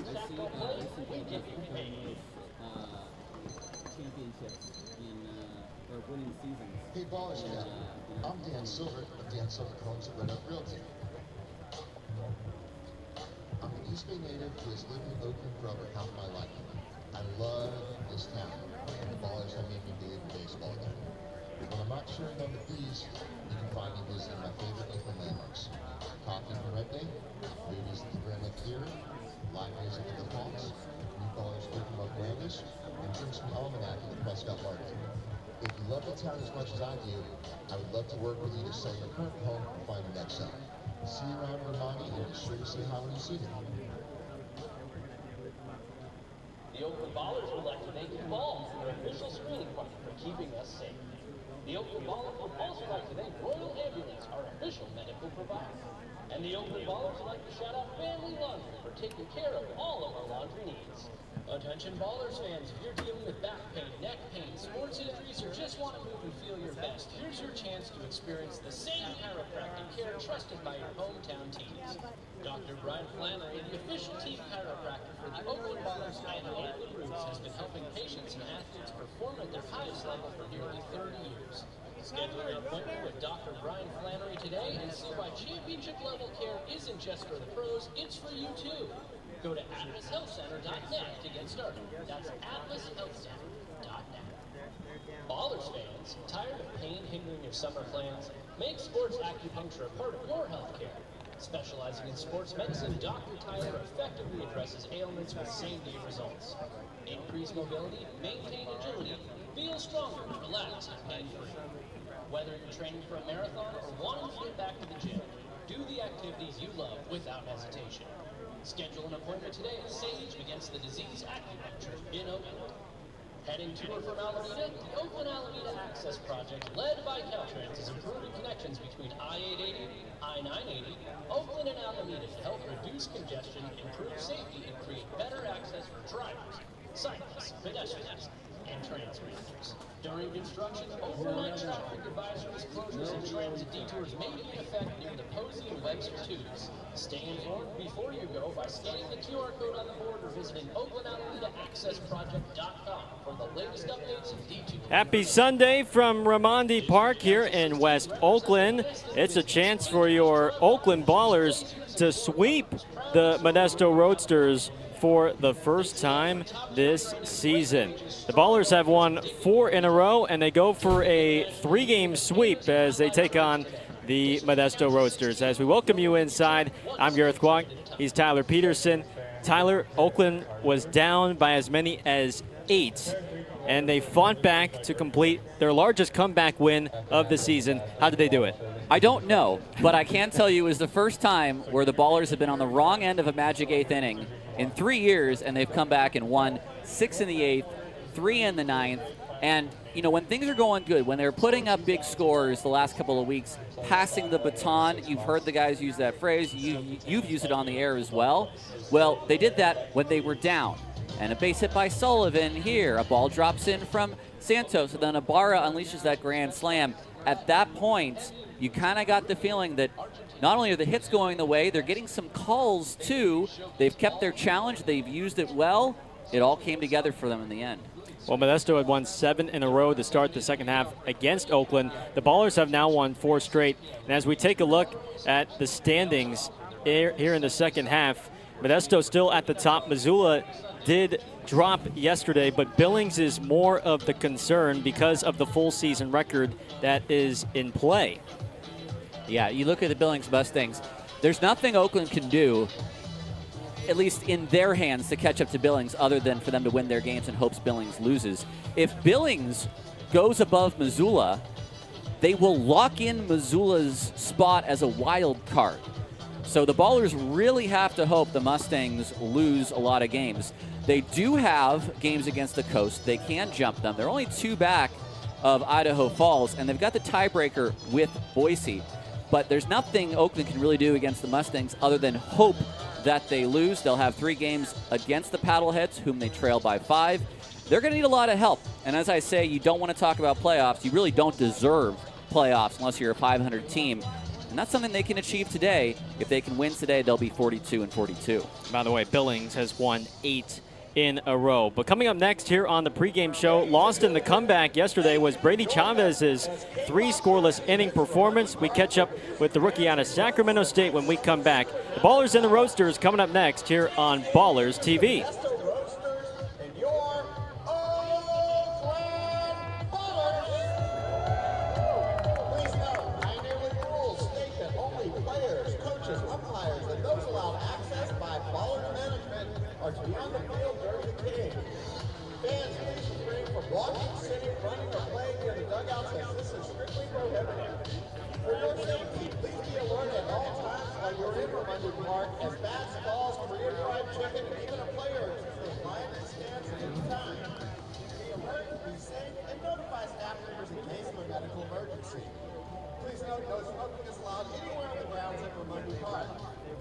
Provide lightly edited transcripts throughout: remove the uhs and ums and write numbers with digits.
we get you paid. Championships or winning seasons. Hey, Ballers, I'm Dan Silver of Dan Silver Homes and Red Oak Realty. I'm an East Bay native who has lived in Oakland for over half my life. I love this town, and the Ballers have made me believe in baseball again. When I'm not cheering on the Bees, you can find me visiting my favorite Oakland landmarks. Coffee from Red Day, movies at the Grand Lake Theater, live music at the Falls, new Ballers open up Brandish, and drinks from Almanac at the Prescott Market. If you love the town as much as I do, I would love to work with you to sell your current home and find the next home. See you around Romani, and be sure to say hi when you see them. The Oakland Ballers would like to thank you all for their official screening partner for keeping us safe. The Oakland Ballers would also like to thank Royal Ambulance, our official medical provider. And the Oakland Ballers would like to shout out Family Laundry for taking care of all of our laundry needs. Attention Ballers fans, if you're dealing with back pain, neck pain, sports injuries, or just want to move and feel your best, here's your chance to experience the same chiropractic care trusted by your hometown teams. Dr. Brian Flannery, the official team chiropractor for the Oakland Ballers and Oakland Roots, has been helping patients and athletes perform at their highest level for nearly 30 years. Schedule an appointment with Dr. Brian Flannery today and see why championship level care isn't just for the pros, it's for you too. Go to atlashealthcenter.net to get started. That's atlashealthcenter.net. Ballers fans, tired of pain hindering your summer plans? Make sports acupuncture a part of your health care. Specializing in sports medicine, Dr. Tyler effectively addresses ailments with same-day results. Increase mobility, maintain agility, feel stronger, relax, and pain-free. Whether you're training for a marathon or wanting to get back to the gym, do the activities you love without hesitation. Schedule an appointment today at Sage Against the Disease Acupuncture in Oakland. Heading to or from Alameda, the Oakland Alameda Access Project, led by Caltrans, is improving connections between I-880, I-980, Oakland and Alameda to help reduce congestion, improve safety, and create better access for drivers, cyclists, pedestrians, and transporters. During construction, overnight traffic advisories, closures, and transit detours may be in effect near the Posey and Webster tubes. Stay informed before you go by scanning the QR code on the board or visiting OaklandAlamidaAccessProject.com for the latest updates and detours. Happy Sunday from Ramondi Park here in West Oakland. It's a chance for your Oakland Ballers to sweep the Modesto Roadsters for the first time this season. The Ballers have won 4 in a row, and they go for a 3-game sweep as they take on the Modesto Roadsters. As we welcome you inside, I'm Gareth Kwok. He's Tyler Peterson. Tyler, Oakland was down by as many as 8, and they fought back to complete their largest comeback win of the season. How did they do it? I don't know, but I can tell you it was the first time where the Ballers have been on the wrong end of a magic 8th inning in 3 years, and they've come back and won 6 in the 8th, 3 in the 9th. And, you know, when things are going good, when they're putting up big scores the last couple of weeks, passing the baton, you've heard the guys use that phrase, you've used it on the air as well. Well, they did that when they were down. And a base hit by Sullivan here. A ball drops in from Santos, and then Ibarra unleashes that grand slam. At that point, you kind of got the feeling that not only are the hits going the way, they're getting some calls too. They've kept their challenge. They've used it well. It all came together for them in the end. Well, Modesto had won 7 in a row to start the second half against Oakland. The Ballers have now won 4 straight. And as we take a look at the standings here in the second half, Modesto still at the top. Missoula did drop yesterday, but Billings is more of the concern because of the full season record that is in play. Yeah, you look at the Billings Mustangs. There's nothing Oakland can do, at least in their hands, to catch up to Billings other than for them to win their games in hopes Billings loses. If Billings goes above Missoula, they will lock in Missoula's spot as a wild card. So the Ballers really have to hope the Mustangs lose a lot of games. They do have games against the coast. They can jump them. They're only 2 back of Idaho Falls, and they've got the tiebreaker with Boise. But there's nothing Oakland can really do against the Mustangs other than hope that they lose. They'll have 3 games against the Paddleheads, whom they trail by 5. They're going to need a lot of help. And as I say, you don't want to talk about playoffs. You really don't deserve playoffs unless you're a 500 team. And that's something they can achieve today. If they can win today, they'll be 42-42. By the way, Billings has won 8 in a row. But coming up next here on the pregame show, lost in the comeback yesterday was Brady Chavez's 3 scoreless inning performance. We catch up with the rookie out of Sacramento State when we come back. The Ballers and the Roadsters coming up next here on Ballers TV. Roadsters and your Oakland Ballers. Please note, Pioneer League rules state that only players, coaches, umpires, and those allowed access by Ballers management are to be on the field during the game. Fans, please refrain from walking, sitting, running, or playing near the dugouts as this is strictly prohibited. For your safety, please be alert at all times while you're in Roadsters Park as bats, balls, Korean fried chicken, and even a player or two may fly in the stands at any time. Be alert, be safe, and notify staff members in case of a medical emergency. Please note, no smoking is allowed anywhere on the grounds at Roadsters Park.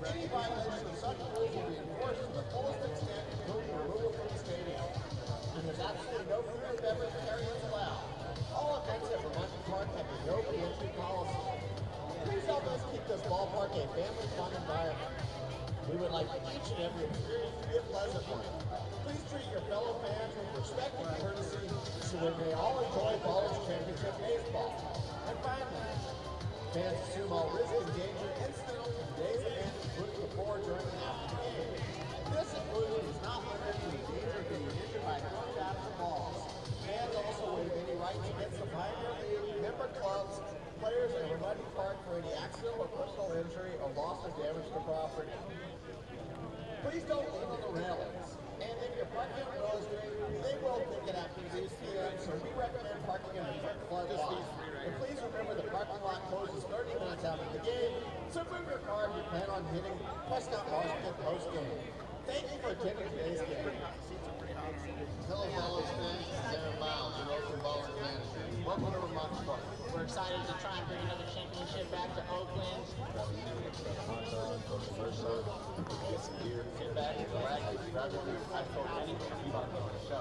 Any violation of such rules will be enforced to the fullest extent, including removal from the stadium. And there's absolutely no food or beverage carry-ins allowed. All events at Roadsters Park have a no entry policy. Please help us keep this ballpark a family fun environment. We would like each and every experience to be a pleasant one. Please treat your fellow fans with respect and courtesy so we may all enjoy Ballers Championship baseball. And finally, fans assume all risk and danger incidental to today's event, including before, during, and after the game. This inclusion is not limited to the danger of being injured by throwing bats or balls. Fans also waive any rights against the Pioneer League, member clubs, players, and Roadsters Park for any accidental or personal injury or loss or damage to property. Please don't lean on the railings. And if you're parking on Roadsters, they will picket after 2 p.m., so we recommend parking in the front flood lot. And please remember the parking lot closes 30 minutes after the game, so move your car if you plan on hitting Prescott Washington post-game. Thank you for attending today's game. Hello, Ballers fans. This is Aaron Miles, your Oakland Ballers manager. Welcome to Roadsters Park. We're excited to try and bring another championship back to Oakland. Sit back, relax, grab your beer. I told anyone to be on the show.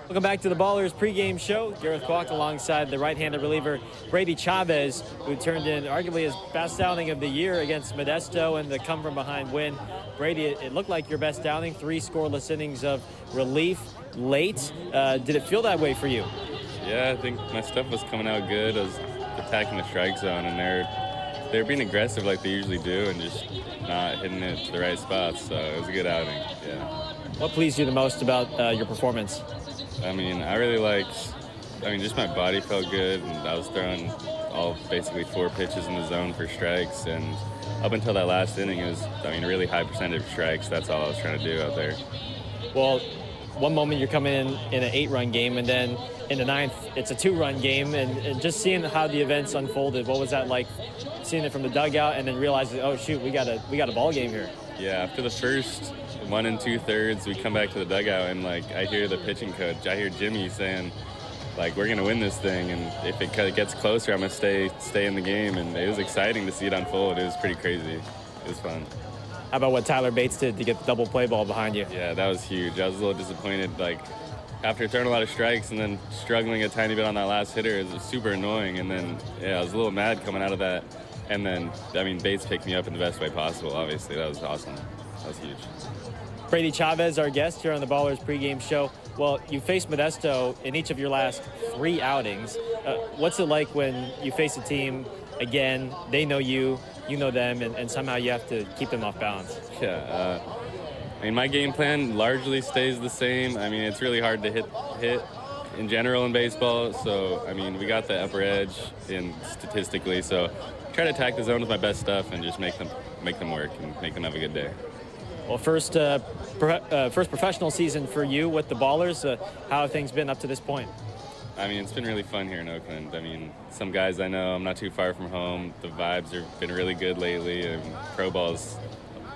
Welcome back to the Ballers pregame show. Gareth Kwok alongside the right-handed reliever Brady Chavez, who turned in arguably his best outing of the year against Modesto and the come-from-behind win. Brady, it looked like your best outing, 3 scoreless innings of relief late. Did it feel that way for you? Yeah, I think my stuff was coming out good. I was attacking the strike zone, and they're being aggressive like they usually do and just not hitting it to the right spots. So it was a good outing, yeah. What pleased you the most about your performance? I mean, just my body felt good, and I was throwing basically 4 pitches in the zone for strikes, and up until that last inning, it was, really high percentage of strikes. That's all I was trying to do out there. Well, one moment you're coming in an 8-run game, and then in the 9th, it's a 2-run game, and just seeing how the events unfolded, what was that like, seeing it from the dugout and then realizing, oh shoot, we got a ball game here? Yeah, after the first 1 2/3, we come back to the dugout, and I hear the pitching coach, I hear Jimmy saying, we're gonna win this thing, and if it gets closer, I'm gonna stay in the game. And it was exciting to see it unfold. It was pretty crazy. It was fun. How about what Tyler Bates did to get the double play ball behind you? Yeah, that was huge. I was a little disappointed. After throwing a lot of strikes and then struggling a tiny bit on that last hitter, it was super annoying. And then, I was a little mad coming out of that. And then, Bates picked me up in the best way possible, obviously. That was awesome. That was huge. Brady Chavez, our guest here on the Ballers pregame show. Well, you faced Modesto in each of your last 3 outings. What's it like when you face a team again, they know you know them, and somehow you have to keep them off balance? Yeah, my game plan largely stays the same. It's really hard to hit in general in baseball. So, we got the upper edge statistically. So, try to attack the zone with my best stuff and just make them work and make them have a good day. Well, first professional season for you with the Ballers. How have things been up to this point? It's been really fun here in Oakland. Some guys I know, I'm not too far from home. The vibes have been really good lately, and pro ball's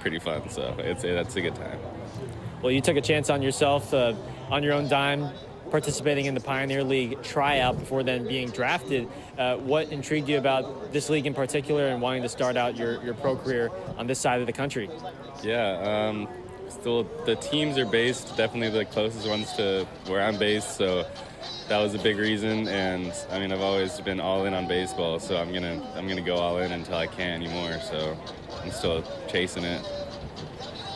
pretty fun, so that's a good time. Well, you took a chance on yourself on your own dime, participating in the Pioneer League tryout before then being drafted. What intrigued you about this league in particular and wanting to start out your pro career on this side of the country? Yeah, still the teams are based definitely the closest ones to where I'm based, so that was a big reason. And I mean, I've always been all in on baseball, so I'm gonna go all in until I can't anymore. So I'm still chasing it.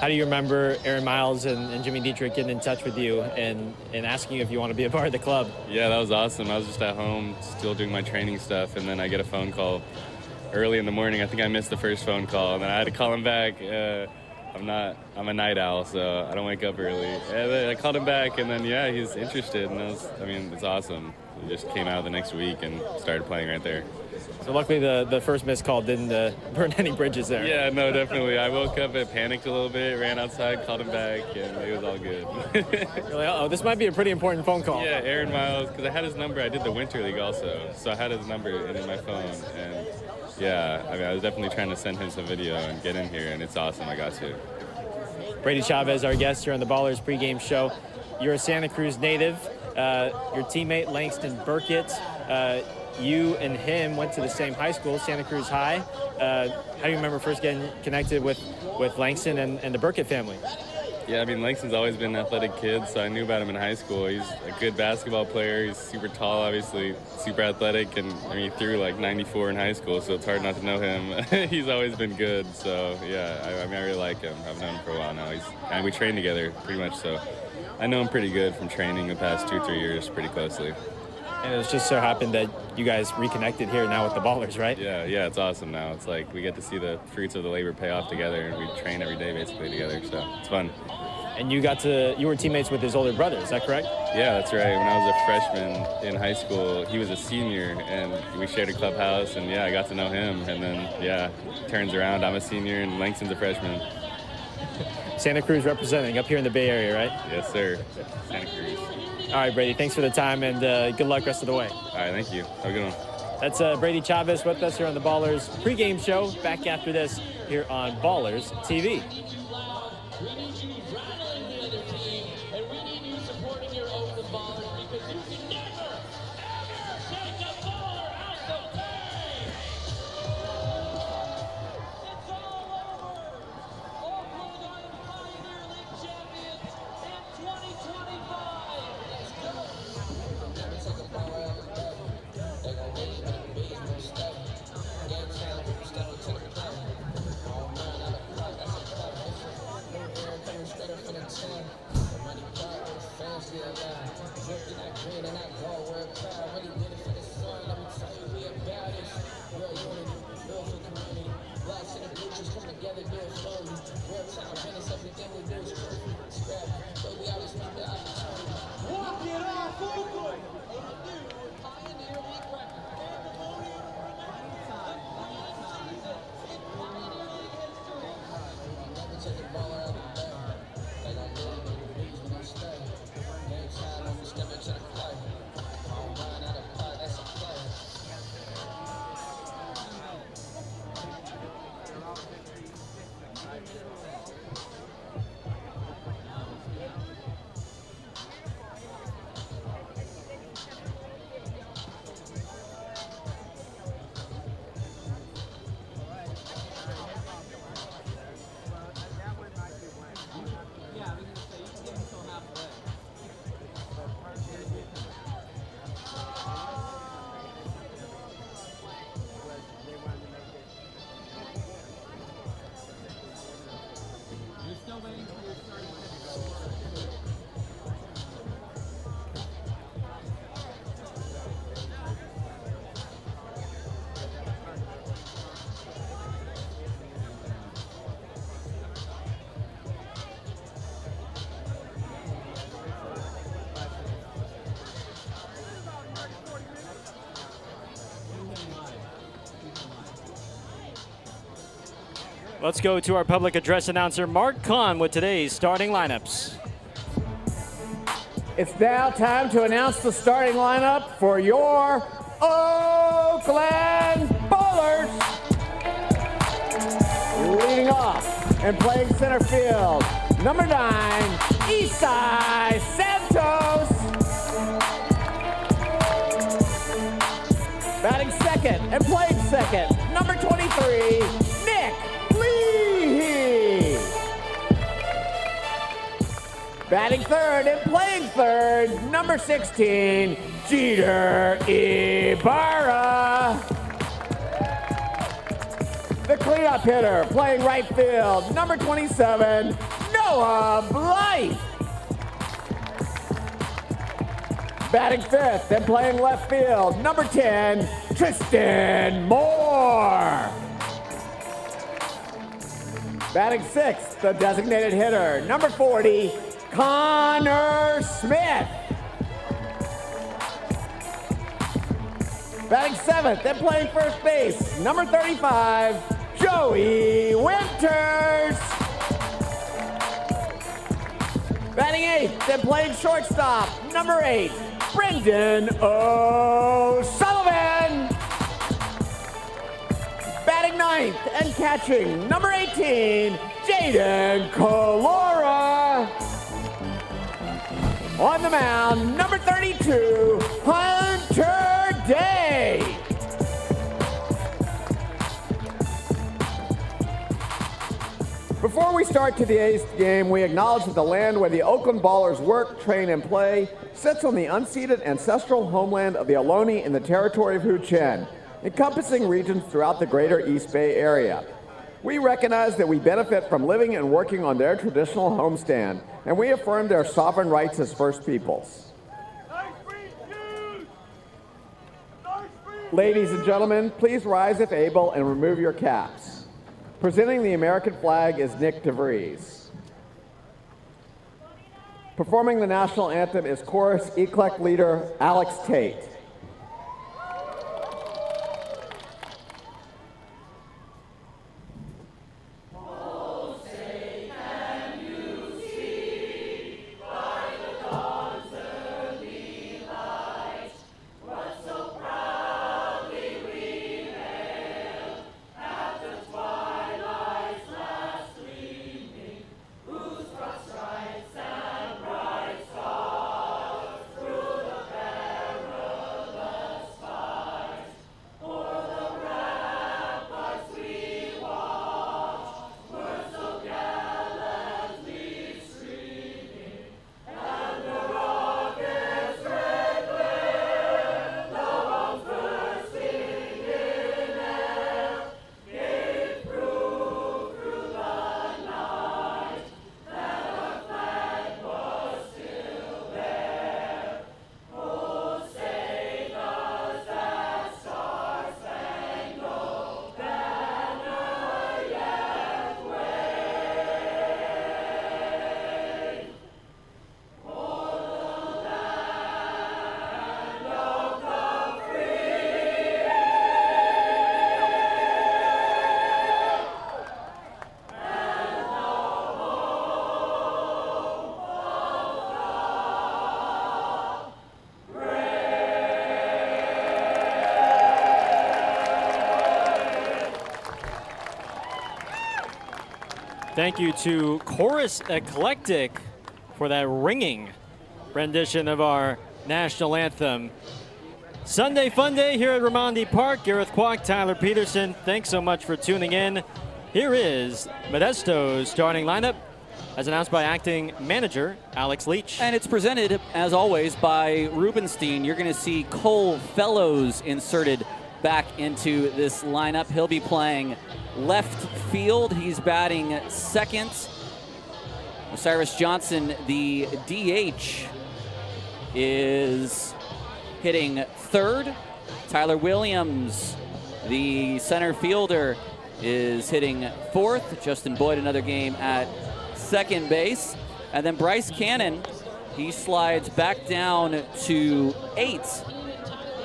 How do you remember Aaron Miles and Jimmy Dietrich getting in touch with you and asking you if you want to be a part of the club? Yeah, that was awesome. I was just at home still doing my training stuff, and then I get a phone call early in the morning. I think I missed the first phone call, and then I had to call him back. I'm a night owl, so I don't wake up early. And then I called him back, and then yeah, he's interested, and it's awesome. He just came out the next week and started playing right there. So luckily the first missed call didn't burn any bridges there. Yeah, no, definitely. I woke up and panicked a little bit, ran outside, called him back, and it was all good. You're like, uh-oh, this might be a pretty important phone call. Yeah, Aaron Miles, because I had his number. I did the Winter League also, so I had his number in my phone. And yeah, I mean, I was definitely trying to send him some video and get in here, and it's awesome I got to. Brady Chavez, our guest here on the Ballers pregame show. You're a Santa Cruz native. Your teammate Langston Burkett, you and him went to the same high school, Santa Cruz High. How do you remember first getting connected with Langston and the Burkett family? Yeah, I mean, Langston's always been an athletic kid, so I knew about him in high school. He's a good basketball player. He's super tall, obviously, super athletic, and I mean, he threw like 94 in high school, so it's hard not to know him. He's always been good, so yeah, I really like him. I've known him for a while now. And we train together pretty much, so I know him pretty good from training the past 2-3 years pretty closely. And it just so happened that you guys reconnected here now with the Ballers, right? Yeah, it's awesome now. It's like we get to see the fruits of the labor pay off together, and we train every day basically together, so it's fun. And you were teammates with his older brother, is that correct? Yeah, that's right. When I was a freshman in high school, he was a senior, and we shared a clubhouse, and yeah, I got to know him. And then, yeah, turns around, I'm a senior, and Langston's a freshman. Santa Cruz representing up here in the Bay Area, right? Yes, sir. Santa Cruz. All right, Brady, thanks for the time, and good luck rest of the way. All right, thank you. Have a good one. That's Brady Chavez with us here on the Ballers pregame show. Back after this here on Ballers TV. We need you rattling the other team, and we need you supporting your Oakland Ballers because you can never, ever take a baller out the game. It's all over. Oakland are the Pioneer League champions in 2025. Let's go. Never take a baller out the game. They gon' get you in the bees, no step. Game time, step to the play. Oh man, out of play, that's a play. Coming straight up in the town. The money part with the fans get alive. Dripping that green and that gold, we're proud. Really did it for the sun. Let me tell you, we about it. Real unity, real for community. Blacks and the bleachers come together, do it slowly. Real time business, everything we do is true. Scrap, but we always make the opportunity. Walk it off, Oakland! Pioneer League record. Never take a baller out of the game. They gon' get it in the bees when I stay. Game time, I'm step into the play. Oh man, out of play, that's a play. Let's go to our public address announcer, Mark Kahn, with today's starting lineups. It's now time to announce the starting lineup for your Oakland Ballers. Leading off and playing center field, number 9, Isai Santos. Batting second and playing second, number 23, Nick Leahy. Batting third and playing third, number 16, Jeter Ibarra. The cleanup hitter playing right field, number 27, Noah Blythe. Batting fifth and playing left field, number 10, Tristan Moore. Batting sixth, the designated hitter, number 40, Connor Smith. Batting seventh and playing first base, number 35, Joey Winters. Batting eighth and playing shortstop, number 8, Brendan O'Sullivan. Batting ninth and catching, number 18, Jaden Calora. On the mound, number 32, Hunter Day. Before we start today's game, we acknowledge that the land where the Oakland Ballers work, train, and play sits on the unceded ancestral homeland of the Ohlone in the territory of Hu-Chen, encompassing regions throughout the greater East Bay area. We recognize that we benefit from living and working on their traditional homestand, and we affirm their sovereign rights as First Peoples. Ladies and gentlemen, please rise if able and remove your caps. Presenting the American flag is Nick DeVries. Performing the national anthem is chorus ECLEC leader Alex Tate. Thank you to Chorus Eclectic for that ringing rendition of our national anthem. Sunday Fun Day here at Raimondi Park. Gareth Kwok, Tyler Peterson, thanks so much for tuning in. Here is Modesto's starting lineup as announced by acting manager Alex Leach. And it's presented, as always, by Rubenstein. You're going to see Cole Fellows inserted back into this lineup. He'll be playing left field. He's batting second. Osiris Johnson, the DH, is hitting third. Tyler Williams, the center fielder, is hitting fourth. Justin Boyd, another game at second base. And then Bryce Cannon, he slides back down to 8.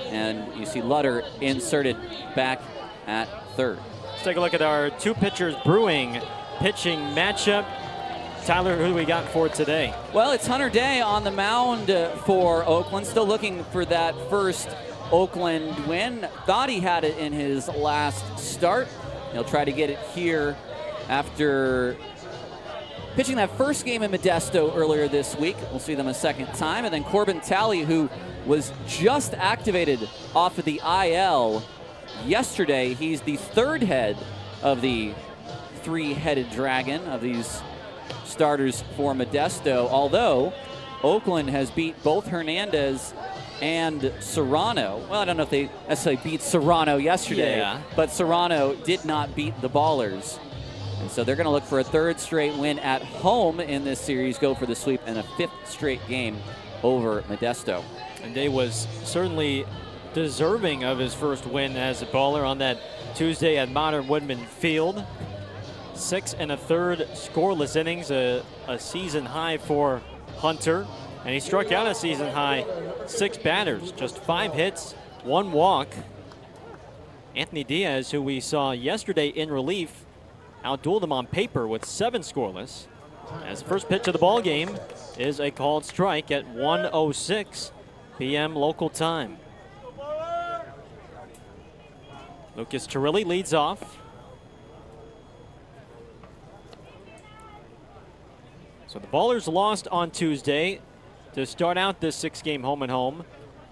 And you see Lutter inserted back at third. Let's take a look at our two pitchers brewing pitching matchup. Tyler, who do we got for today? Well, it's Hunter Day on the mound for Oakland. Still looking for that first Oakland win. Thought he had it in his last start. He'll try to get it here after pitching that first game in Modesto earlier this week. We'll see them a second time. And then Corbin Talley, who was just activated off of the IL yesterday. He's the third head of the three-headed dragon of these starters for Modesto, although Oakland has beat both Hernandez and Serrano. Well, I don't know if they necessarily beat Serrano yesterday, but Serrano did not beat the Ballers. And so they're going to look for a third straight win at home in this series, go for the sweep, and a fifth straight game over Modesto. And Day was certainly deserving of his first win as a baller on that Tuesday at Modern Woodman Field. 6 1/3 scoreless innings, a season high for Hunter. And he struck out a season high 6 batters, just 5 hits, 1 walk. Anthony Diaz, who we saw yesterday in relief, outdueled him on paper with 7 scoreless. As the first pitch of the ball game is a called strike at 1:06 p.m. local time. Lucas Chirilli leads off. So the Ballers lost on Tuesday to start out this 6-game home and home,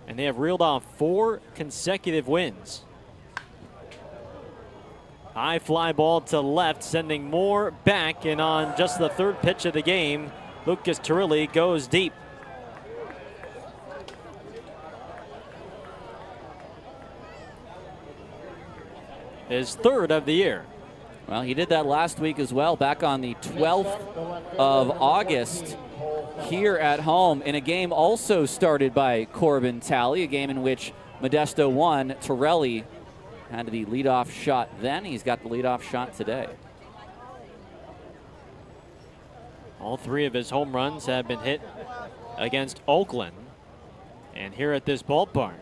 and they have reeled off 4 consecutive wins. High fly ball to left, sending more back, and on just the third pitch of the game, Lucas Chirilli goes deep. His third of the year. Well, he did that last week as well, back on the 12th of August here at home in a game also started by Corbin Talley, a game in which Modesto won. Torelli had the leadoff shot then. He's got the leadoff shot today. All 3 of his home runs have been hit against Oakland. And here at this ballpark,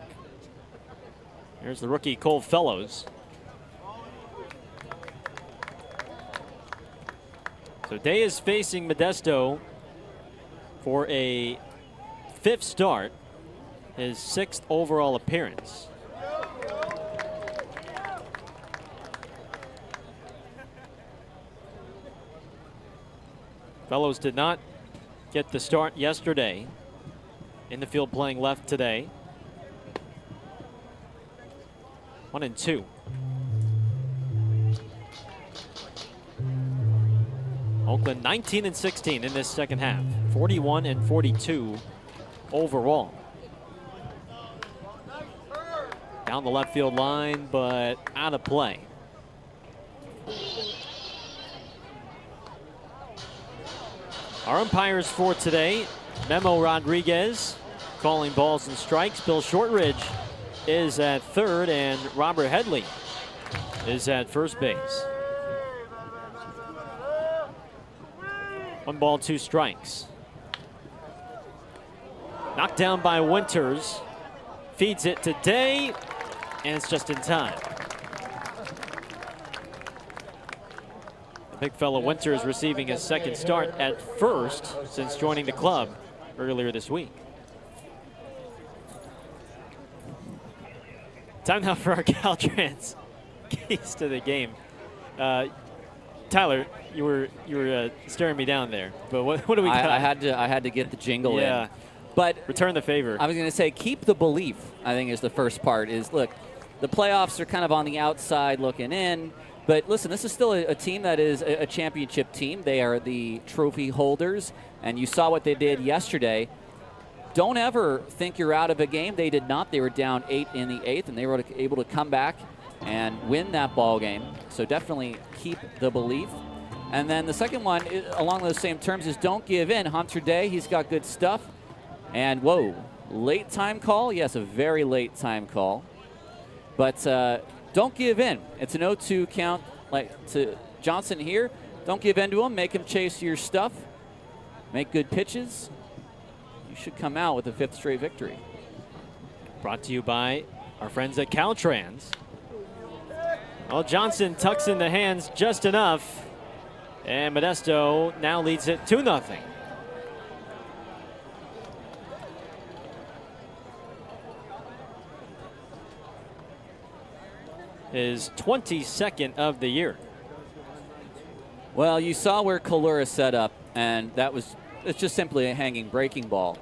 here's the rookie Cole Fellows. So Day is facing Modesto for a 5th start, his 6th overall appearance. Fellows did not get the start yesterday. In the field playing left today. 1-2. Oakland 19-16 in this second half. 41-42 overall. Down the left field line, but out of play. Our umpires for today, Memo Rodriguez calling balls and strikes. Bill Shortridge is at third, and Robert Headley is at first base. 1 ball, 2 strikes. Knocked down by Winters. Feeds it to Day, and it's just in time. The big fellow Winters receiving his 2nd start at first since joining the club earlier this week. Time now for our Caltrans keys to the game. Tyler, you were staring me down there, but what do we got? I had to get the jingle in. But return the favor. I was going to say, keep the belief, I think, is the first part. Is, look, the playoffs are kind of on the outside looking in. But listen, this is still a team that is a championship team. They are the trophy holders, and you saw what they did yesterday. Don't ever think you're out of a game. They did not. They were down 8 in the 8th, and they were able to come back and win that ball game. So definitely keep the belief. And then the second one, along those same terms, is don't give in. Hunter Day, he's got good stuff. And whoa, late time call? Yes, a very late time call. But don't give in. It's an 0-2 count like to Johnson here. Don't give in to him. Make him chase your stuff. Make good pitches. You should come out with a 5th straight victory. Brought to you by our friends at Caltrans. Well, Johnson tucks in the hands just enough. And Modesto now leads it 2-0. His 22nd of the year. Well, you saw where Kalura set up, and it's just simply a hanging breaking ball.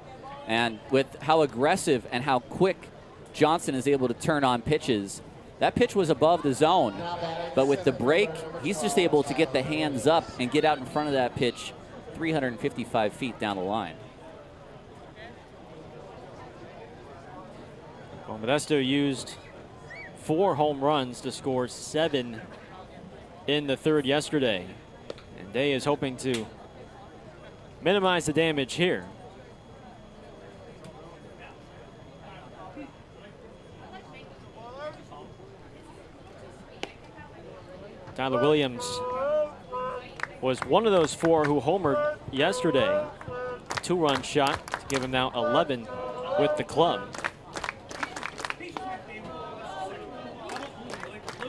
And with how aggressive and how quick Johnson is able to turn on pitches, that pitch was above the zone. But with the break, he's just able to get the hands up and get out in front of that pitch 355 feet down the line. Well, Modesto used 4 home runs to score 7 in the third yesterday. And Day is hoping to minimize the damage here. Tyler Williams was one of those 4 who homered yesterday. 2-run shot to give him now 11 with the club.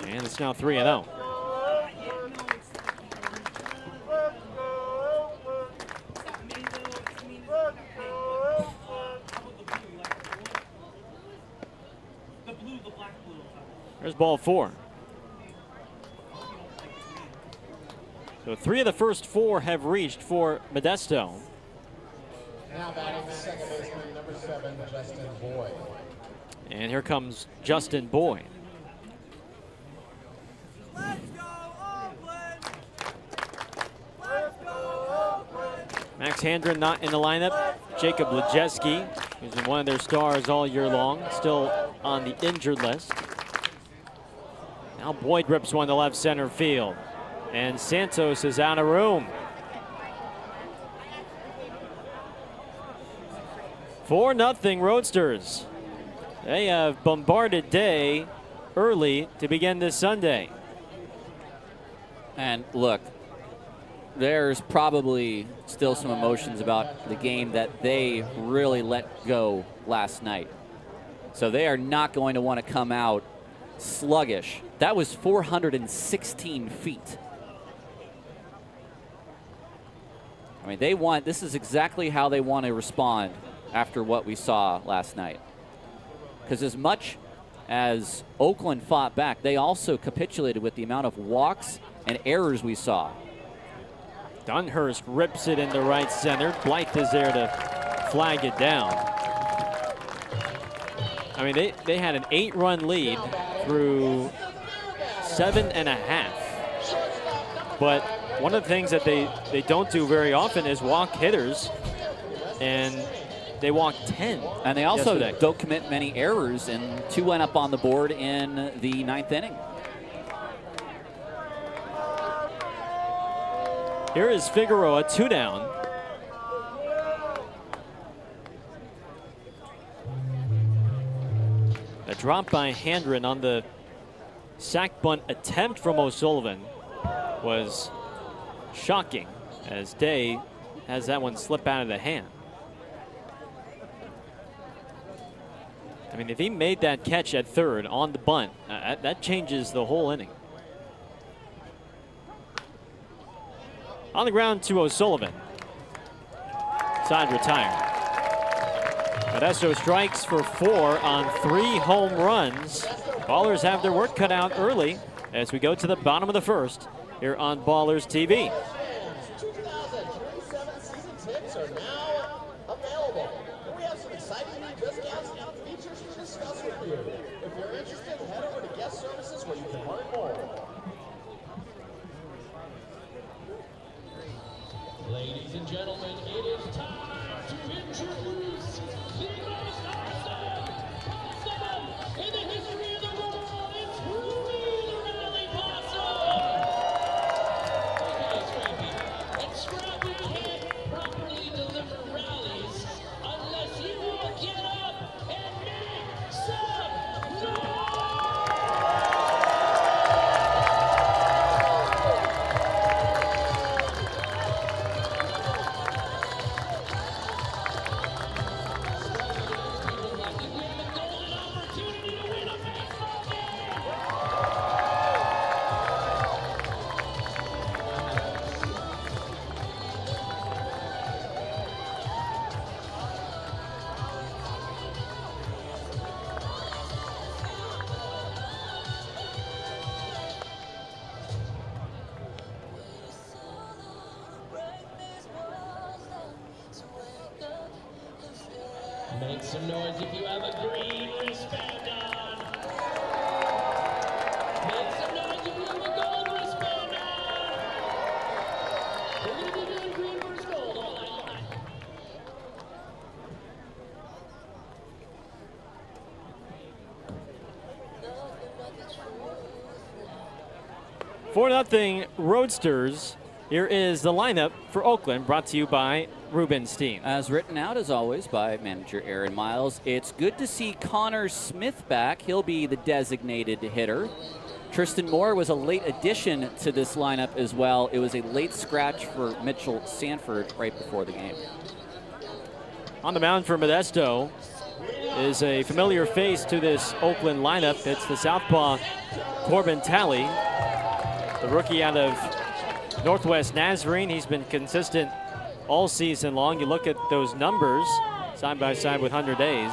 And it's now 3-0. There's ball 4. So 3 of the first 4 have reached for Modesto. Now batting second baseman, number 7, Justin Boyd. And here comes Justin Boyd. Max Handren not in the lineup. Jacob Lejeski, who's been one of their stars all year long, still on the injured list. Now Boyd rips one to left center field. And Santos is out of room. 4-0 Roadsters. They have bombarded Day early to begin this Sunday. And look, there's probably still some emotions about the game that they really let go last night. So they are not going to want to come out sluggish. That was 416 feet. I mean, this is exactly how they want to respond after what we saw last night. Because as much as Oakland fought back, they also capitulated with the amount of walks and errors we saw. Dunhurst rips it into right center. Blythe is there to flag it down. I mean, they had an 8-run lead through 7.5. But one of the things that they don't do very often is walk hitters, and they walked 10. And they also yesterday. don't commit many errors, and 2 went up on the board in the 9th inning. Here is Figueroa, 2 down. A drop by Handren on the sac bunt attempt from O'Sullivan was shocking, as Day has that one slip out of the hand. I mean, if he made that catch at third on the bunt, that changes the whole inning. On the ground to O'Sullivan. Side retired. Modesto strikes for 4 on 3 home runs. Ballers have their work cut out early as we go to the bottom of the first here on Ballers TV. 2027 season tickets are now available. We have some exciting new discounts and features to discuss with you. If you're interested, head over to guest services where you can learn more. Ladies and gentlemen, it is time to introduce the most awesome in the history of the world. It's Rudy the Rally Possum. Okay, Scrappy. And Scrappy can't properly deliver rallies unless you all get up and make some noise. Make some noise if you have a green wristband on. Make some noise if you have a gold wristband on. We're going to be doing green versus gold. 4-0 Roadsters. Here is the lineup for Oakland, brought to you by Rubenstein. As written out, as always, by manager Aaron Miles. It's good to see Connor Smith back. He'll be the designated hitter. Tristan Moore was a late addition to this lineup as well. It was a late scratch for Mitchell Sanford right before the game. On the mound for Modesto is a familiar face to this Oakland lineup. It's the southpaw Corbin Talley, the rookie out of Northwest Nazarene. He's been consistent all season long. You look at those numbers side by side with Hunter Days.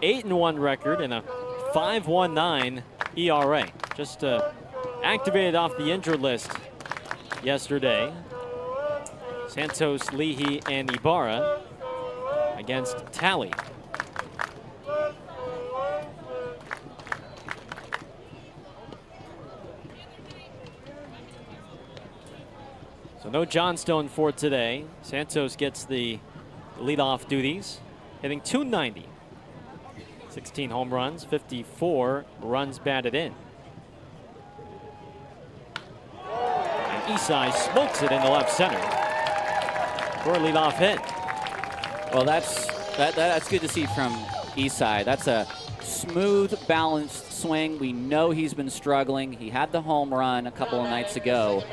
8-1 record and a 5.19 ERA. Just activated off the injured list yesterday. Santos, Leahy, and Ibarra against Talley. So no Johnstone for today. Santos gets the leadoff duties, hitting .290. 16 home runs, 54 runs batted in. And Isai smokes it in the left center for a leadoff hit. Well, that's good to see from Isai. That's a smooth, balanced swing. We know he's been struggling. He had the home run a couple of nights ago.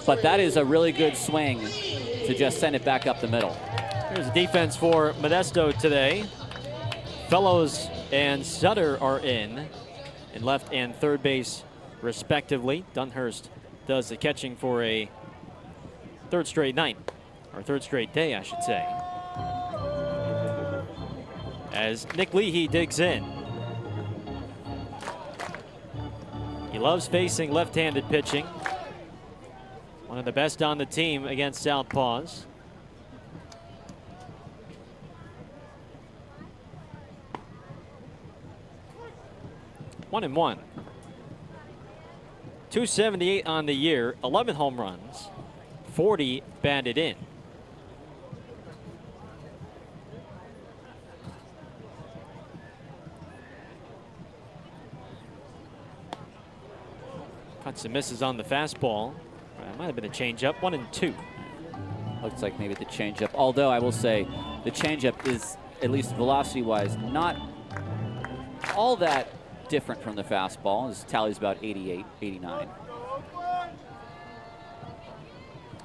But that is a really good swing to just send it back up the middle. Here's a defense for Modesto today. Fellows and Sutter are in left and third base respectively. Dunhurst does the catching for a third straight night, or third straight day, I should say. As Nick Leahy digs in. He loves facing left-handed pitching. One of the best on the team against southpaws. One and one. 278 on the year, 11 home runs, 40 batted in. Cuts and misses on the fastball. That might have been a changeup. 1-2. Looks like maybe the changeup. Although I will say the changeup is, at least velocity-wise, not all that different from the fastball. His tally's about 88, 89.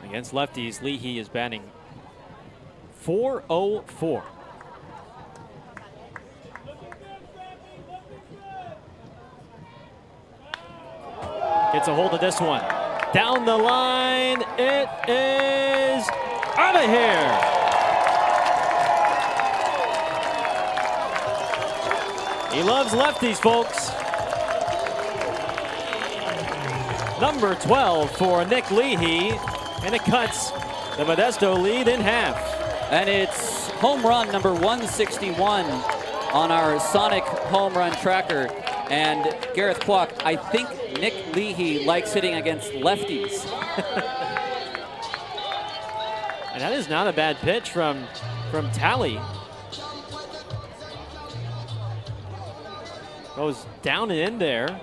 Against lefties, Leahy is batting .404. Gets a hold of this one. Down the line, it is out of here. He loves lefties, folks. Number 12 for Nick Leahy, and it cuts the Modesto lead in half. And it's home run number 161 on our Sonic home run tracker. And Gareth Kwok, I think Nick Leahy likes hitting against lefties. And that is not a bad pitch from Talley. Goes down and in there.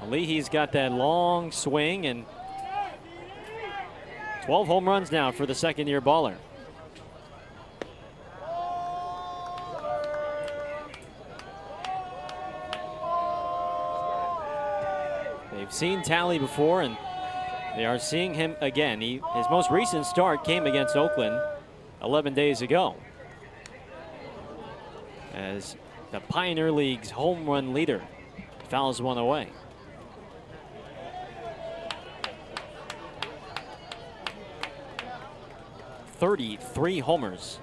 Leahy's got that long swing, and 12 home runs now for the second-year baller. They've seen Talley before, and they are seeing him again. His most recent start came against Oakland 11 days ago, as the Pioneer League's home run leader fouls one away. .33 homers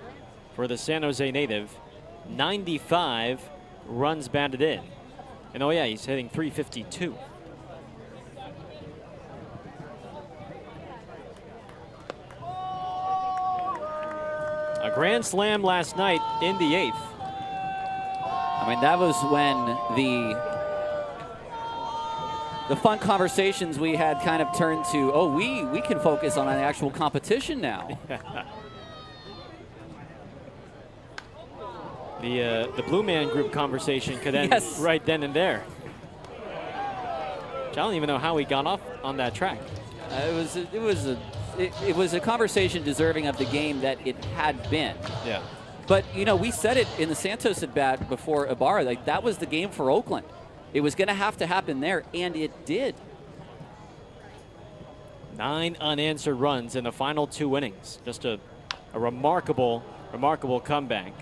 for the San Jose native, 95 runs batted in. And oh yeah, he's hitting .352. A grand slam last night in the 8th. I mean, that was when the fun conversations we had kind of turned to, oh, we can focus on an actual competition now. The Blue Man Group conversation could end Yes. right then and there. I don't even know how he got off on that track. It was a conversation deserving of the game that it had been. Yeah. But, you know, we said it in the Santos at bat before Ibarra, like that was the game for Oakland. It was going to have to happen there, and it did. 9 unanswered runs in the final 2 innings. Just a remarkable comeback.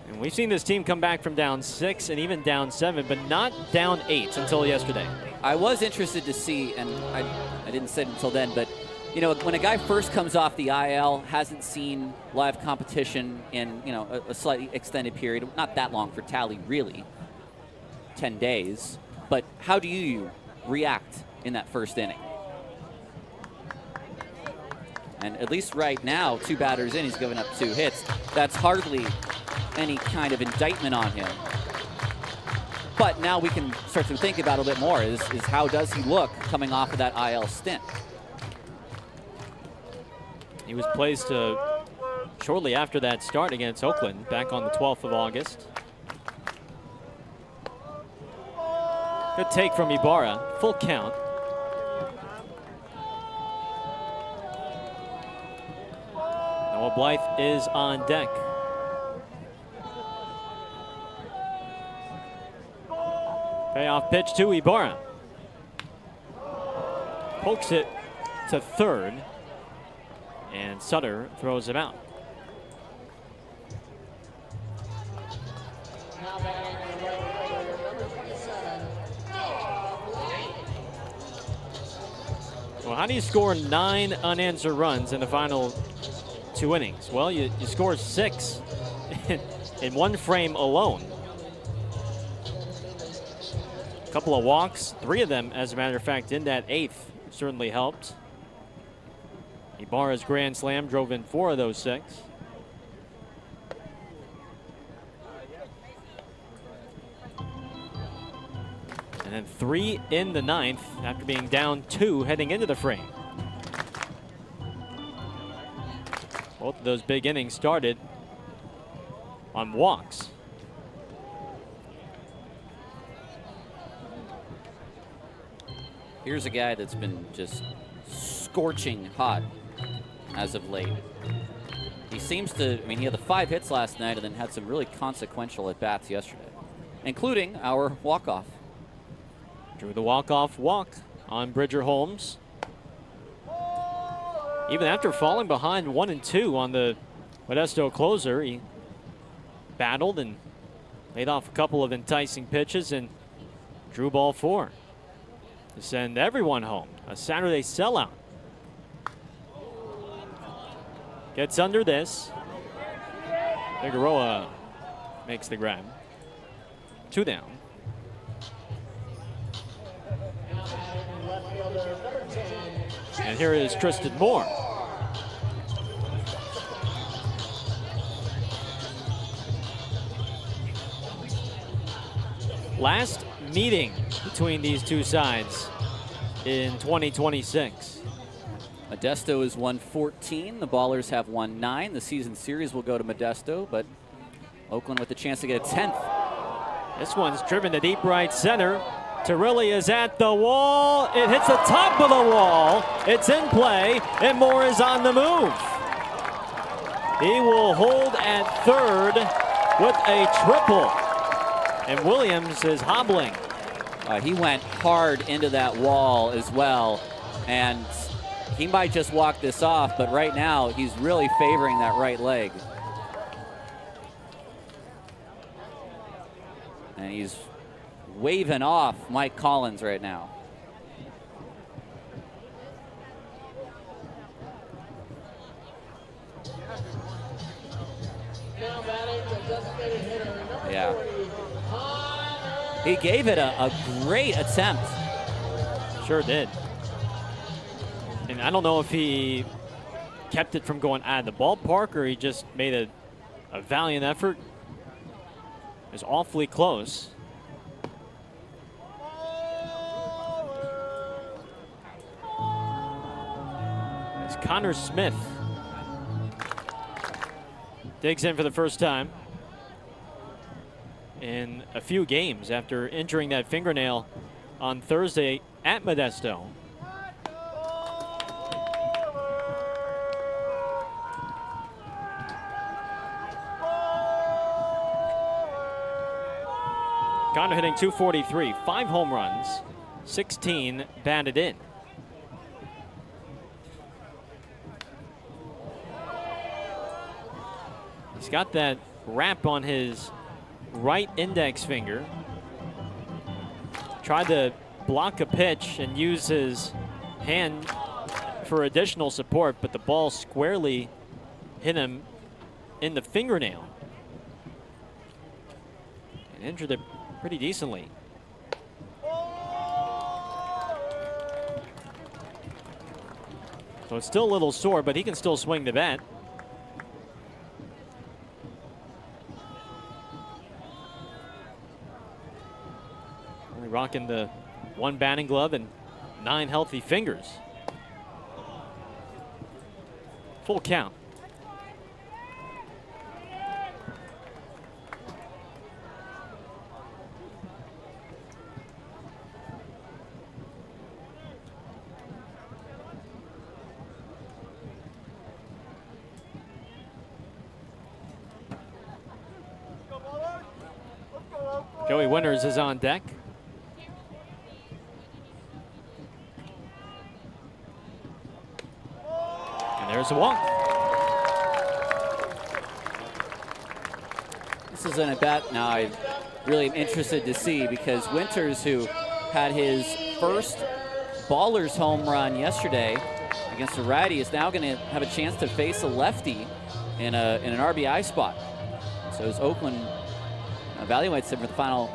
And we've seen this team come back from down 6 and even down 7, but not down 8 until yesterday. I was interested to see, and I didn't say it until then, but you know, when a guy first comes off the IL, hasn't seen live competition in, you know, a slightly extended period, not that long for Tally, really, 10 days, but how do you react in that first inning? And at least right now, 2 batters in, he's given up 2 hits. That's hardly any kind of indictment on him. But now we can start to think about it a bit more, is how does he look coming off of that IL stint? He was placed shortly after that start against Oakland, back on the 12th of August. Good take from Ibarra, full count. Noah Blythe is on deck. Payoff pitch to Ibarra. Pokes it to third, and Sutter throws him out. Now batting in the right fielder, number 27, Well, how do you score 9 unanswered runs in the final 2 innings? Well, you score 6 in one frame alone. A couple of walks, 3 of them, as a matter of fact, in that 8th certainly helped. Ibarra's grand slam drove in 4 of those 6. And then 3 in the 9th after being down 2 heading into the frame. Both of those big innings started on walks. Here's a guy that's been just scorching hot as of late. He seems to, I mean, he had the 5 hits last night and then had some really consequential at-bats yesterday, including our walk-off. Drew the walk-off walk on Bridger Holmes. Even after falling behind 1-2 on the Modesto closer, he battled and laid off a couple of enticing pitches and drew ball 4 to send everyone home. A Saturday sellout. Gets under this. Figueroa makes the grab. 2 down. And here is Tristan Moore. Last meeting between these two sides in 2026. Modesto is 114. The Ballers have 1-9. The season series will go to Modesto, but Oakland with a chance to get a 10th. This one's driven to deep right center. Torelli is at the wall. It hits the top of the wall. It's in play, and Moore is on the move. He will hold at third with a triple. And Williams is hobbling. He went hard into that wall as well, and he might just walk this off, but right now he's really favoring that right leg. And he's waving off Mike Collins right now. now batting the designated hitter, number Yeah. 40, Connor. He gave it a great attempt. Sure did. And I don't know if he kept it from going out of the ballpark or he just made a valiant effort. It was awfully close. It's Connor Smith. Digs in for the first time. in a few games after injuring that fingernail on Thursday at Modesto. Connor hitting .243, 5 home runs, 16 batted in. He's got that wrap on his right index finger. Tried to block a pitch and use his hand for additional support, but the ball squarely hit him in the fingernail and injured it pretty decently. So it's still a little sore, but he can still swing the bat. Only rocking the 1 batting glove and 9 healthy fingers. Full count. Joey Winters is on deck. And there's a walk. This is an at-bat now I really am interested to see, because Winters, who had his first Ballers home run yesterday against a righty, is now going to have a chance to face a lefty in an RBI spot. So as Oakland evaluates him for the final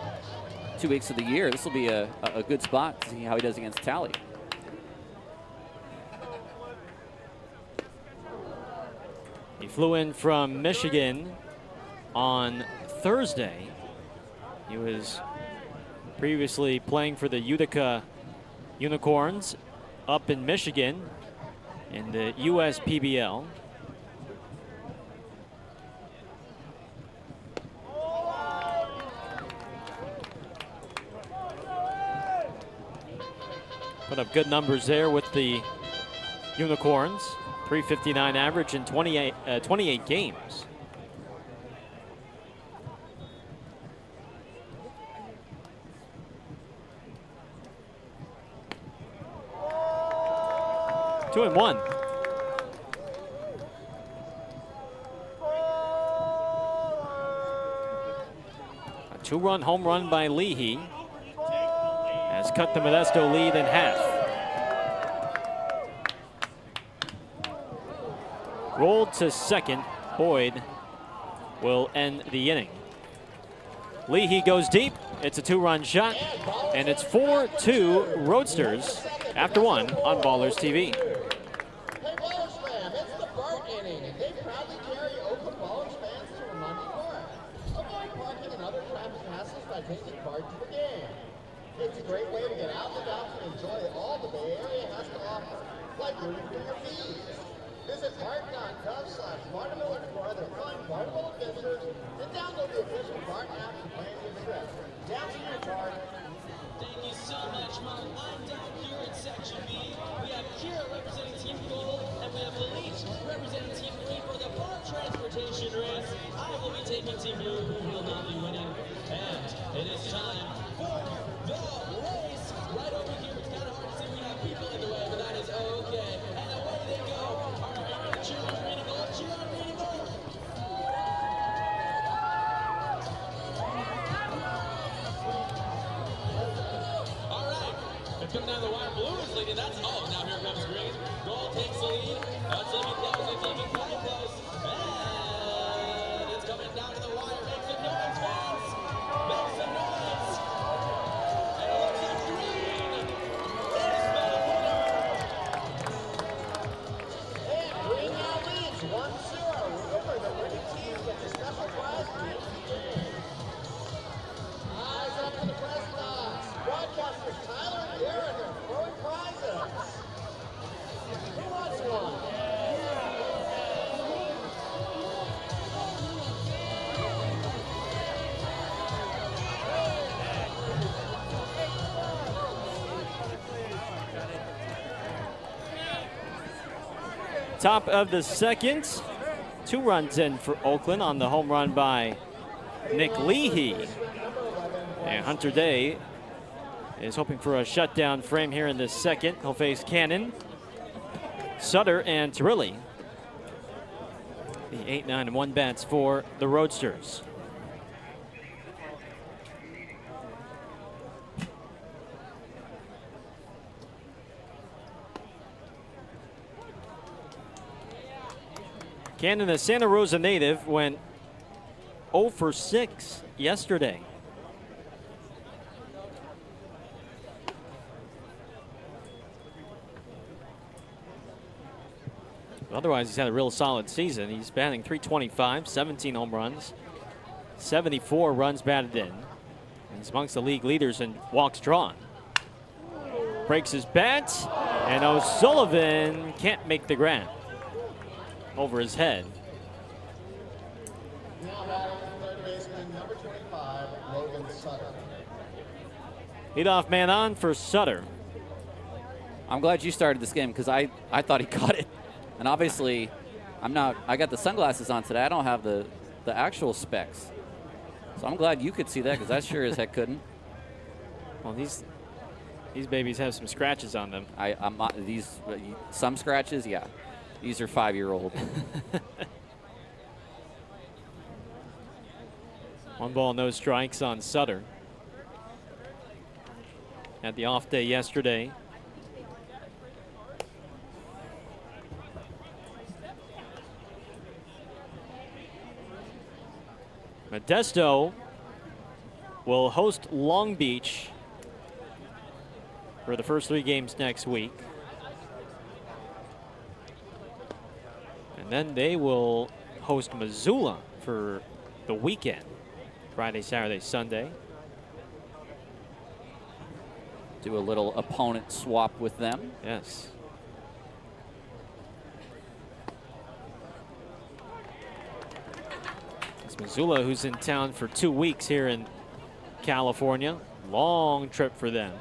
2 weeks of the year, this will be a good spot to see how he does against Talley. He flew in from Michigan on Thursday. He was previously playing for the Utica Unicorns up in Michigan in the USPBL. Put up good numbers there with the Unicorns. .359 average in 28 games. Two and one. A 2-run home run by Leahy has cut the Modesto lead in half. Rolled to second. Boyd will end the inning. Leahy goes deep. It's a 2-run shot, and it's 4-2 Roadsters after 1 on Ballers TV. Hey Ballers fam, it's the BART inning, and they proudly carry Oakland Ballers fans to Roadsters Park. Avoid parking and other traffic hassles by taking part to the game. It's a great way to get out and about and enjoy all the Bay Area has to offer, like rooting for your fees. Visit BART.gov/Watermelon for other fun Watermelon visitors, and download the official BART app to plan your trip. Down to you, BART. Thank you so much, Mark. I'm down here in Section B. We have Kira representing Team Gold, and we have Leach representing Team Green for the bar transportation race. I will be taking Team Blue, who will not be winning. And it is time for the race. Right over here, it's kind of hard to see. We have people in the way, but that is okay. And away they go. All right, I'm going to cheer on Green and Gold. Cheer on Green and Gold. Coming down the wire, Blue is leading. That's now here comes Green. Gold takes the lead. It's looking close. It's looking quite close. And it's coming down to the wire. Make some noise, fans. Make some noise. And it looks like Green is the winner. And Green now leads 1-0. Remember, the winning team gets a special prize for the game. Eyes up to the press box. Broadcasters Tyler and Aaron are throwing prizes. Who wants one? Top of the second. 2 runs in for Oakland on the home run by Nick Leahy. And Hunter Day is hoping for a shutdown frame here in the second. He'll face Cannon, Sutter, and Turilli. The 8, 9, and 1 bats for the Roadsters. Cannon, a Santa Rosa native, went 0 for 6 yesterday. Otherwise, he's had a real solid season. He's batting .325, 17 home runs, 74 runs batted in. And he's amongst the league leaders in walks drawn. Breaks his bat, and O'Sullivan can't make the grab. Over his head. Now batting third baseman, number 25, Logan Sutter. Leadoff man on for Sutter. I'm glad you started this game because I thought he caught it. And obviously, I got the sunglasses on today. I don't have the actual specs. So I'm glad you could see that because I sure as heck couldn't. Well, these babies have some scratches on them. Some scratches, yeah. These are 5-year-old. 1 ball, no strikes on Sutter. Had the off day yesterday. Modesto will host Long Beach for the first 3 games next week. And then they will host Missoula for the weekend. Friday, Saturday, Sunday. Do a little opponent swap with them. Yes. It's Missoula who's in town for 2 weeks here in California. Long trip for them.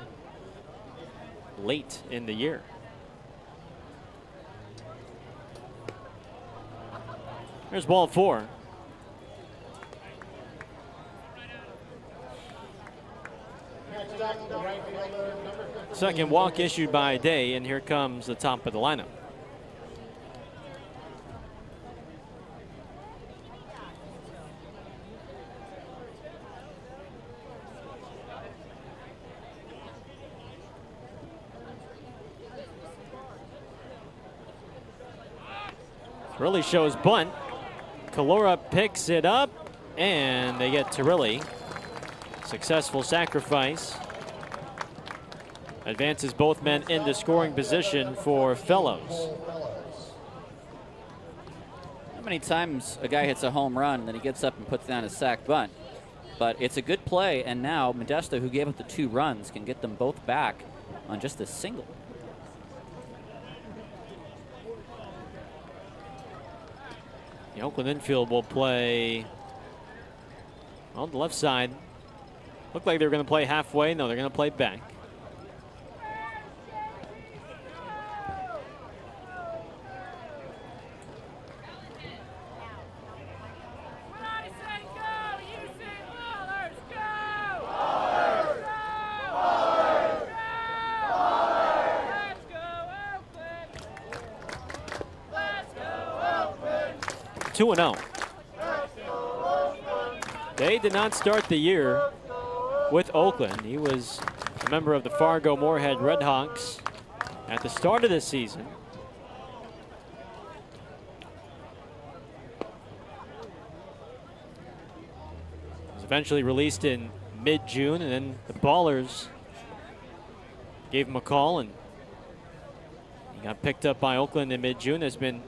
Late in the year. There's ball 4. Second walk issued by Day, and here comes the top of the lineup. Turilli shows bunt. Calora picks it up, and they get Turilli. Successful sacrifice. Advances both men into scoring position for Fellows. How many times a guy hits a home run, then he gets up and puts down his sac bunt? But it's a good play, and now Modesto, who gave up the 2 runs, can get them both back on just a single. The Oakland infield will play on the left side. Looked like they were going to play halfway. No, they're going to play back. Let's go, Oakland! 2-0. They did not start the year with Oakland. He was a member of the Fargo-Moorhead Redhawks at the start of this season. Was eventually released in mid-June, and then the Ballers gave him a call, and he got picked up by Oakland in mid-June. Has been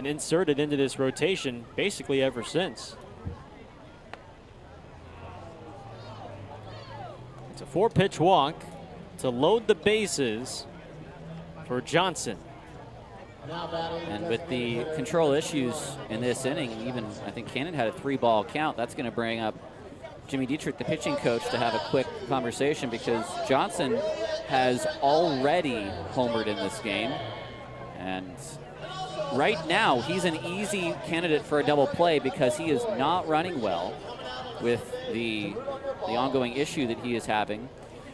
inserted into this rotation basically ever since. It's a 4-pitch walk to load the bases for Johnson. And with the control issues in this inning, even I think Cannon had a 3-ball count. That's going to bring up Jimmy Dietrich, the pitching coach, to have a quick conversation because Johnson has already homered in this game. And right now, he's an easy candidate for a double play because he is not running well with the ongoing issue that he is having.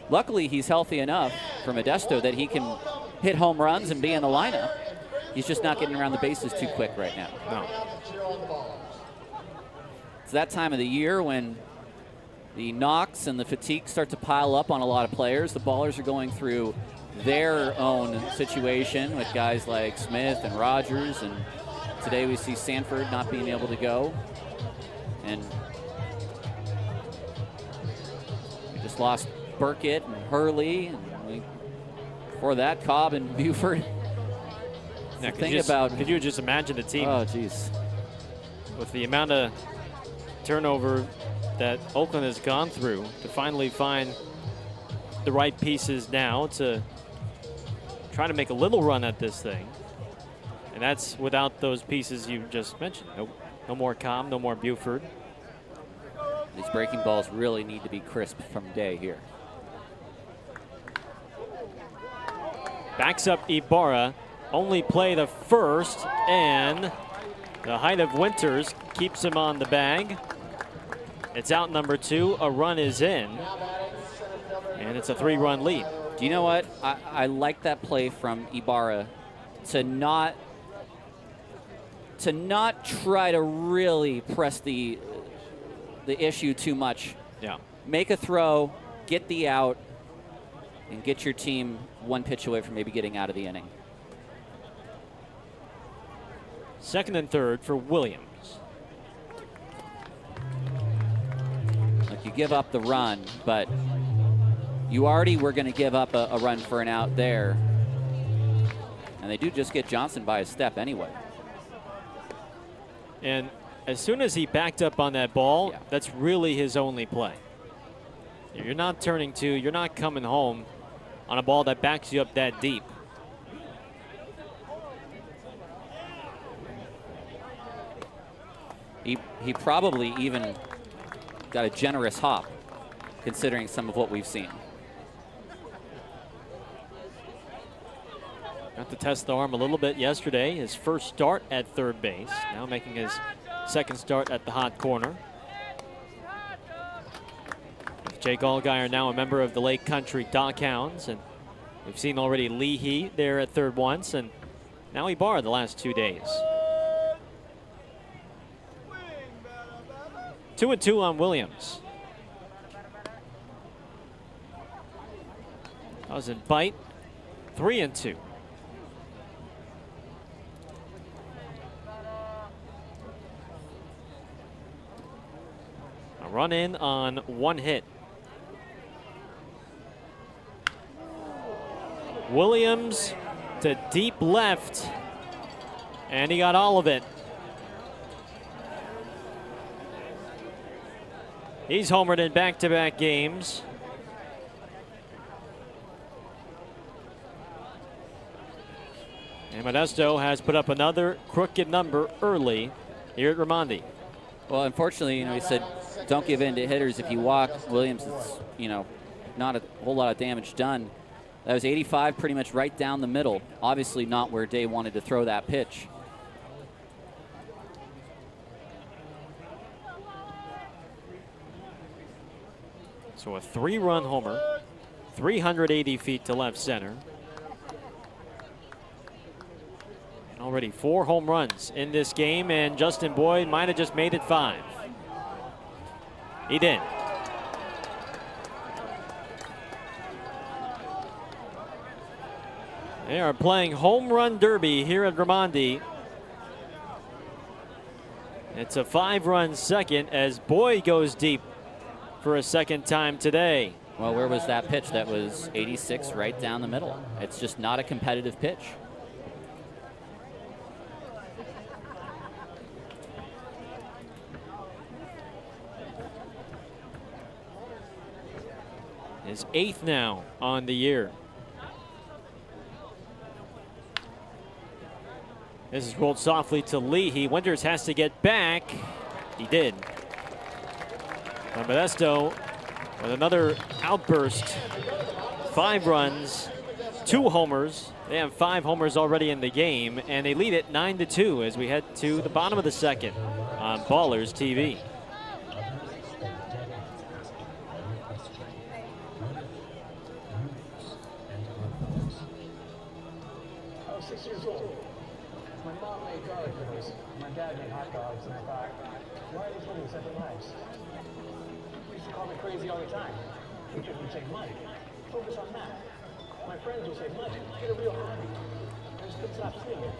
Luckily, he's healthy enough for Modesto that he can hit home runs and be in the lineup. He's just not getting around the bases too quick right now. No. It's that time of the year when the knocks and the fatigue start to pile up on a lot of players. The Ballers are going through their own situation with guys like Smith and Rogers, and today we see Sanford not being able to go. And we just lost Burkett and Hurley, and before that, Cobb and Buford. Yeah, could you just imagine the team? Oh, geez. With the amount of turnover that Oakland has gone through, to finally find the right pieces now to try to make a little run at this thing. And that's without those pieces you just mentioned. No more Cobb, no more Buford. These breaking balls really need to be crisp from Day here. Backs up Ibarra. Only play the first, and the height of Winters keeps him on the bag. It's out number 2. A run is in, and it's a 3-run lead. Do you know what? I like that play from Ibarra to not try to really press the issue too much. Yeah. Make a throw, get the out, and get your team one pitch away from maybe getting out of the inning. Second and third for Williams. Like, you give up the run, but you already were going to give up a run for an out there. And they do just get Johnson by a step anyway. And as soon as he backed up on that ball, Yeah. that's really his only play. You're not turning to, you're not coming home on a ball that backs you up that deep. He probably even got a generous hop, considering some of what we've seen. Got to test the arm a little bit yesterday. His first start at third base. Now making his second start at the hot corner. Jake Allgaier now a member of the Lake Country Dockhounds, and we've seen already Leahy there at third once, and now Ibarra the last 2 days. 2-2 on Williams. Doesn't bite. 3-2. A run in on one hit. Williams to deep left, and he got all of it. He's homered in back-to-back games. And Modesto has put up another crooked number early here at Raimondi. Well, unfortunately, he said, don't give in to hitters if you walk. Williams, it's, not a whole lot of damage done. That was 85, pretty much right down the middle. Obviously not where Day wanted to throw that pitch. So a 3-run homer, 380 feet to left center. And already 4 home runs in this game, and Justin Boyd might have just made it 5. He did. They are playing home run derby here at Raimondi. It's a 5-run second as Boyd goes deep for a second time today. Well, where was that pitch? That was 86 right down the middle. It's just not a competitive pitch. His 8th now on the year. This is rolled softly to Leahy. Winters has to get back. He did. But Modesto with another outburst. 5 runs 2 homers. They have 5 homers already in the game, and they lead it 9-2 as we head to the bottom of the second on Ballers TV. I was 6 years old. My mom made garlic noodles. My dad made hot dogs, and I thought, why are these living separate lives? They used to call me crazy all the time. Teachers would say, Mike, focus on that. My friends would say, Mike, get a real hobby. I just couldn't stop seeing it.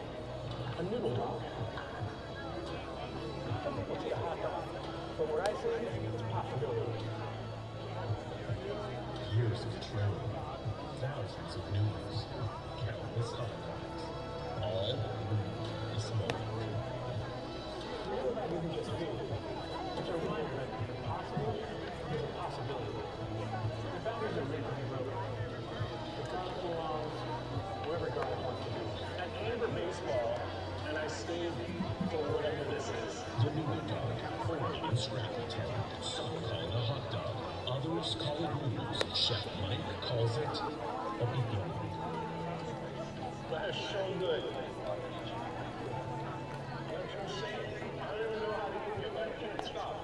A noodle dog. Some people see a hot dog, but where I see it, it's possibility. Years of training, thousands of noodles, countless hot dogs, all the smoke. Never mind even just food. It's a reminder that the possible is a possibility. The boundaries are meant to be broken. The garlic belongs wherever garlic wants to be. I came for baseball, and I stayed for whatever this is. The noodle dog, formed in Scrappytown. Some call it a hot dog, others call it noodles. Chef Mike calls it a beginning. That is so good. That's insane. I don't even know how to eat it, but I can't stop.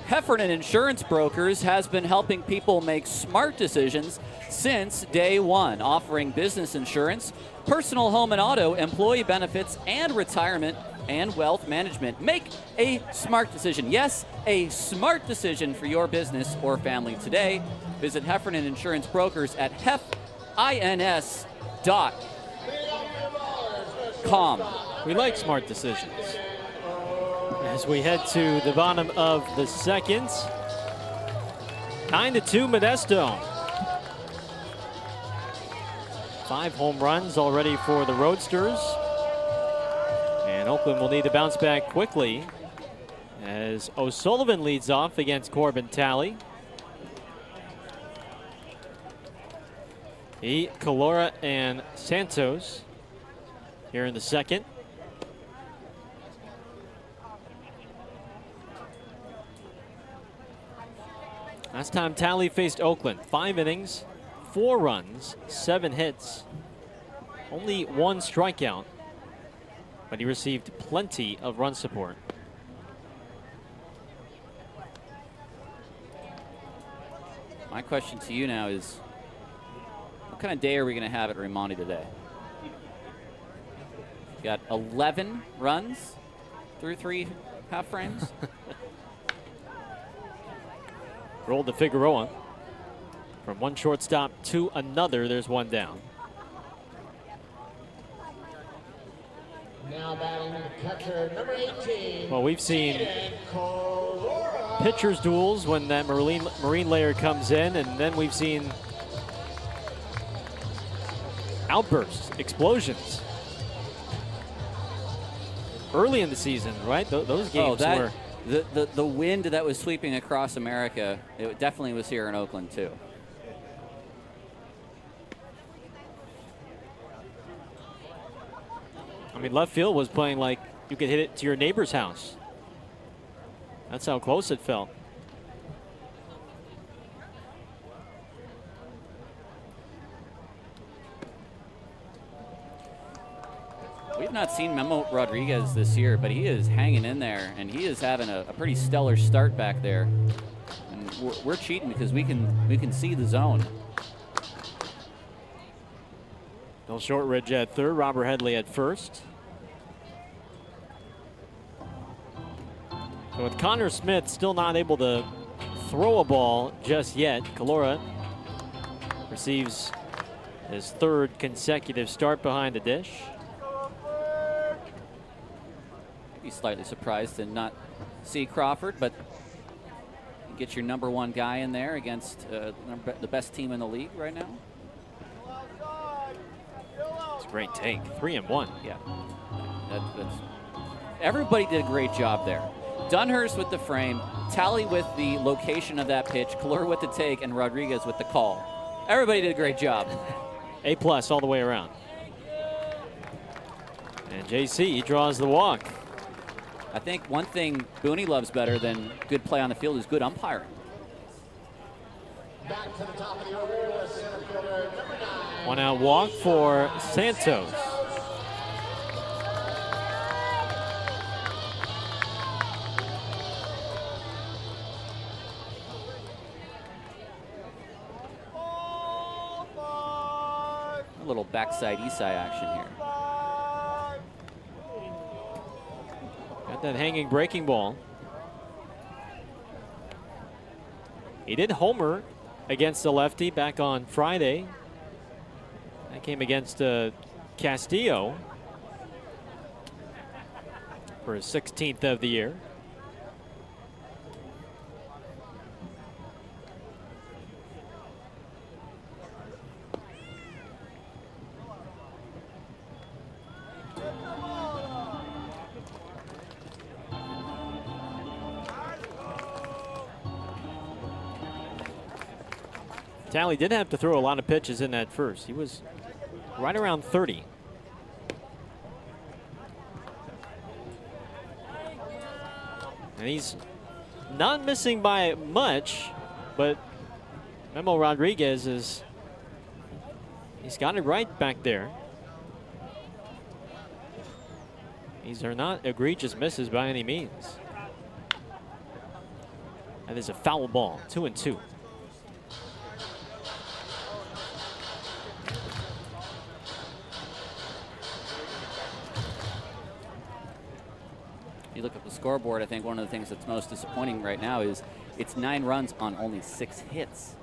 Heffernan Insurance Brokers has been helping people make smart decisions since day one, offering business insurance, personal home and auto, employee benefits, and retirement and wealth management. Make a smart decision. Yes, a smart decision for your business or family today. Visit Heffernan Insurance Brokers at hefins.com. We like smart decisions. As we head to the bottom of the second, 9-2 Modesto. 5 home runs already for the Roadsters. And Oakland will need to bounce back quickly as O'Sullivan leads off against Corbin Talley. Calora and Santos here in the second. Last time Talley faced Oakland, 5 innings, 4 runs, 7 hits, only 1 strikeout, but he received plenty of run support. My question to you now is, what kind of day are we going to have at Raimondi today? Got 11 runs through 3 half frames. Rolled to Figueroa. From one shortstop to another, there's 1 down. Now batting the catcher, number 18. Well, we've seen pitchers duels when that marine layer comes in, and then we've seen outbursts, explosions. Early in the season, right? Those games were... The wind that was sweeping across America, it definitely was here in Oakland too. I mean, left field was playing like you could hit it to your neighbor's house. That's how close it felt. We've not seen Memo Rodriguez this year, but he is hanging in there, and he is having a pretty stellar start back there. And we're cheating because we can see the zone. Bill Shortridge at third, Robert Headley at first. So with Connor Smith still not able to throw a ball just yet, Calora receives his 3rd consecutive start behind the dish. Be slightly surprised to not see Crawford, but you get your number 1 guy in there against the best team in the league right now. It's a great take, 3-1. Yeah, everybody did a great job there. Dunhurst with the frame, Talley with the location of that pitch, Kalur with the take, and Rodriguez with the call. Everybody did a great job. A+ all the way around. And JC draws the walk. I think one thing Booney loves better than good play on the field is good umpiring. Back to the top of the order, the center fielder, number 9. 1 out walk for Santos. A little backside Isai action here. Got that hanging breaking ball. He did homer against the lefty back on Friday. That came against Castillo for his 16th of the year. Talley did have to throw a lot of pitches in that first. He was right around 30. And he's not missing by much, but Memo Rodriguez he's got it right back there. These are not egregious misses by any means. That is a foul ball, 2-2. You look at the scoreboard, I think one of the things that's most disappointing right now is it's 9 runs on only 6 hits.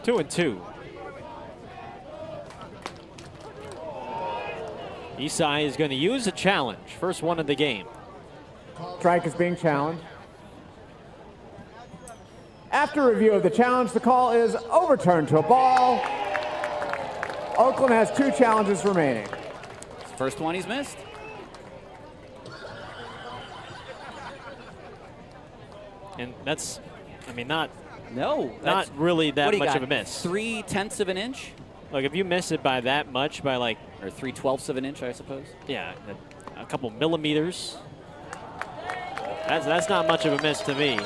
Two and two. Isai is going to use a challenge. First one of the game. Strike is being challenged. After review of the challenge, the call is overturned to a ball. Oakland has 2 challenges remaining. First one he's missed. And that's, I mean, not that's really that much got, of a miss. 3/10 of an inch? Look, if you miss it by that much, by like, or 3/12 of an inch, I suppose. Yeah, a couple millimeters. That's not much of a miss to me.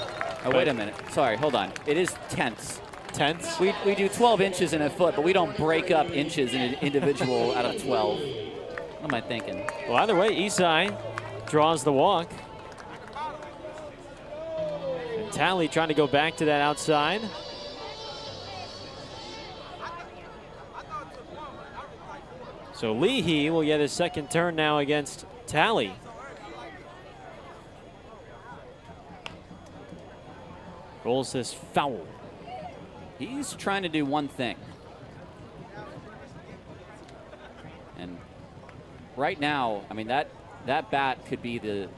Oh, wait a minute. Sorry, hold on. It is tenths. Tenths? We do 12 inches in a foot, but we don't break up inches in an individual out of 12. What am I thinking? Well, either way, Isai draws the walk. And Talley trying to go back to that outside. So Leahy will get his second turn now against Talley. Rolls this foul. He's trying to do one thing. And right now, I mean, that bat could be the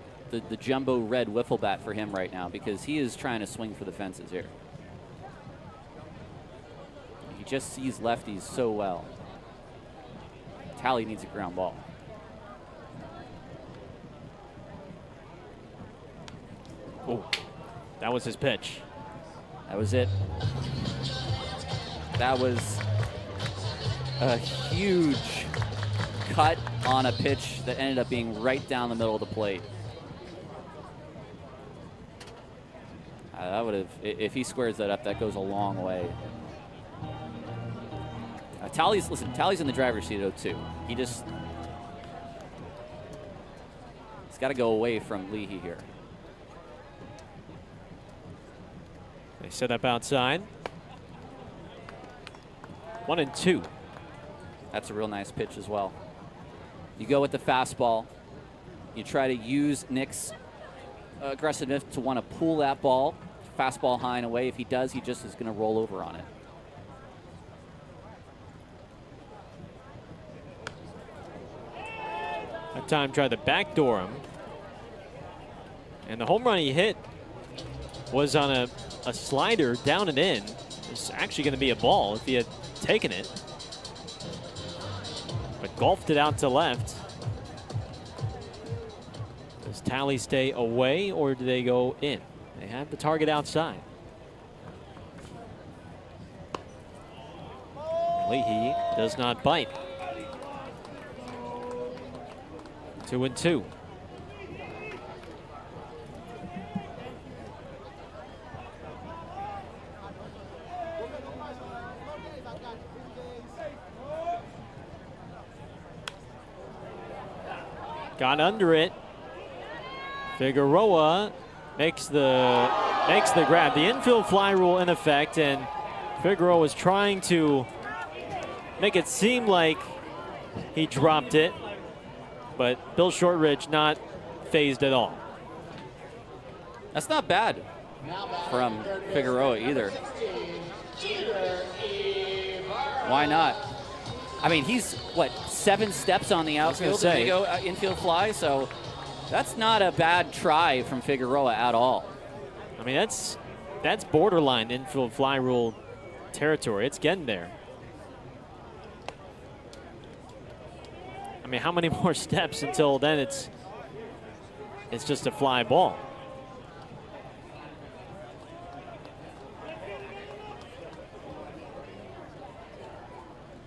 jumbo red wiffle bat for him right now because he is trying to swing for the fences here. He just sees lefties so well. Talley needs a ground ball. Oh, that was his pitch. That was it. That was a huge cut on a pitch that ended up being right down the middle of the plate. That would have, if he squares that up, that goes a long way. Talley's in the driver's seat at 0-2. He's got to go away from Leahy here. They set up outside. 1-2. That's a real nice pitch as well. You go with the fastball. You try to use Nick's aggressiveness to want to pull that ball, fastball high and away. If he does, he just is going to roll over on it. That time tried to backdoor him. And the home run he hit was on a slider down and in. It's actually going to be a ball if he had taken it. but golfed it out to left. Does Tally stay away or do they go in? They have the target outside. Leahy does not bite. 2-2. Got under it. Figueroa makes the grab. The infield fly rule in effect, and Figueroa was trying to make it seem like he dropped it, but Bill Shortridge not phased at all. That's not bad from Figueroa either. Why not? I mean, he's, what, 7 steps on the outfield to go infield fly, so that's not a bad try from Figueroa at all. I mean, that's borderline infield fly rule territory. It's getting there. I mean, how many more steps until then it's just a fly ball?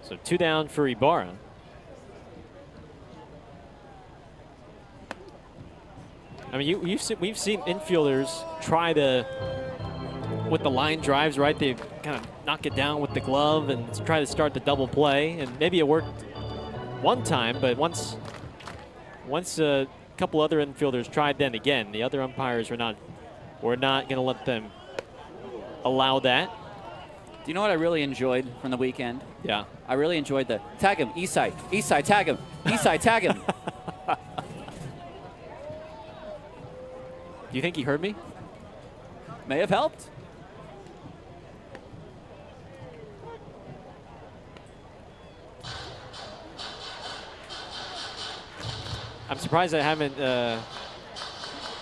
So 2 down for Ibarra. I mean, we've seen infielders try to, with the line drives, right? They kind of knock it down with the glove and try to start the double play, and maybe it worked one time, but once a couple other infielders tried, then again, the other umpires were not going to let them allow that. Do you know what I really enjoyed from the weekend? Yeah. I really enjoyed the tag him, east side, tag him, east side, tag him. Do you think he heard me? May have helped. I'm surprised I haven't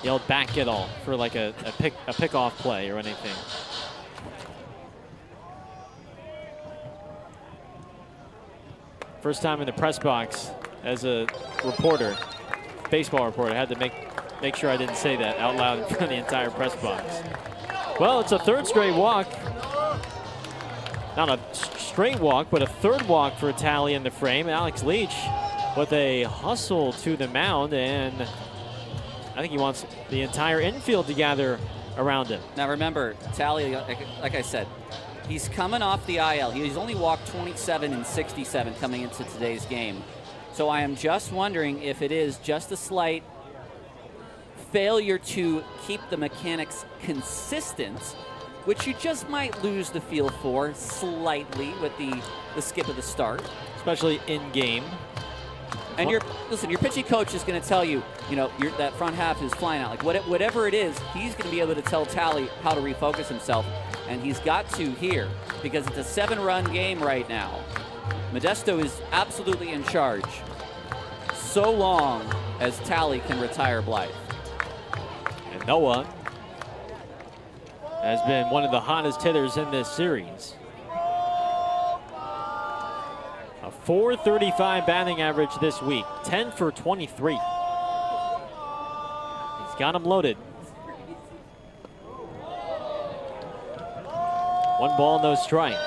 yelled back at all for like a pick-off play or anything. First time in the press box as a reporter, baseball reporter. I had to make sure I didn't say that out loud in front of the entire press box. Well, it's a 3rd straight walk. Not a straight walk, but a 3rd walk for Tally in the frame. Alex Leach with a hustle to the mound, and I think he wants the entire infield to gather around him. Now remember, Tally, like I said, he's coming off the IL. He's only walked 27 and 67 coming into today's game. So I am just wondering if it is just a slight failure to keep the mechanics consistent, which you just might lose the feel for slightly with the skip of the start. Especially in game. And your pitching coach is going to tell you, that front half is flying out. Like whatever it is, he's going to be able to tell Tally how to refocus himself. And he's got to here because it's a 7-run game right now. Modesto is absolutely in charge so long as Tally can retire Blythe. And Noah has been one of the hottest hitters in this series. A .435 batting average this week, 10 for 23. He's got him loaded. 1 ball, no strikes.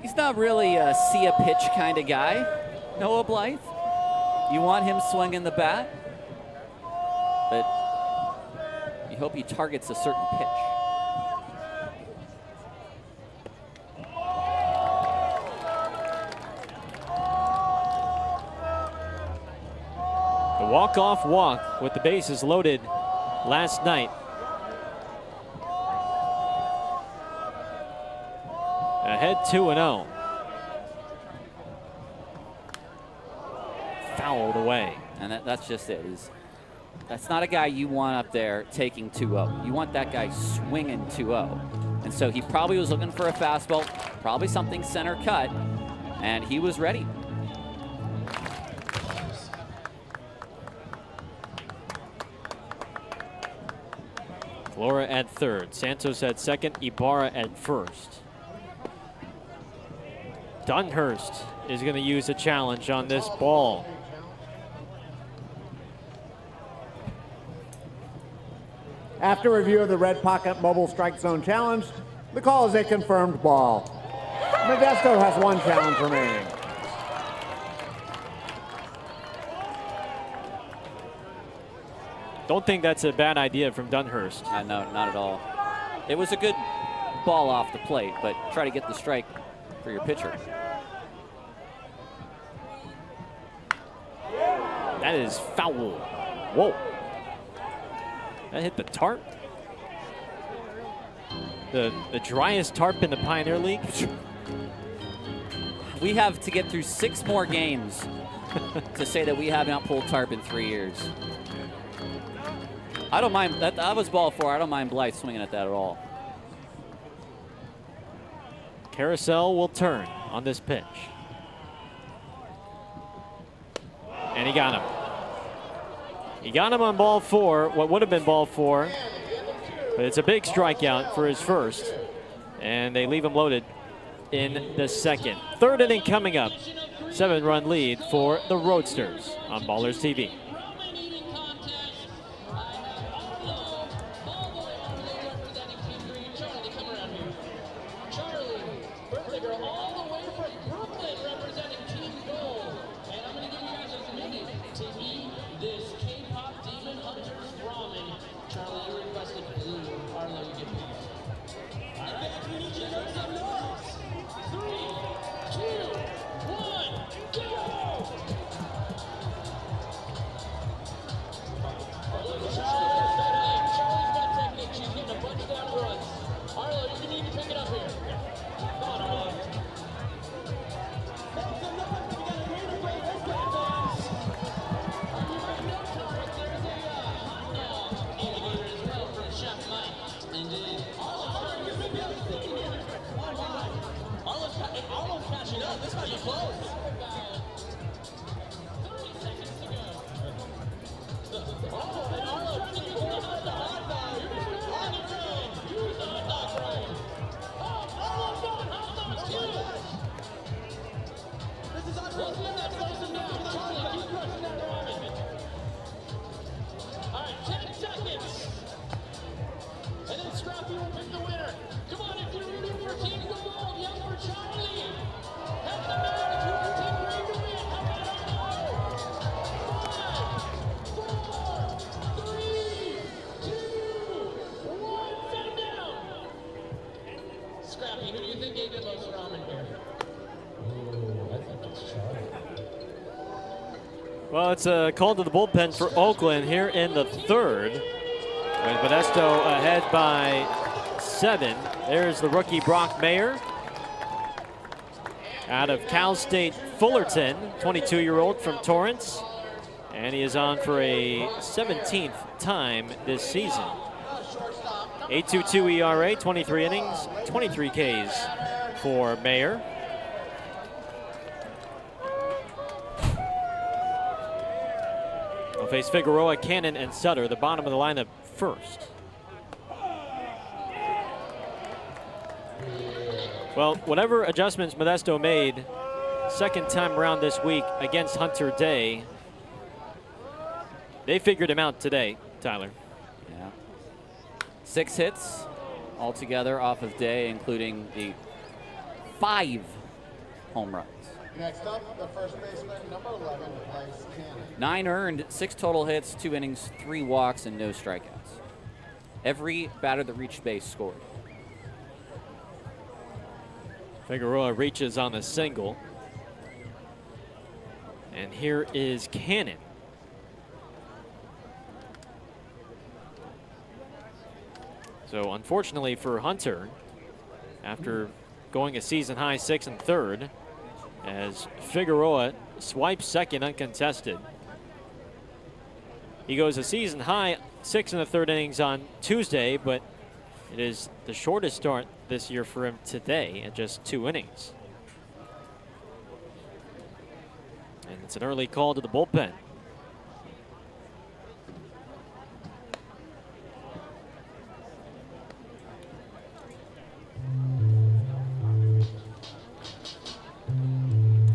He's not really a see a pitch kind of guy, Noah Blythe. You want him swinging the bat, but you hope he targets a certain pitch. The walk-off walk with the bases loaded last night. Ahead 2-0. Fouled away. And that's just it. That's not a guy you want up there taking 2-0. You want that guy swinging 2-0. And so he probably was looking for a fastball, probably something center cut, and he was ready. Flora at 3rd, Santos at 2nd, Ibarra at 1st. Dunhurst is going to use a challenge on this ball. After review of the Red Pocket Mobile Strike Zone Challenge, the call is a confirmed ball. Modesto has one challenge remaining. Don't think that's a bad idea from Dunhurst. No, not at all. It was a good ball off the plate, but try to get the strike for your pitcher. That is foul. Whoa. That hit the tarp. The driest tarp in the Pioneer League. We have to get through 6 more games to say that we have not pulled tarp in 3 years. I don't mind, that was ball 4. I don't mind Blythe swinging at that at all. Carousel will turn on this pitch. And he got him. He got him on ball 4, what would have been ball 4. But it's a big strikeout for his first. And they leave him loaded in the second. Third inning coming up. 7-run lead for the Roadsters on Ballers TV. Well, it's a call to the bullpen for Oakland here in the third. With Modesto ahead by 7. There's the rookie Brock Mayer out of Cal State Fullerton, 22-year-old from Torrance. And he is on for a 17th time this season. 8.22 ERA, 23 innings, 23 Ks for Mayer. They'll face Figueroa, Cannon, and Sutter, the bottom of the lineup first. Well, whatever adjustments Modesto made second time around this week against Hunter Day, they figured him out today, Tyler. Yeah. 6 hits altogether off of Day, including the 5 home runs. Next up, the first baseman, number 11, Bryce Cannon. 9 earned, 6 total hits, 2 innings, 3 walks, and no strikeouts. Every batter that reached base scored. Figueroa reaches on a single. And here is Cannon. So unfortunately for Hunter, after going a season high 6 1/3, as Figueroa swipes second uncontested. He goes a season high 6 1/3 innings on Tuesday, but it is the shortest start this year for him today at just 2 innings. And it's an early call to the bullpen.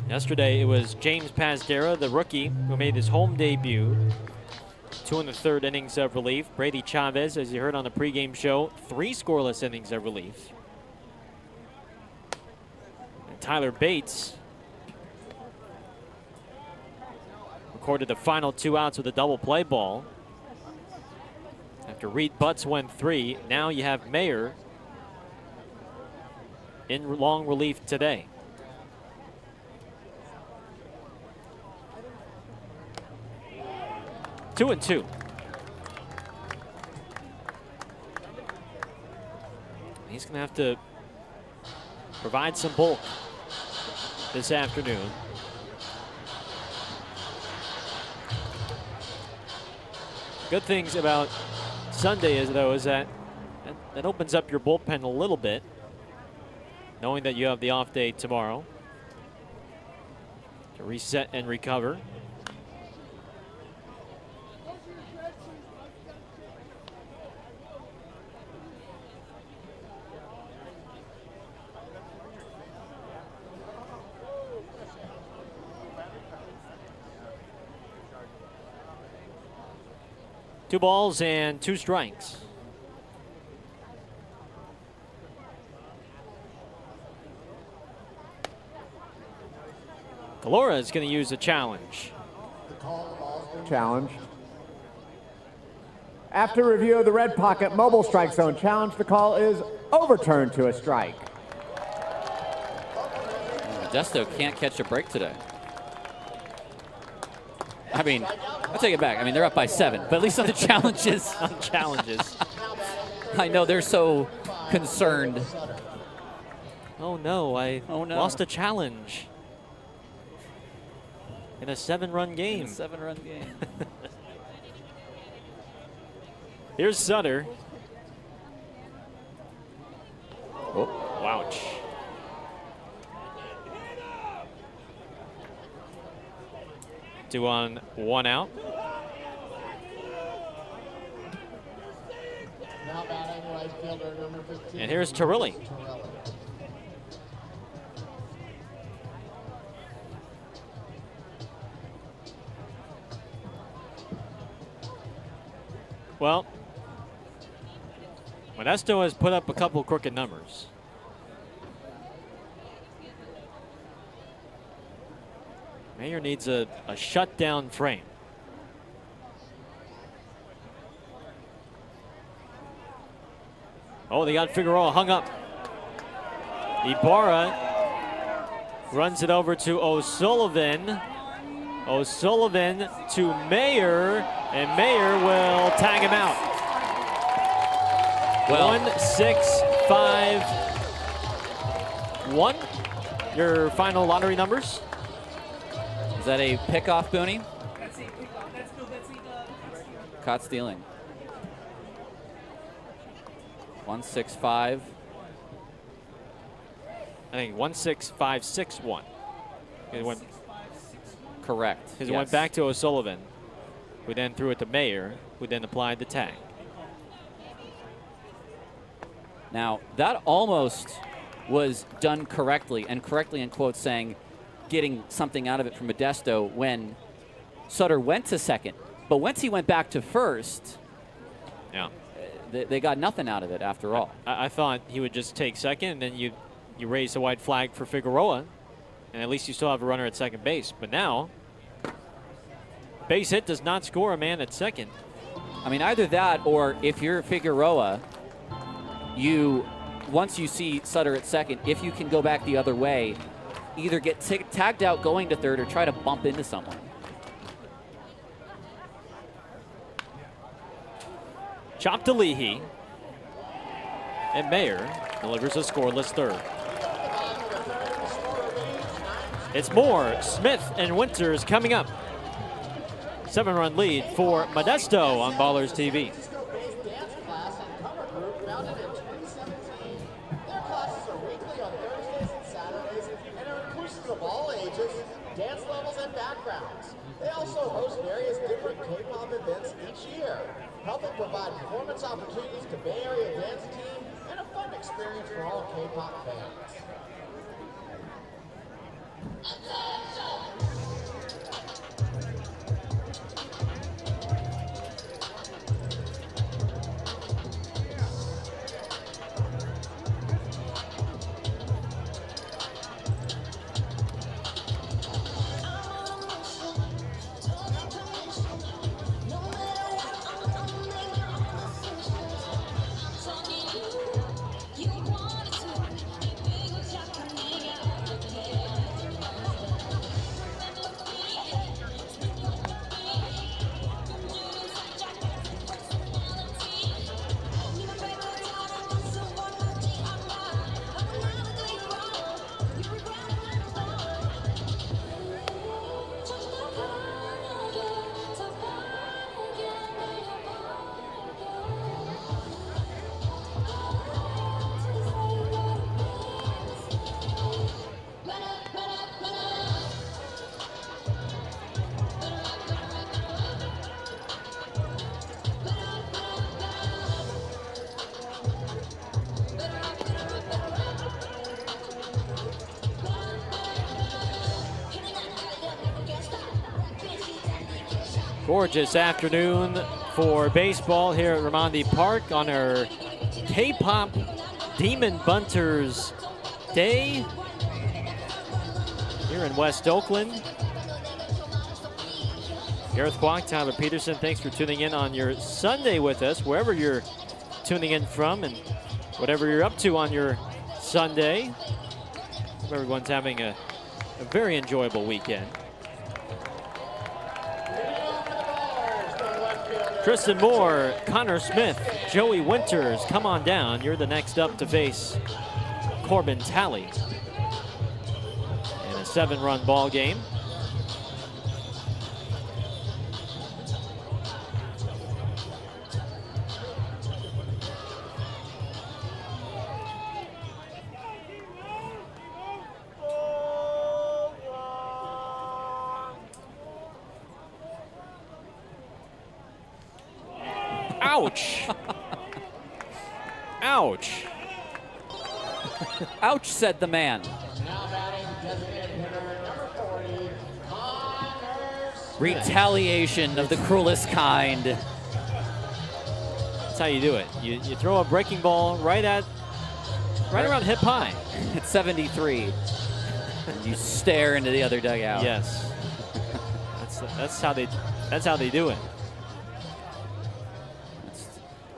Yesterday, it was James Pasdera, the rookie, who made his home debut. 2 1/3 innings of relief. Brady Chavez, as you heard on the pregame show, 3 scoreless innings of relief. And Tyler Bates recorded the final 2 outs with a double play ball. After Reed Butts went 3, now you have Mayer in long relief today. Two and two. He's going to have to provide some bulk this afternoon. Good things about Sunday is that opens up your bullpen a little bit, knowing that you have the off day tomorrow to reset and recover. Two balls and 2 strikes. Calora is going to use a challenge. Challenge. After review of the Red Pocket Mobile Strike Zone challenge, the call is overturned to a strike. Modesto can't catch a break today. I mean, I'll take it back. I mean, they're up by 7, but at least on the challenges. On challenges. I know they're so concerned. Oh no, I lost a challenge in a 7-run game. In a 7-run game. Here's Sutter. Oh, ouch. Two on, 1 out. Now batting right fielder number 15. And here's Torelli. Well, Modesto has put up a couple crooked numbers. Mayer needs a shutdown frame. Oh, they got Figueroa hung up. Ibarra runs it over to O'Sullivan. O'Sullivan to Mayer, and Mayer will tag him out. Well, 1-6-5-1. Your final lottery numbers? Is that a pickoff, Booney? Caught stealing. 1-6-5. I think 1-6-5-6-1. It went correct. It went back to O'Sullivan, who then threw it to Mayer, who then applied the tag. Now, that almost was done correctly, and correctly in quotes saying getting something out of it from Modesto when Sutter went to second. But once he went back to first, yeah, they got nothing out of it after all. I thought he would just take second, and then you raise the white flag for Figueroa, and at least you still have a runner at second base. But now, base hit does not score a man at second. I mean, either that or if you're Figueroa, once you see Sutter at second, if you can go back the other way, either get tagged out going to third or try to bump into someone. Chop to Leahy. And Mayer delivers a scoreless third. It's more Smith and Winters coming up. 7-run lead for Modesto on Ballers TV. Dance levels and backgrounds. They also host various different K-pop events each year, helping provide performance opportunities to Bay Area dance team and a fun experience for all K-pop fans. Gorgeous afternoon for baseball here at Raimondi Park on our K-pop Demon Bunters Day here in West Oakland. Gareth Kwok, Tyler Peterson, thanks for tuning in on your Sunday with us, wherever you're tuning in from and whatever you're up to on your Sunday. Hope everyone's having a very enjoyable weekend. Tristan Moore, Connor Smith, Joey Winters, come on down. You're the next up to face Corbin Talley in a 7-run ball game. Ouch. Ouch. Ouch, said the man. Now batting designated hitter number 40, Connor Smith. Retaliation of the cruelest kind. That's how you do it. You throw a breaking ball right around hip high. It's 73. And you stare into the other dugout. Yes. that's how they do it.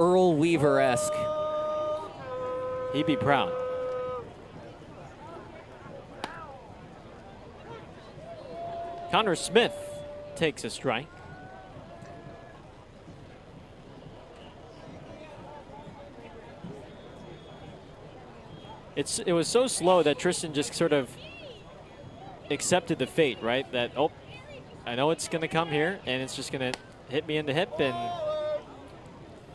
Earl Weaver-esque. He'd be proud. Connor Smith takes a strike. It was so slow that Tristan just sort of accepted the fate, right? That, oh, I know it's going to come here, and it's just going to hit me in the hip, and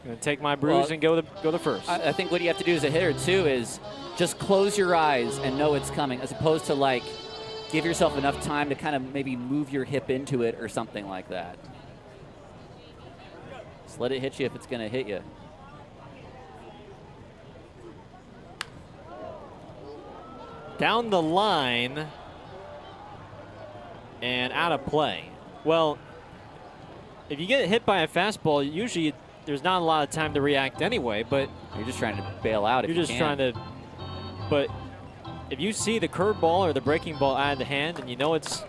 going to take my bruise and go to first. I think what you have to do as a hitter, too, is just close your eyes and know it's coming, as opposed to, like, give yourself enough time to kind of maybe move your hip into it or something like that. Just let it hit you if it's going to hit you. Down the line and out of play. Well, if you get hit by a fastball, usually there's not a lot of time to react anyway, but you're just trying to bail out. You're just trying to, but if you see the curveball or the breaking ball out of the hand and you know it's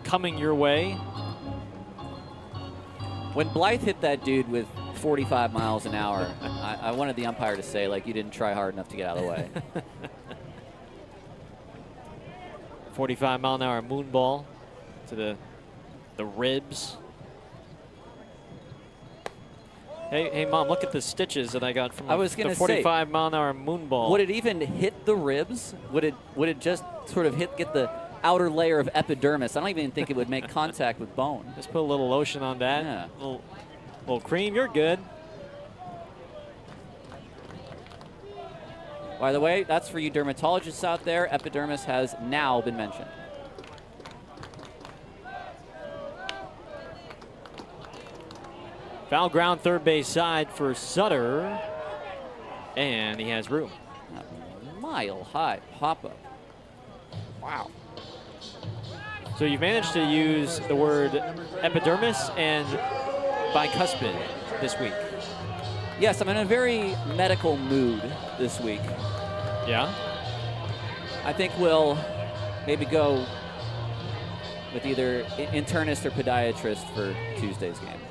coming your way. When Blythe hit that dude with 45 miles an hour, I wanted the umpire to say, like, you didn't try hard enough to get out of the way. 45-mile-an-hour moon ball to the ribs. Hey, Mom, look at the stitches that I got from the 45-mile-an-hour moon ball. Would it even hit the ribs? Would it just sort of get the outer layer of epidermis? I don't even think it would make contact with bone. Just put a little lotion on that. Yeah. Little cream, you're good. By the way, that's for you dermatologists out there. Epidermis has now been mentioned. Foul ground, third base side for Sutter. And he has room. A mile-high pop-up. Wow. So you've managed to use the word epidermis and bicuspid this week. Yes, I'm in a very medical mood this week. Yeah? I think we'll maybe go with either internist or podiatrist for Tuesday's game.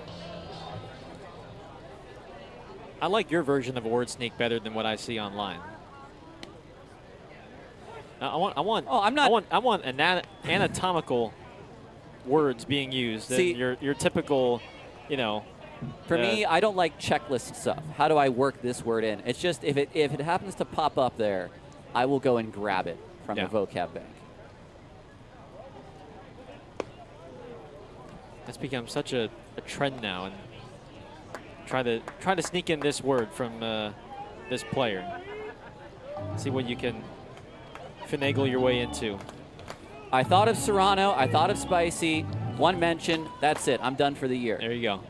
I like your version of a word sneak better than what I see online. I want anatomical words being used. See, your typical, you know. For me, I don't like checklist stuff. How do I work this word in? It's just if it happens to pop up there, I will go and grab it from the vocab bank. That's become such a trend now, and try to sneak in this word from this player. See what you can finagle your way into. I thought of Serrano. I thought of Spicy. One mention. That's it. I'm done for the year. There you go.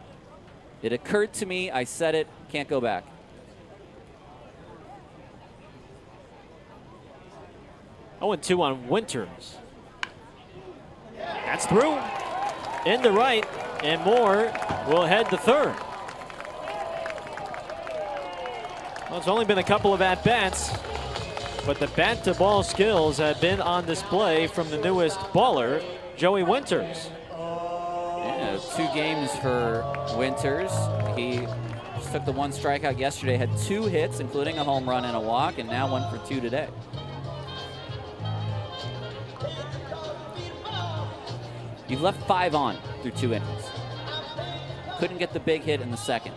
It occurred to me. I said it. Can't go back. Oh, and 2 on Winters. That's through. Into right. and Moore will head to third. Well, it's only been a couple of at-bats, but the bat-to-ball skills have been on display from the newest baller, Joey Winters. Yeah, 2 games for Winters. He just took the 1 strikeout yesterday, had 2 hits, including a home run and a walk, and now 1 for 2 today. You've left 5 on through 2 innings. Couldn't get the big hit in the second.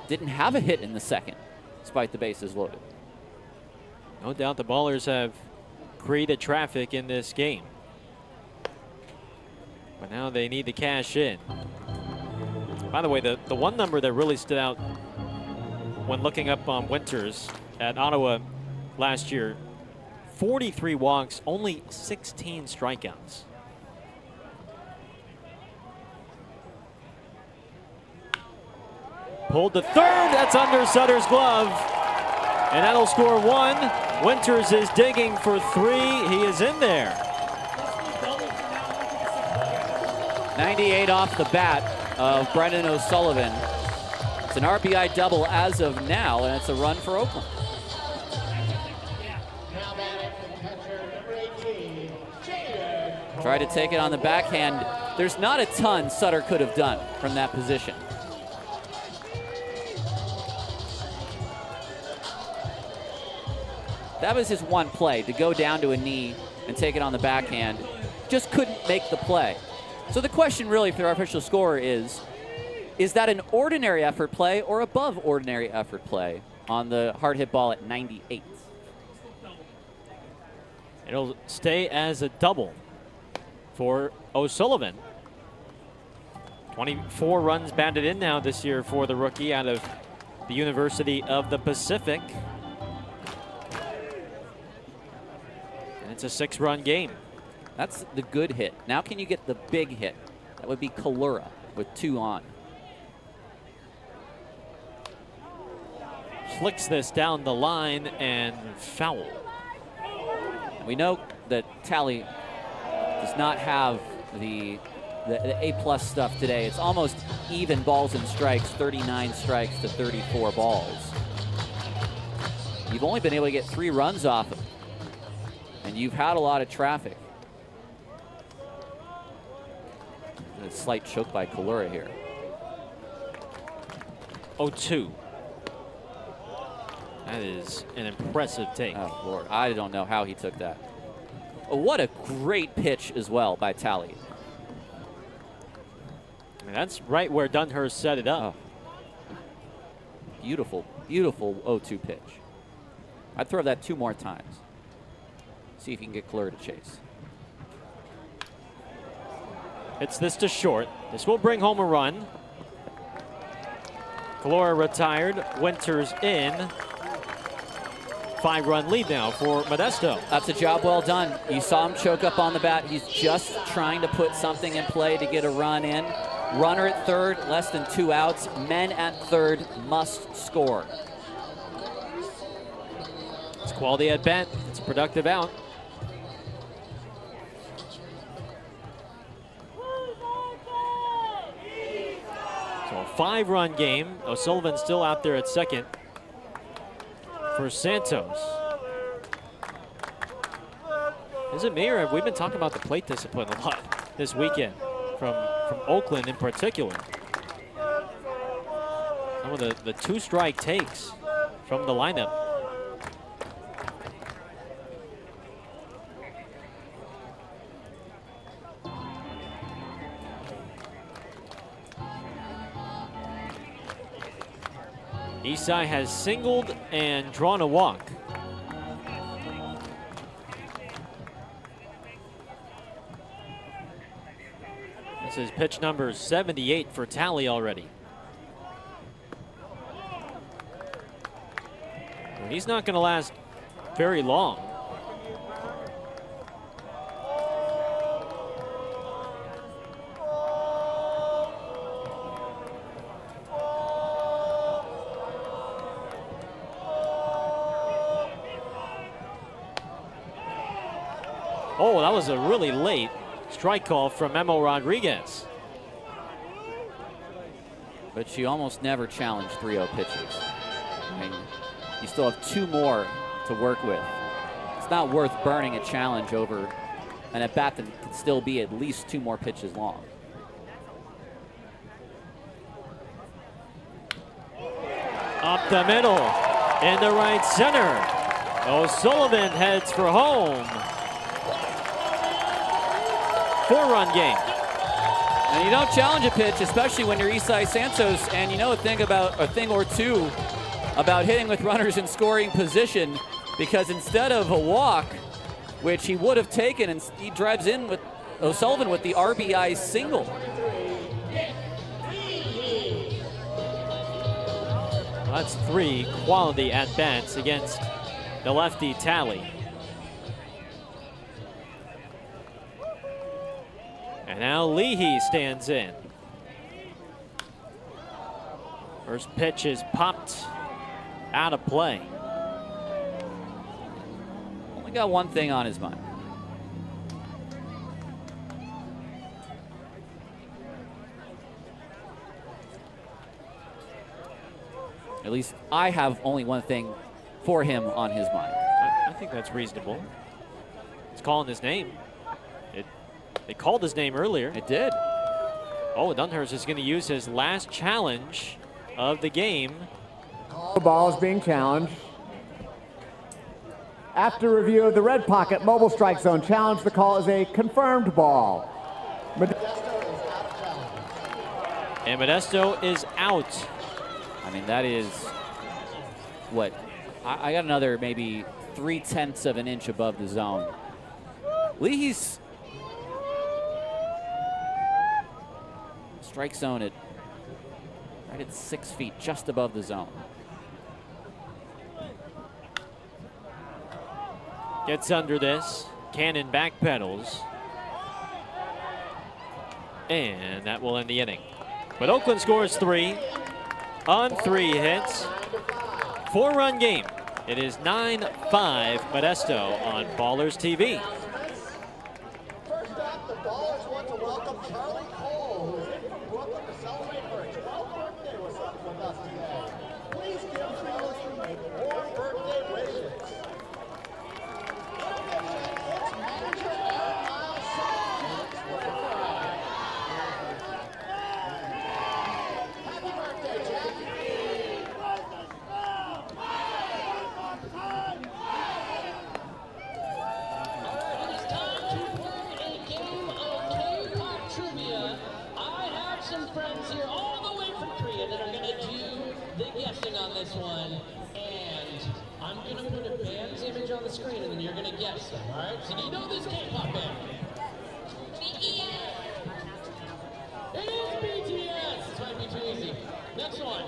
Didn't have a hit in the second, despite the bases loaded. No doubt the Ballers have created traffic in this game. But now they need to cash in. By the way, the one number that really stood out when looking up on Winters at Ottawa last year, 43 walks, only 16 strikeouts. Pulled to third, that's under Sutter's glove. And that'll score 1. Winters is digging for 3, he is in there. 98 off the bat of Brendan O'Sullivan. It's an RBI double as of now, and it's a run for Oakland. Tried to take it on the backhand. There's not a ton Sutter could have done from that position. That was his one play, to go down to a knee and take it on the backhand. Just couldn't make the play. So the question really for our official scorer is that an ordinary effort play or above ordinary effort play on the hard hit ball at 98? It'll stay as a double for O'Sullivan. 24 runs batted in now this year for the rookie out of the University of the Pacific. And it's a 6-run game. That's the good hit. Now can you get the big hit? That would be Kalura with 2 on. Flicks this down the line and foul. We know that Tally does not have the A+ stuff today. It's almost even balls and strikes, 39 strikes to 34 balls. You've only been able to get 3 runs off of it, and you've had a lot of traffic. A slight choke by Kalura here. 0-2. That is an impressive take. Oh, Lord. I don't know how he took that. Oh, what a great pitch as well by Tally. And that's right where Dunhurst set it up. Oh. Beautiful, beautiful 0-2 pitch. I'd throw that 2 more times. See if you can get Kalura to chase. Hits this to short. This will bring home a run. Kalura retired. Winters in. 5-run lead now for Modesto. That's a job well done. You saw him choke up on the bat. He's just trying to put something in play to get a run in. Runner at third, less than 2 outs. Men at third must score. It's quality at bat. It's a productive out. So a 5-run game. O'Sullivan still out there at second for Santos. Is it me, or have we been talking about the plate discipline a lot this weekend from Oakland in particular? Some of the 2-strike takes from the lineup. Isai has singled and drawn a walk. This is pitch number 78 for Tally already. Well, he's not going to last very long. Oh, that was a really late strike call from Memo Rodriguez. but she almost never challenged 3-0 pitches. I mean, you still have 2 more to work with. It's not worth burning a challenge over an at-bat that can still be at least 2 more pitches long. Up the middle, in the right center. O'Sullivan heads for home. 4-run game. And you don't challenge a pitch, especially when you're Isai Santos, and you know a thing or two about hitting with runners in scoring position, because instead of a walk, which he would have taken, and he drives in with O'Sullivan with the RBI single. That's 3 quality at-bats against the lefty Talley. And now Leahy stands in. First pitch is popped out of play. Only got one thing on his mind. At least I have only one thing for him on his mind. I think that's reasonable. It's calling his name. They called his name earlier. It did. Oh, Dunhurst is going to use his last challenge of the game. The ball is being challenged. After review of the red pocket mobile strike zone challenge, the call is a confirmed ball. And Modesto is out. I mean, that is what? I got another maybe 0.3 of an inch above the zone. Leahy's strike zone right at 6 feet, just above the zone. Gets under this. Cannon backpedals. And that will end the inning. But Oakland scores 3 on 3 hits. 4-run game. It is 9-5 Modesto on Ballers TV. First up, the Ballers want to welcome Charlie Cole, who is in from Brooklyn to celebrate her 12th birthday with us today. Please give Charlie more birthday wishes. It's manager Aaron Miles Sanchez with a flag. Happy birthday, Jackie. Friends here all the way from Korea that are going to do the guessing on this one, and I'm going to put a band's image on the screen and then you're going to guess them, all right? So do you know this K-pop band? It is BTS! This might be too easy. Next one.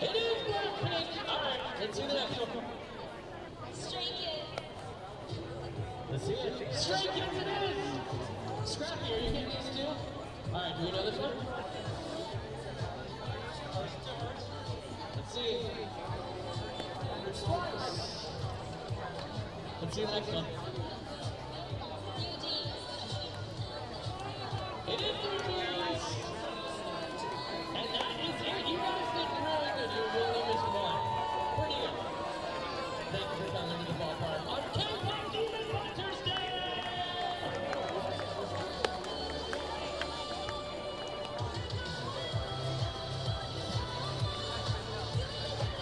It is Blackpink! All right, let's see the next one. Let's see it. Stray Kids it is! Scrappy, are you getting these too? All right, do we know this one? Let's see. Twice. Let's see the next one. It is 3Ds. And that is it. You guys did really good. You really missed one. Pretty good. Thank you for coming to the ballpark on K-pop Demon Hunters Day!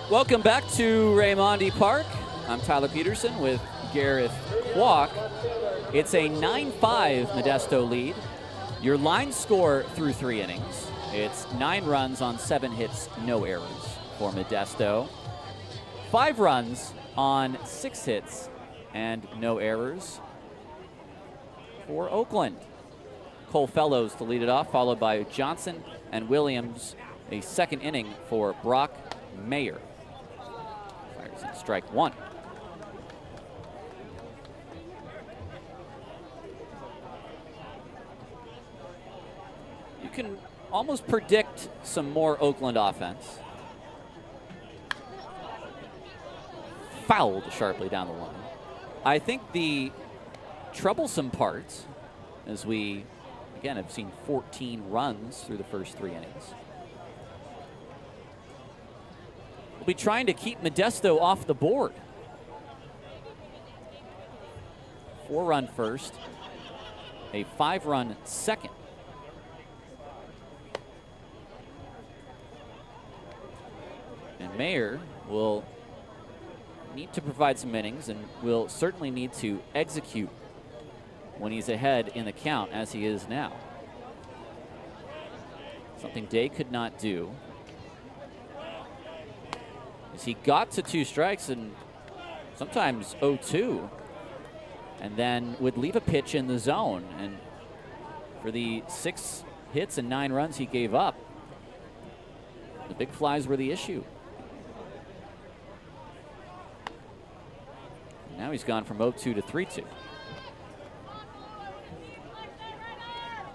Welcome back to Raimondi Park. I'm Tyler Peterson with Gareth Kwok. It's a 9-5 Modesto lead. Your line score through 3 innings. It's 9 runs on 7 hits, no errors for Modesto. 5 runs on 6 hits and no errors for Oakland. Cole Fellows to lead it off, followed by Johnson and Williams. A second inning for Brock Mayer. Fires in strike 1. You can almost predict some more Oakland offense. Fouled sharply down the line. I think the troublesome part, as we again, have seen 14 runs through the first 3 innings. We'll be trying to keep Modesto off the board. 4-run first, a 5-run second. And Mayer will need to provide some innings and will certainly need to execute when he's ahead in the count, as he is now. Something Day could not do. As he got to 2 strikes and sometimes 0-2, and then would leave a pitch in the zone. And for the 6 hits and 9 runs he gave up, the big flies were the issue. Now he's gone from 0-2 to 3-2.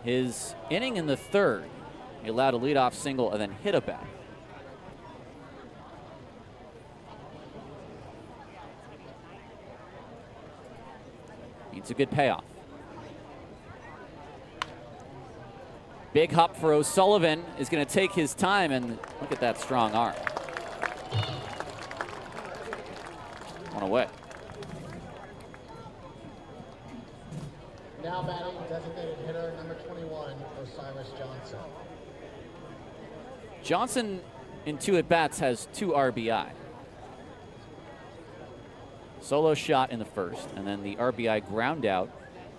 His inning in the 3rd, he allowed a leadoff single and then hit a bat. Needs a good payoff. Big hop for O'Sullivan, is going to take his time, and look at that strong arm. One away. Now batting, designated hitter number 21, Osiris Johnson. Johnson, in 2 at-bats, has 2 RBI. Solo shot in the 1st, and then the RBI ground out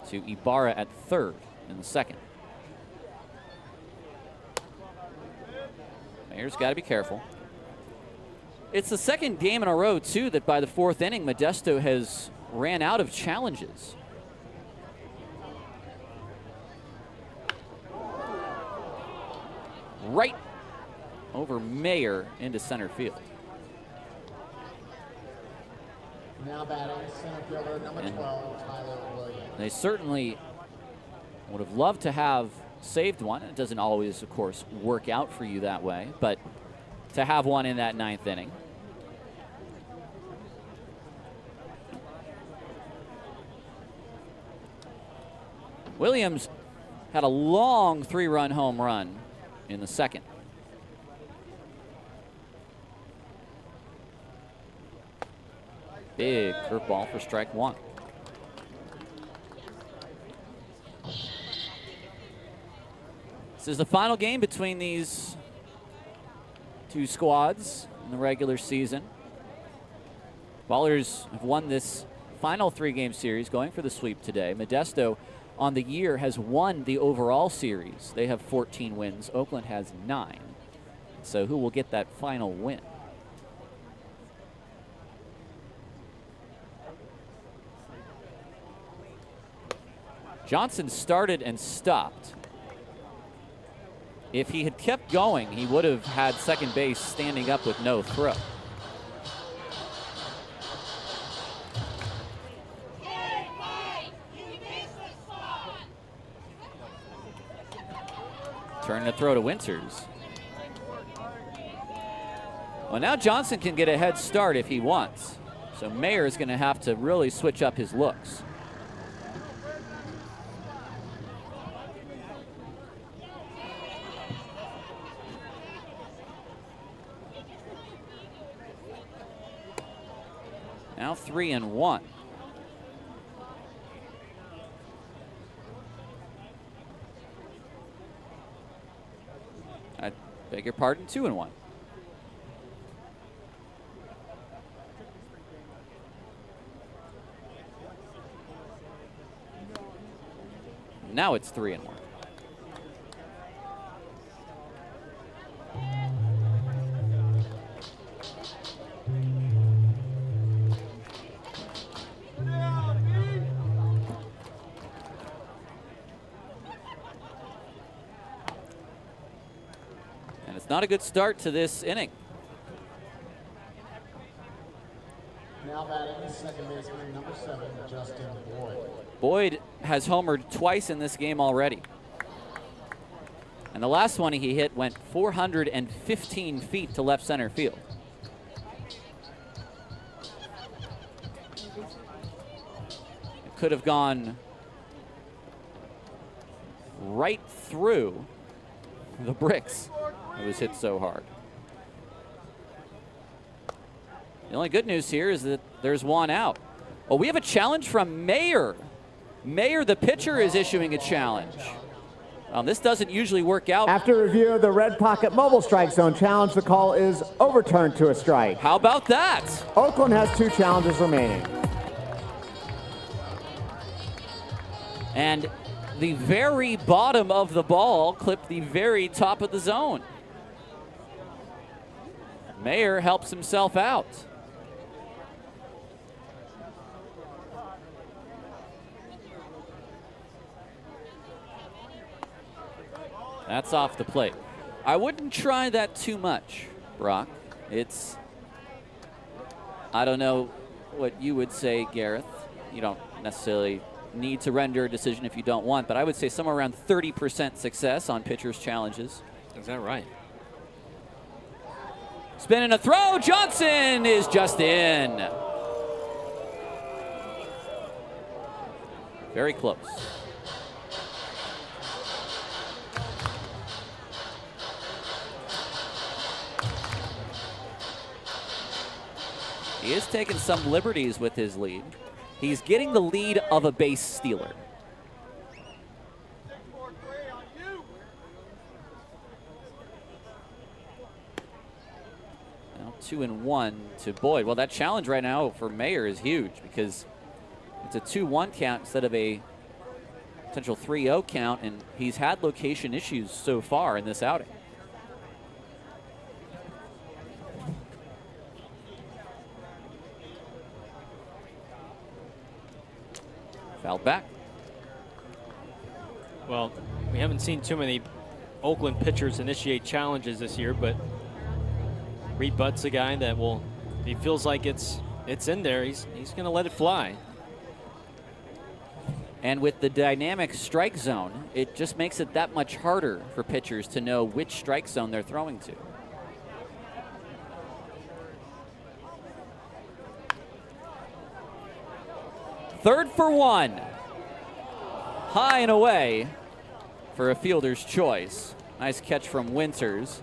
to Ibarra at 3rd in the 2nd. Mayer's got to be careful. It's the 2nd game in a row, too, that by the 4th inning, Modesto has ran out of challenges. Right over Mayer into center field. Now batting, center fielder number 12, Tyler Williams. They certainly would have loved to have saved one. It doesn't always, of course, work out for you that way, but to have one in that 9th inning. Williams had a long 3-run home run in the 2nd. Big curveball for strike 1. This is the final game between these 2 squads in the regular season. Ballers have won this final 3-game series, going for the sweep today. Modesto on the year has won the overall series. They have 14 wins. Oakland has 9. So who will get that final win? Johnson started and stopped. If he had kept going, he would have had second base standing up with no throw. Turn the throw to Winters. Well, now Johnson can get a head start if he wants. So Mayer is going to have to really switch up his looks. Now 3-1. I beg your pardon, 2-1. Now it's 3-1. Not a good start to this inning. Now batting, second baseman number 7, Justin Boyd. Boyd has homered twice in this game already. And the last one he hit went 415 feet to left center field. It could have gone right through the bricks. It was hit so hard. The only good news here is that there's one out. Oh, we have a challenge from Mayer. Mayer, the pitcher, is issuing a challenge. This doesn't usually work out. After review of the Red Pocket Mobile Strike Zone challenge, the call is overturned to a strike. How about that? Oakland has 2 challenges remaining. And the very bottom of the ball clipped the very top of the zone. Mayer helps himself out. That's off the plate. I wouldn't try that too much, Brock. I don't know what you would say, Gareth. You don't necessarily need to render a decision if you don't want, but I would say somewhere around 30% success on pitchers' challenges. Is that right? Spin and a throw. Johnson is just in. Very close. He is taking some liberties with his lead. He's getting the lead of a base stealer. Now 2-1 to Boyd. Well, that challenge right now for Mayer is huge because it's a 2-1 count instead of a potential 3-0 count, and he's had location issues so far in this outing. Fouled back. Well, we haven't seen too many Oakland pitchers initiate challenges this year, but Reed Butt's a guy that will, he feels like it's in there, he's going to let it fly. And with the dynamic strike zone, it just makes it that much harder for pitchers to know which strike zone they're throwing to. Third for one. High and away for a fielder's choice. Nice catch from Winters.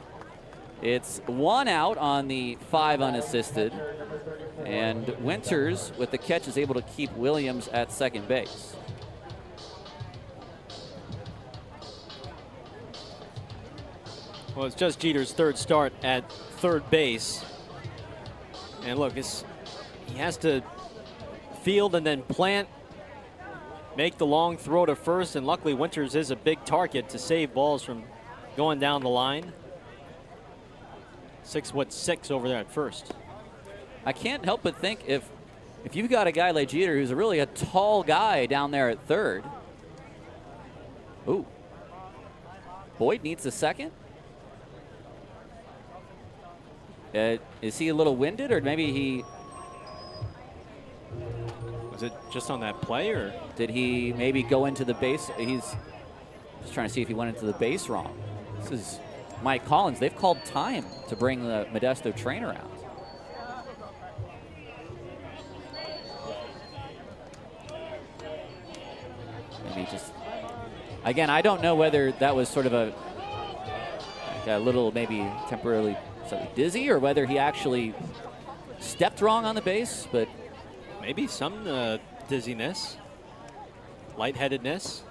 It's 1 out on the 5 unassisted. And Winters, with the catch, is able to keep Williams at second base. Well, it's just Jeter's third start at third base. And look, he has to field and then plant, make the long throw to first, and luckily Winters is a big target to save balls from going down the line. 6'6" over there at first. I can't help but think if you've got a guy like Jeter who's really a tall guy down there at third. Ooh. Boyd needs a second. Is he a little winded, or maybe he... Was it just on that play, or did he maybe go into the base? He's just trying to see if he went into the base wrong. This is Mike Collins. They've called time to bring the Modesto trainer out. Maybe just, again, I don't know whether that was sort of a little maybe temporarily slightly dizzy, or whether he actually stepped wrong on the base, but maybe some dizziness, lightheadedness.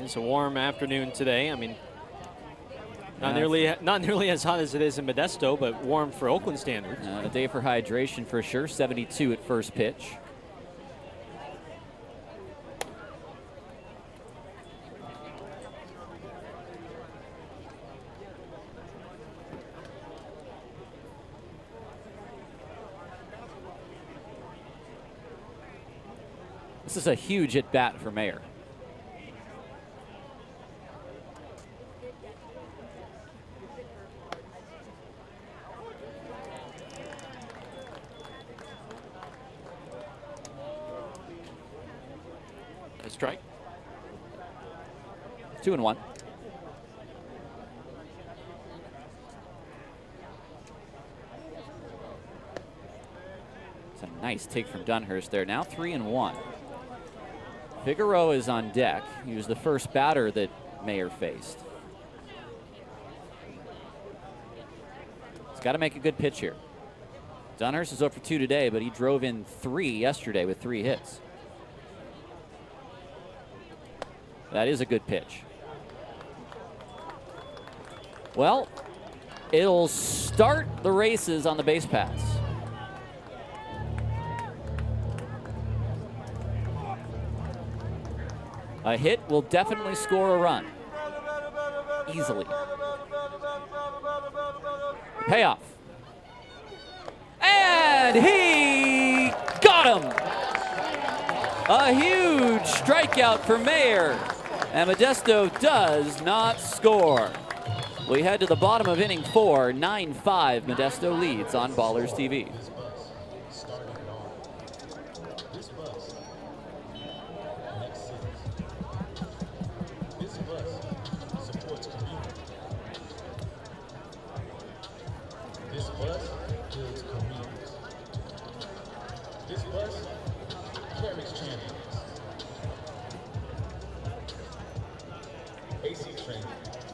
It's a warm afternoon today. I mean, not nearly as hot as it is in Modesto, but warm for Oakland standards. A day for hydration for sure. 72 at first pitch. This is a huge at-bat for Mayer. A strike. 2-1. It's a nice take from Dunhurst there. Now 3-1. Figueroa is on deck. He was the first batter that Mayer faced. He's got to make a good pitch here. Dunhurst is 0 for 2 today, but he drove in 3 yesterday with 3 hits. That is a good pitch. Well, it'll start the races on the base paths. A hit will definitely score a run. Easily. Payoff. And he got him! A huge strikeout for Mayer. And Modesto does not score. We head to the bottom of inning 4, 9-5. Modesto leads on Ballers TV.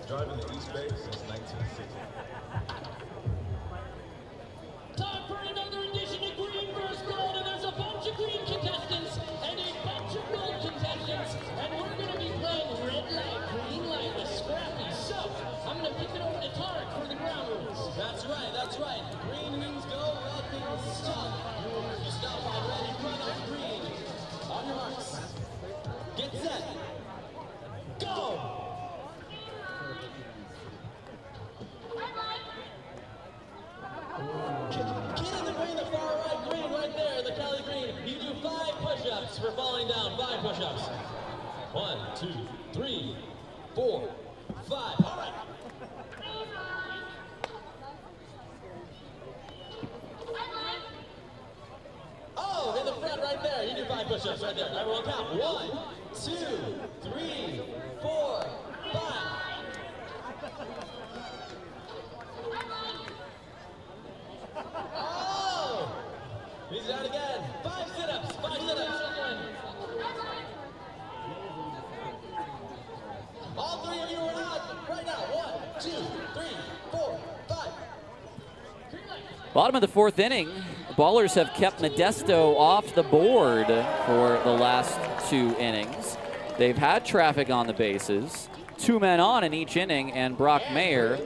Driving the East Bay since 1960. Time for another edition of Green vs. Gold, and there's a bunch of green contestants and a bunch of gold contestants, and we're going to be playing red light, green light with Scrappy. So, I'm going to kick it over to Tarek for the ground rules. That's right, that's right. Green means go, red means stop. You stop on red in front of green. On your marks. Get set. Go! Get in the green, the far right green, right there, the Cali green. You do 5 push-ups for falling down. 5 push-ups. 1, 2, 3, 4, 5. All right. Oh, in the front right there. You do 5 push-ups right there. Everyone count. 1, 2, 3, 4, 5. Oh! He's down again. 5 sit-ups. 5 sit-ups. All 3 of you are out right now. 1, 2, 3, 4, 5. Bottom of the 4th inning, Ballers have kept Modesto off the board for the last 2 innings. They've had traffic on the bases, 2 men on in each inning, and Brock Mayer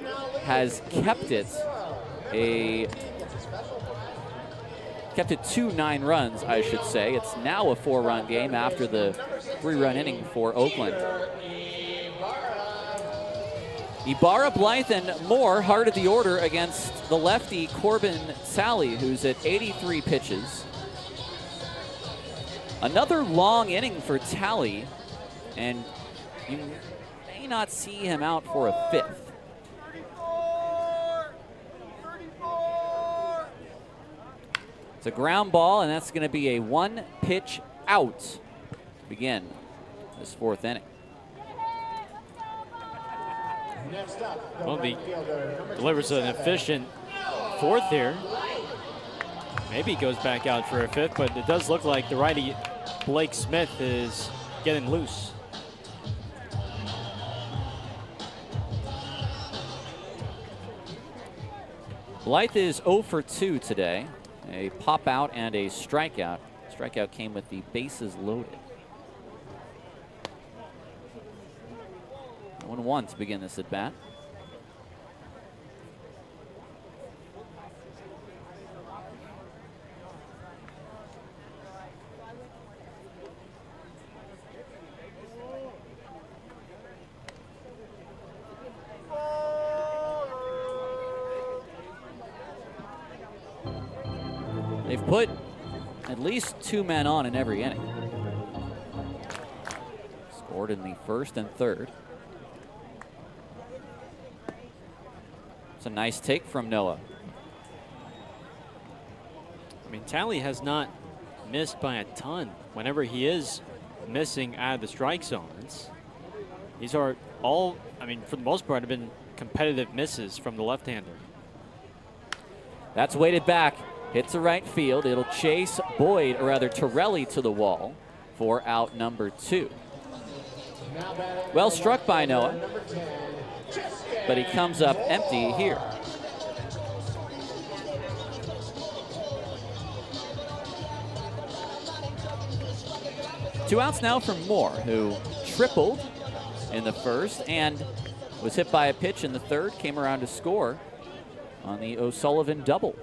has kept it to 9 runs, I should say. It's now a 4-run game after the 3-run inning for Oakland. Ibarra, Blythe, and Moore heart of the order against the lefty Corbin Sally, who's at 83 pitches. Another long inning for Talley, and you may not see him out for a 5th. It's a ground ball, and that's going to be a 1-pitch out to begin this 4th inning. Well, he delivers an efficient 4th here. Maybe he goes back out for a 5th, but it does look like the righty Blake Smith is getting loose. Blythe is 0 for 2 today. A pop out and a strikeout. Strikeout came with the bases loaded. 1-1 to begin this at bat. They've put at least 2 men on in every inning. Scored in the 1st and 3rd. It's a nice take from Noah. I mean, Talley has not missed by a ton whenever he is missing out of the strike zone. These are all, I mean, for the most part, have been competitive misses from the left-hander. That's weighted back. Hits the right field. It'll chase Boyd, or rather Torelli, to the wall for out number 2. Well struck by Noah, but he comes up empty here. Two outs now for Moore, who tripled in the first and was hit by a pitch in the third, came around to score on the O'Sullivan double.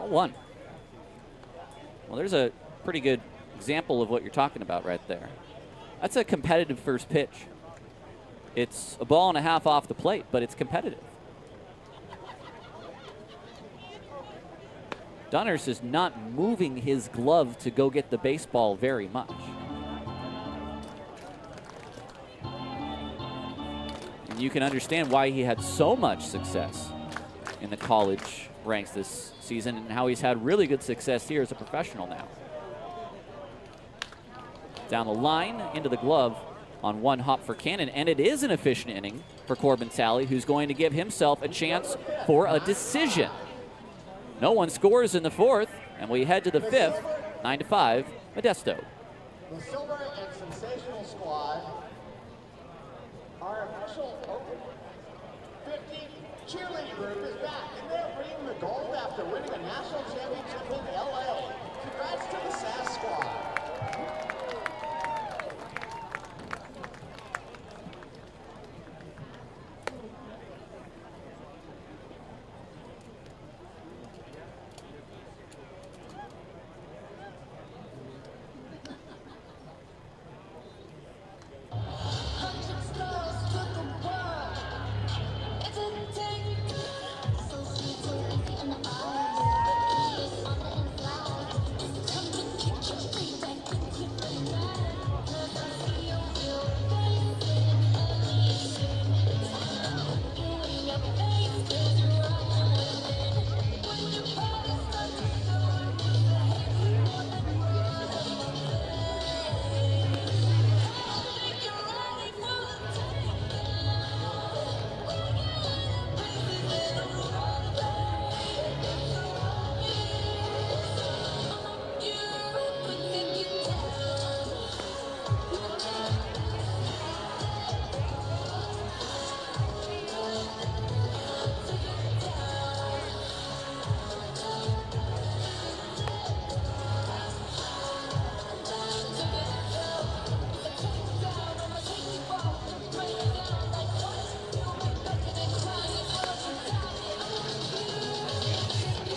One. Well, there's a pretty good example of what you're talking about right there. That's a competitive first pitch. It's a ball and a half off the plate, but it's competitive. Dunners is not moving his glove to go get the baseball very much. And you can understand why he had so much success in the college ranks this season and how he's had really good success here as a professional now. Down the line, into the glove on one hop for Cannon, and it is an efficient inning for Corbin Talley, who's going to give himself a chance for a decision. No one scores in the fourth, and we head to the fifth, 9-5, Modesto. The Silver and Sensational Squad, our official Oakland 50 cheerleading group is back, and they're bringing the gold after winning a national championship in LA. Congrats to the SAS squad.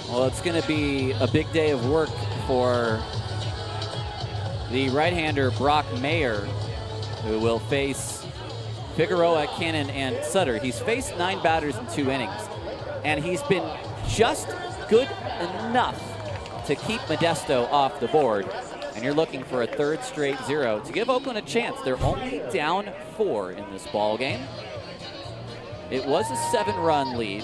Well, it's going to be a big day of work for the right-hander Brock Mayer, who will face Figueroa, Cannon, and Sutter. He's faced 9 batters in 2 innings, and he's been just good enough to keep Modesto off the board. And you're looking for a third straight 0 to give Oakland a chance. They're only down 4 in this ball game. It was a 7-run lead.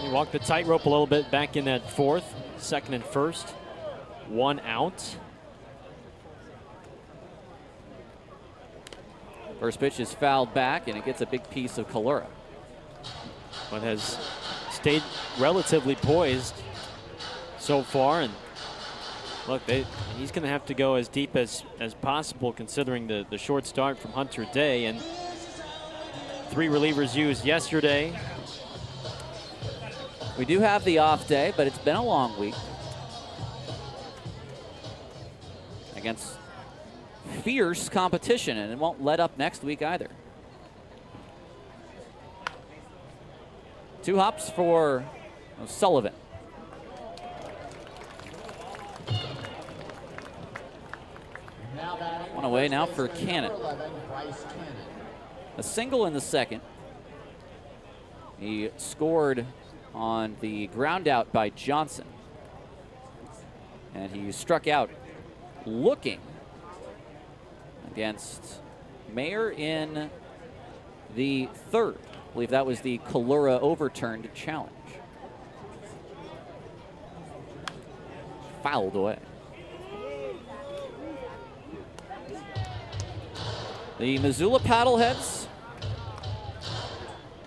He walked the tightrope a little bit back in that fourth, second and first. 1 out. First pitch is fouled back, and it gets a big piece of Kalura. But has stayed relatively poised so far. And look, he's going to have to go as deep as possible, considering the short start from Hunter Day. And 3 relievers used yesterday. We do have the off day, but it's been a long week against fierce competition, and it won't let up next week either. 2 hops for Sullivan. One away now for Cannon. A single in the second. He scored on the ground out by Johnson. And he struck out looking against Mayer in the third. I believe that was the Kalura overturned challenge. Fouled away. The Missoula Paddleheads,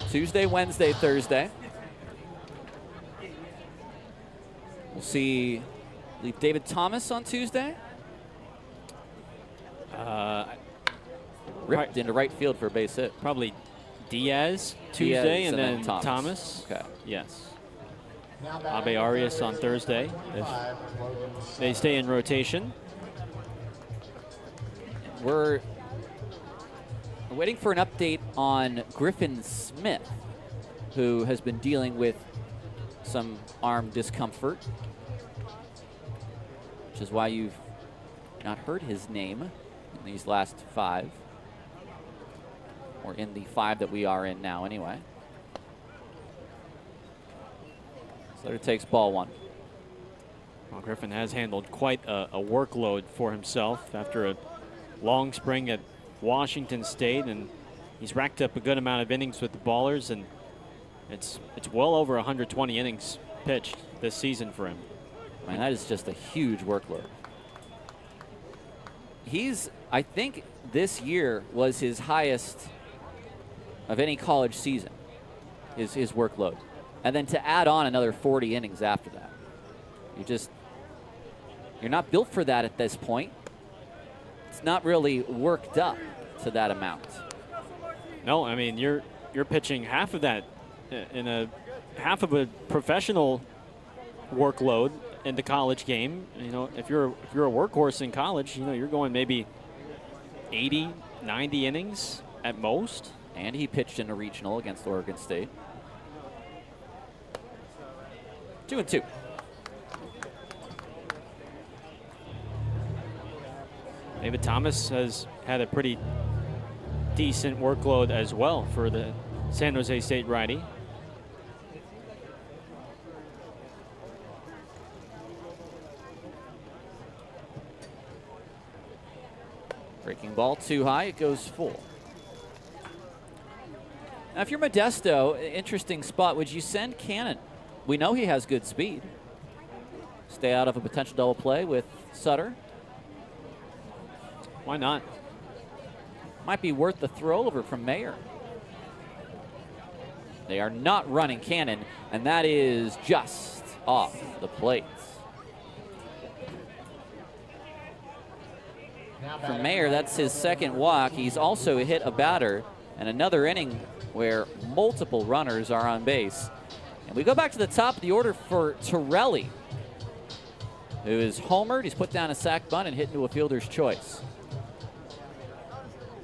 Tuesday, Wednesday, Thursday. We'll see, I believe, David Thomas on Tuesday. Ripped into right field for a base hit. Probably Diaz Tuesday, Diaz and then Thomas. Thomas. Okay. Yes. Abe Arias on Thursday, if they stay in rotation. We're waiting for an update on Griffin Smith, who has been dealing with some arm discomfort, which is why you've not heard his name in these last 5, or in the 5 that we are in now anyway. Slater takes ball 1. Well, Griffin has handled quite a workload for himself after a long spring at Washington State, and he's racked up a good amount of innings with the Ballers, and it's well over 120 innings pitched this season for him. I mean, that is just a huge workload. I think this year was his highest of any college season, his workload. And then to add on another 40 innings after that. You're not built for that at this point. It's not really worked up to that amount. No, I mean, you're pitching half of that in half of a professional workload in the college game. You know, if you're a workhorse in college, you know, you're going maybe 80, 90 innings at most. And he pitched in a regional against Oregon State. 2-2. David Thomas has had a pretty decent workload as well for the San Jose State righty. Breaking ball too high, it goes full. Now, if you're Modesto, interesting spot. Would you send Cannon? We know he has good speed. Stay out of a potential double play with Sutter. Why not? Might be worth the throw over from Mayer. They are not running Cannon, and that is just off the plate. For Mayer, that's his second walk. He's also hit a batter, and another inning where multiple runners are on base. And we go back to the top of the order for Torelli, who is homered. He's put down a sac bunt and hit into a fielder's choice.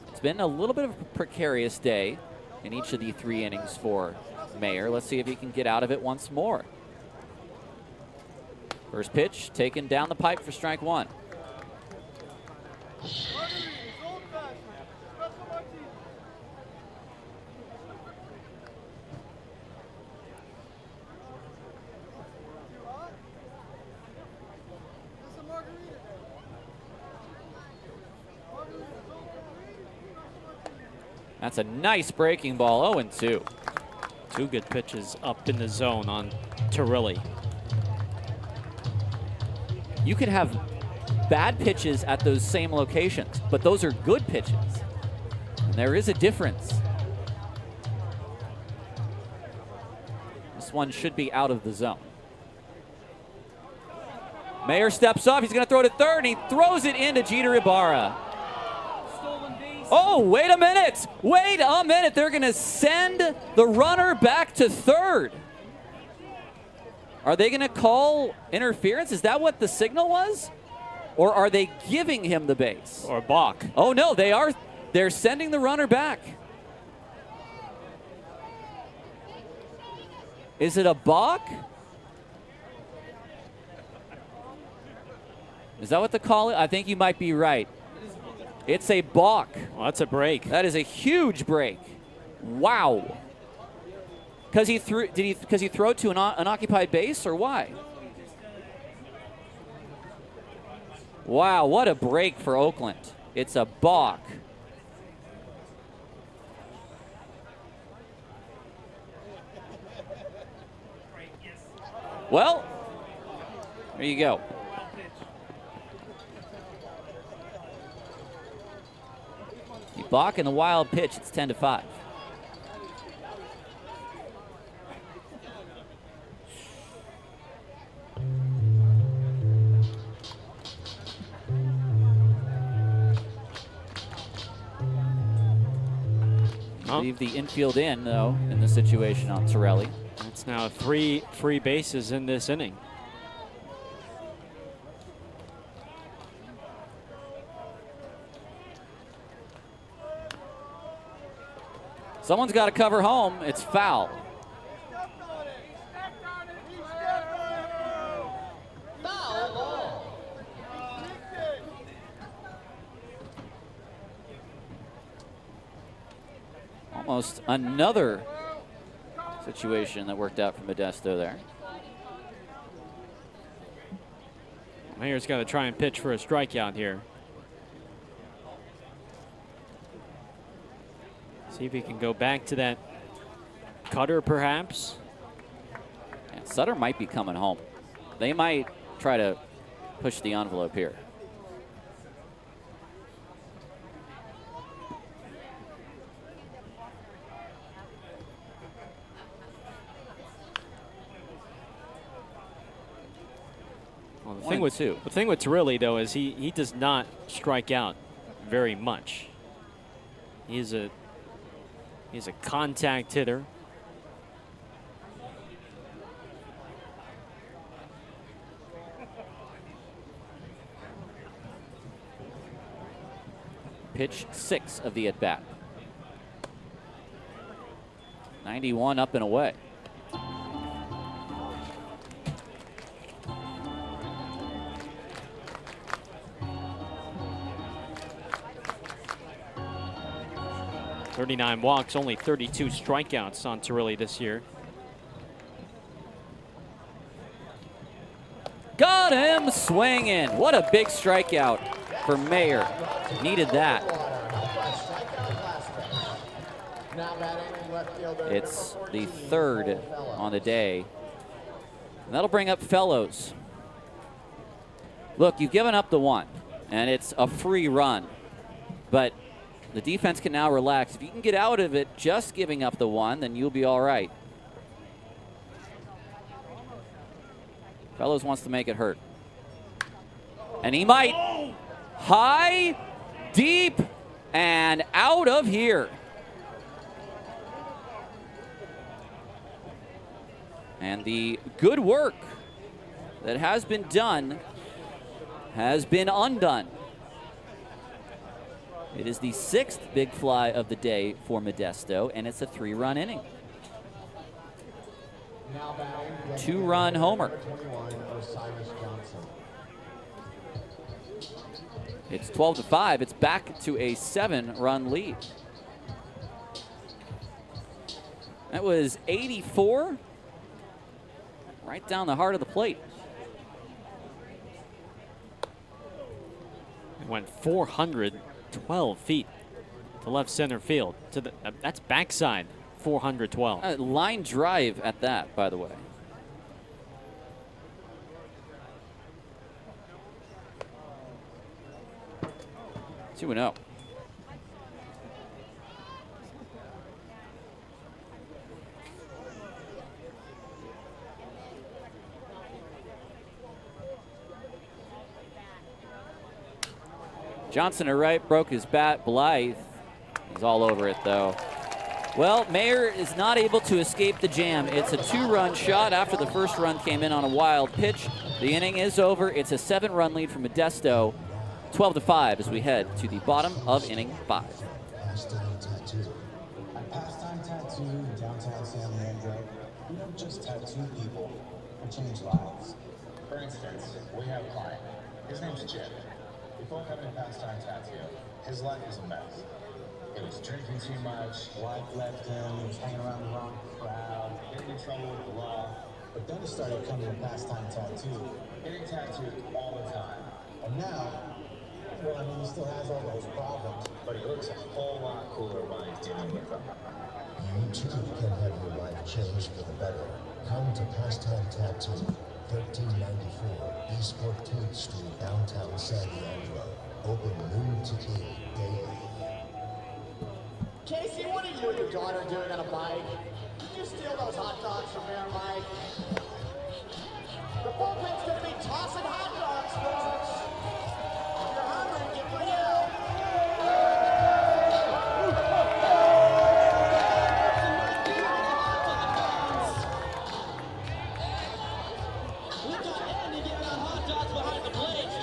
It's been a little bit of a precarious day in each of the 3 innings for Mayer. Let's see if he can get out of it once more. First pitch taken down the pipe for strike 1. That's a nice breaking ball, 0-2. 2 good pitches up in the zone on Torelli. You could have bad pitches at those same locations, but those are good pitches. And there is a difference. This one should be out of the zone. Mayer steps up. He's going to throw to third, and he throws it into Jeter Ibarra. Oh, wait a minute. Wait a minute. They're going to send the runner back to third. Are they going to call interference? Is that what the signal was? Or are they giving him the base? Or balk. Oh, no, they are. They're sending the runner back. Is it a balk? Is that what the call is? I think you might be right. It's a balk. Well, that's a break. That is a huge break. Wow. Because he threw. Because he throw to an unoccupied base, or why? Wow, what a break for Oakland. It's a balk. Well, there you go. He Bach and the wild pitch. It's 10-5. Leave the infield in, though, in this situation on Torelli. It's now 3 free bases in this inning. Someone's got to cover home. It's foul. Almost another situation that worked out for Modesto there. Mayer's got to try and pitch for a strikeout here. See if he can go back to that cutter, perhaps. And Sutter might be coming home. They might try to push the envelope here. Well, the thing with Torelli, though, is he does not strike out very much. He's a contact hitter. Pitch 6 of the at-bat. 91 up and away. .39 walks, only 32 strikeouts on Torelli this year. Got him swinging. What a big strikeout for Mayer. Needed that. It's the 3rd on the day. And that'll bring up Fellows. Look, you've given up the 1, and it's a free run. But the defense can now relax. If you can get out of it just giving up the 1, then you'll be all right. Fellows wants to make it hurt. And he might. High, deep, and out of here. And the good work that has been done has been undone. It is the 6th big fly of the day for Modesto, and it's a 3-run inning. 2-run homer. It's 12-5. It's back to a 7-run lead. That was 84. Right down the heart of the plate. It went 412 feet to left center field. To the that's backside, 412. Line drive at that, by the way. Two and 0. Johnson at right broke his bat. Blythe is all over it, though. Well, Mayer is not able to escape the jam. It's a 2-run shot after the first run came in on a wild pitch. The inning is over. It's a 7-run lead for Modesto. 12-5 as we head to the bottom of inning 5. Pastime Tattoo. At Pastime Tattoo in downtown San Leandro, we don't just tattoo people, we change lives. For instance, we have a client. His name's Jim. Before coming to Pastime Tattoo, his life was a mess. He was drinking too much, Wife left him, he was hanging around the wrong crowd, getting in trouble with the law, but then he started coming to Pastime Tattoo. getting tattooed all the time. And now, well, I mean, he still has all those problems, But he looks a whole lot cooler while he's dealing with them. You too can have your life changed for the better. Come to Pastime Tattoo, 1394 East 14th Street, downtown San Leandro. Open noon to 8 daily. Casey, what are you and your daughter doing on a bike? Did you steal those hot dogs from there, Mike? The bullpen's gonna be tossing hot dogs, folks. If you're hungry, get right out. We've got Andy giving out hot dogs behind the plate.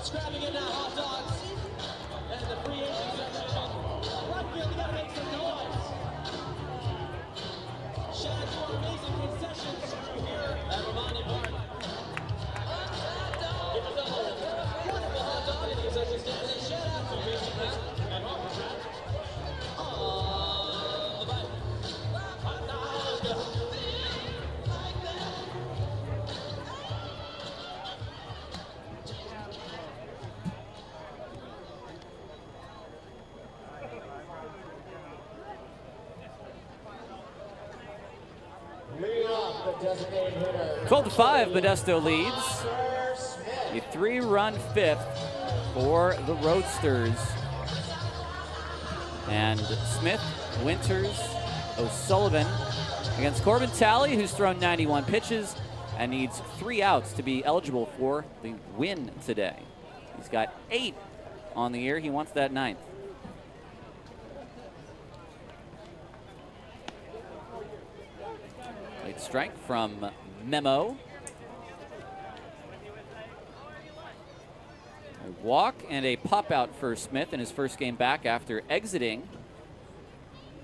Scrapping in now, hot dogs. And the free agents are right field, you gotta make some noise. Shout out to our amazing concessions here at Romani Park. Give yourself a wonderful hot dog in the concession stand, and shout out to Casey and Harper Track. On the bike. Hot dog. Leading off the designated hitter. 12-5, Modesto leads. A 3-run fifth for the Roadsters. And Smith, Winters, O'Sullivan against Corbin Talley, who's thrown 91 pitches and needs 3 outs to be eligible for the win today. He's got 8 on the year. He wants that 9th. Late strike from Memo. A walk and a pop out for Smith in his first game back after exiting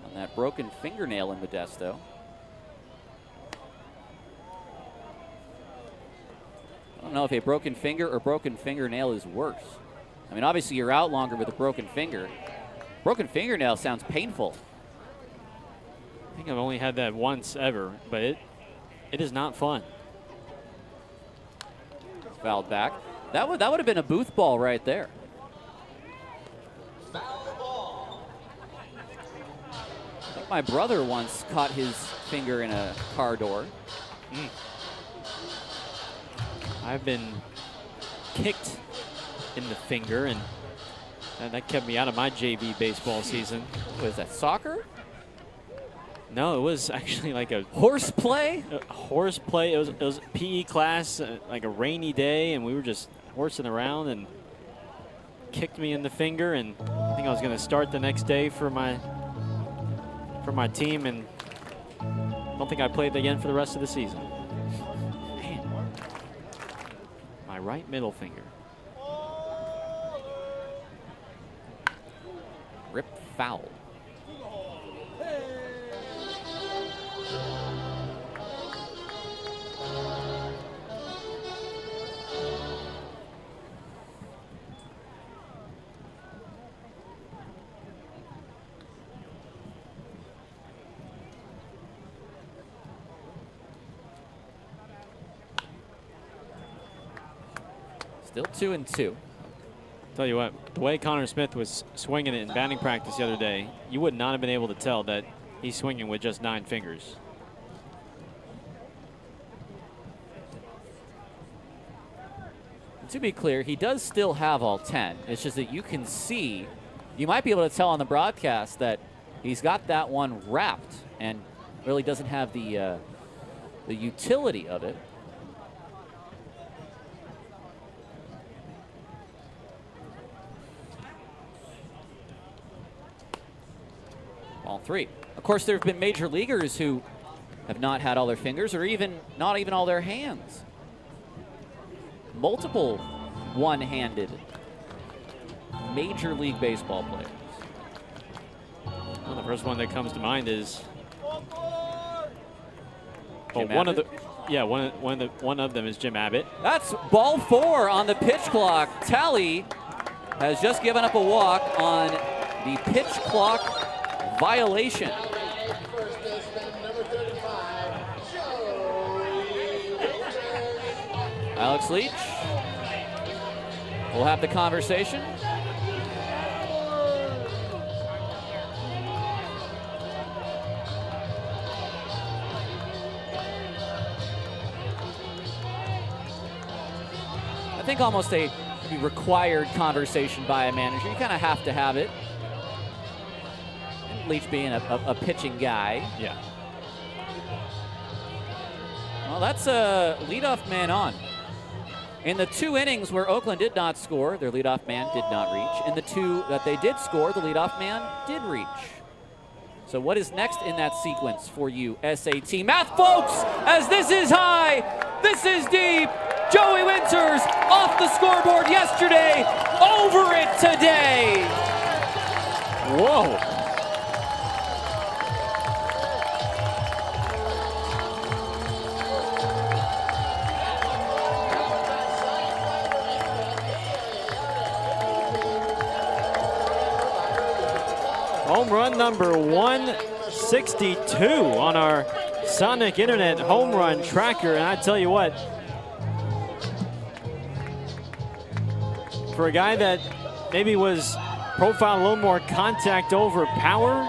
on that broken fingernail in Modesto. I don't know if a broken finger or broken fingernail is worse. I mean, obviously you're out longer with a broken finger. Broken fingernail sounds painful. I think I've only had that once ever, but it is not fun. Fouled back. That would have been a booth ball right there. Foul ball. I think my brother once caught his finger in a car door. I've been kicked in the finger, and that kept me out of my JV baseball season. Was that soccer? No, it was actually like a horseplay. Horseplay. It was PE class, like a rainy day, and we were just horsing around, and kicked me in the finger. And I think I was going to start the next day for my team, and I don't think I played again for the rest of the season. Man, my right middle finger. Rip foul. Still 2-2. Tell you what, the way Connor Smith was swinging it in batting practice the other day, you would not have been able to tell that he's swinging with just 9 fingers. To be clear, he does still have all 10. It's just that you can see, you might be able to tell on the broadcast that he's got that one wrapped and really doesn't have the utility of it. Ball 3. Of course, there have been major leaguers who have not had all their fingers, or even not even all their hands. Multiple one-handed Major League Baseball players. Well, the first one that comes to mind is one of them is Jim Abbott. That's ball 4 on the pitch clock. Talley has just given up a walk on the pitch clock violation. Alex Leach will have the conversation. I think almost a required conversation by a manager. You kind of have to have it. Leach being a pitching guy. Yeah. Well, that's a leadoff man on. In the 2 innings where Oakland did not score, their leadoff man did not reach. In the 2 that they did score, the leadoff man did reach. So what is next in that sequence for you, SAT math, folks? As this is high, this is deep. Joey Winters off the scoreboard yesterday, over it today. Whoa. Home run number 162 on our Sonic Internet home run tracker. And I tell you what, for a guy that maybe was profiled a little more contact over power,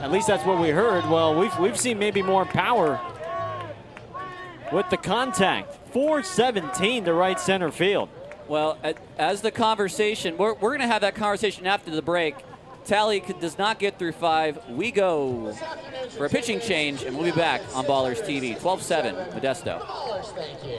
at least that's what we heard. Well, we've seen maybe more power with the contact. 417 to right center field. Well, as the conversation, we're going to have that conversation after the break. Tally does not get through 5. We go for a pitching change, and we'll be back on Ballers TV. 12-7, Modesto. Ballers, thank you.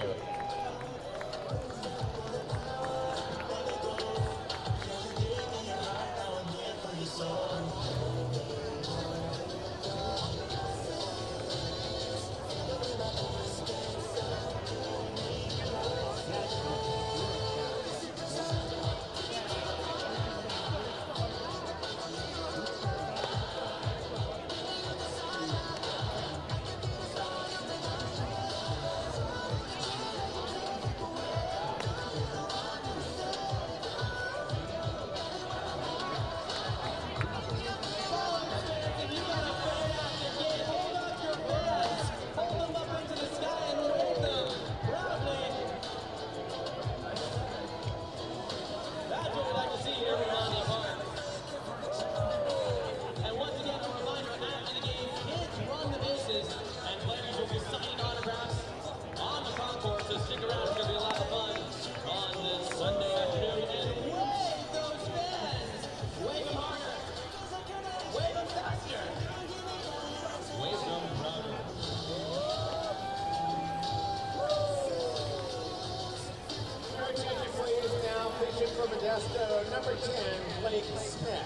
Modesto, number 10, Blake Smith.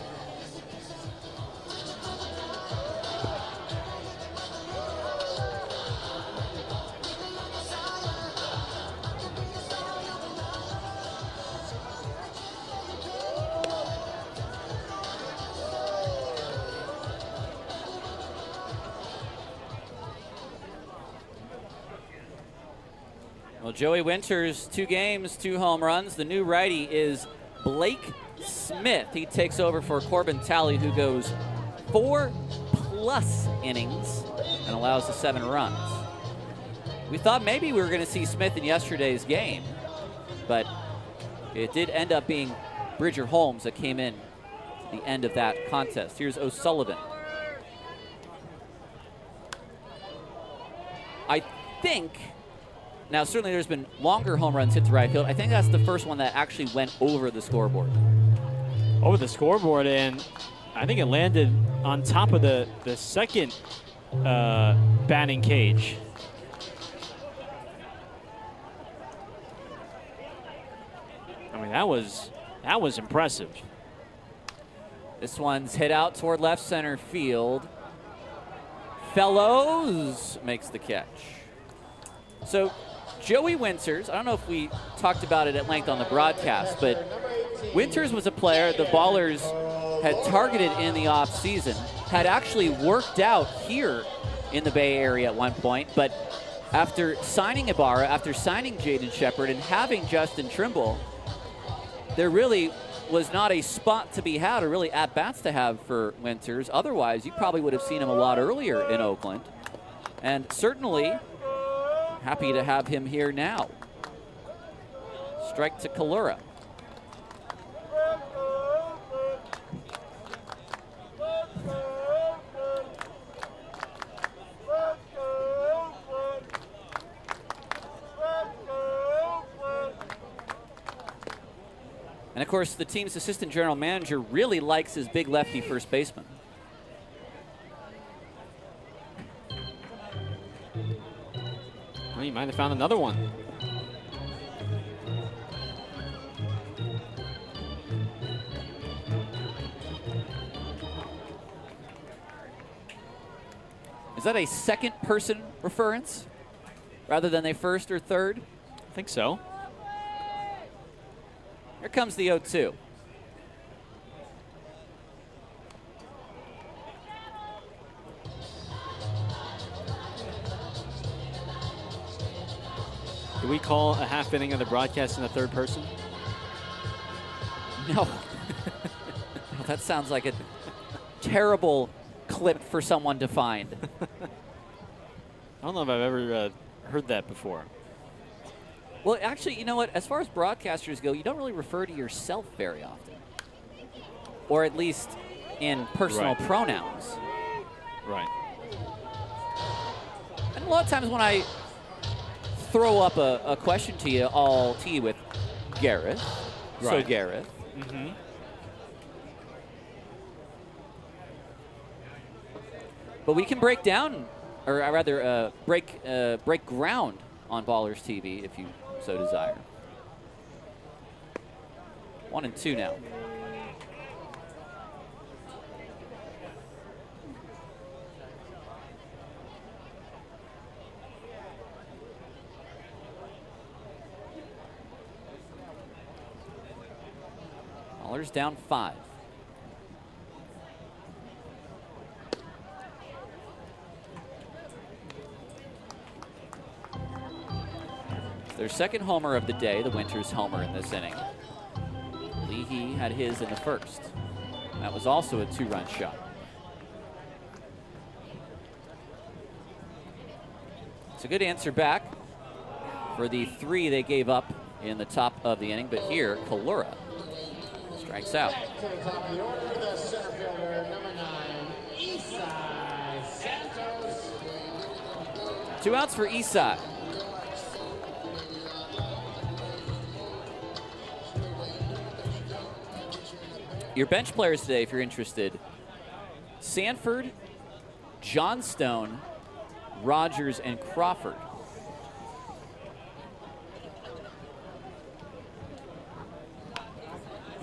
Well, Joey Winters, 2 games, 2 home runs. The new righty is Blake Smith. He takes over for Corbin Talley, who goes 4+ innings and allows the 7 runs. We thought maybe we were going to see Smith in yesterday's game, but it did end up being Bridger Holmes that came in at the end of that contest. Here's O'Sullivan. I think, now certainly there's been longer home runs hit to right field. I think that's the first one that actually went over the scoreboard. Over the scoreboard, and I think it landed on top of the second batting cage. I mean, that was impressive. This one's hit out toward left center field. Fellows makes the catch. So Joey Winters, I don't know if we talked about it at length on the broadcast, but Winters was a player the Ballers had targeted in the offseason, had actually worked out here in the Bay Area at one point, but after signing Ibarra, after signing Jaden Shepard, and having Justin Trimble, there really was not a spot to be had or really at-bats to have for Winters. Otherwise, you probably would have seen him a lot earlier in Oakland. And certainly happy to have him here now. Strike to Kalura. And of course, the team's assistant general manager really likes his big lefty first baseman. he might have found another one. Is that a second person reference rather than a first or third? I think so. Here comes the 0-2. Do we call a half inning of the broadcast in the third person? No. No, that sounds like a terrible clip for someone to find. I don't know if I've ever heard that before. Well, actually, you know what? As far as broadcasters go, you don't really refer to yourself very often. Or at least in personal pronouns. Right. And a lot of times when I throw up a question to you, I'll tee you with Gareth. So Right. Gareth. Mm-hmm. But we can break down, or rather break ground on Ballers TV if you so desire. 1-2 now. Ballers down 5. Their second homer of the day, the Winters homer in this inning. Leahy had his in the first. That was also a 2-run shot. It's a good answer back for the 3 they gave up in the top of the inning, but here, Kalura strikes out. To the top of the order, the center fielder, number 9, Isai Santos. 2 outs for Isai. Your bench players today, if you're interested: Sanford, Johnstone, Rogers, and Crawford.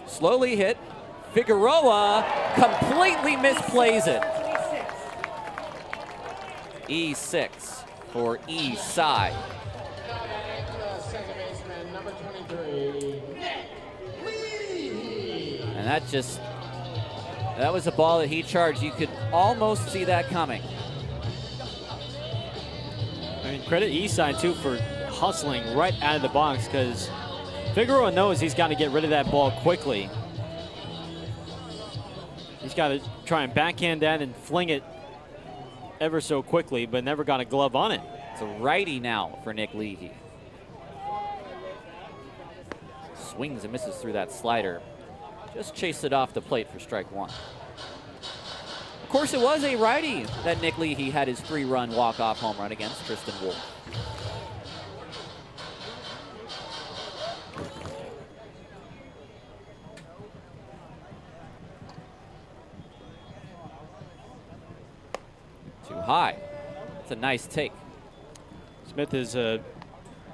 Slowly hit. Figueroa completely misplays it. E6 for Isai. Second baseman, number 23, And that was a ball that he charged. You could almost see that coming. I mean, credit Eastside, too, for hustling right out of the box, because Figueroa knows he's got to get rid of that ball quickly. He's got to try and backhand that and fling it ever so quickly, but never got a glove on it. It's a righty now for Nick Leahy. Swings and misses through that slider. Just chased it off the plate for strike 1. Of course, it was a righty that Nick Leahy had his 3-run walk-off home run against, Tristan Wolf. Too high. It's a nice take. Smith is a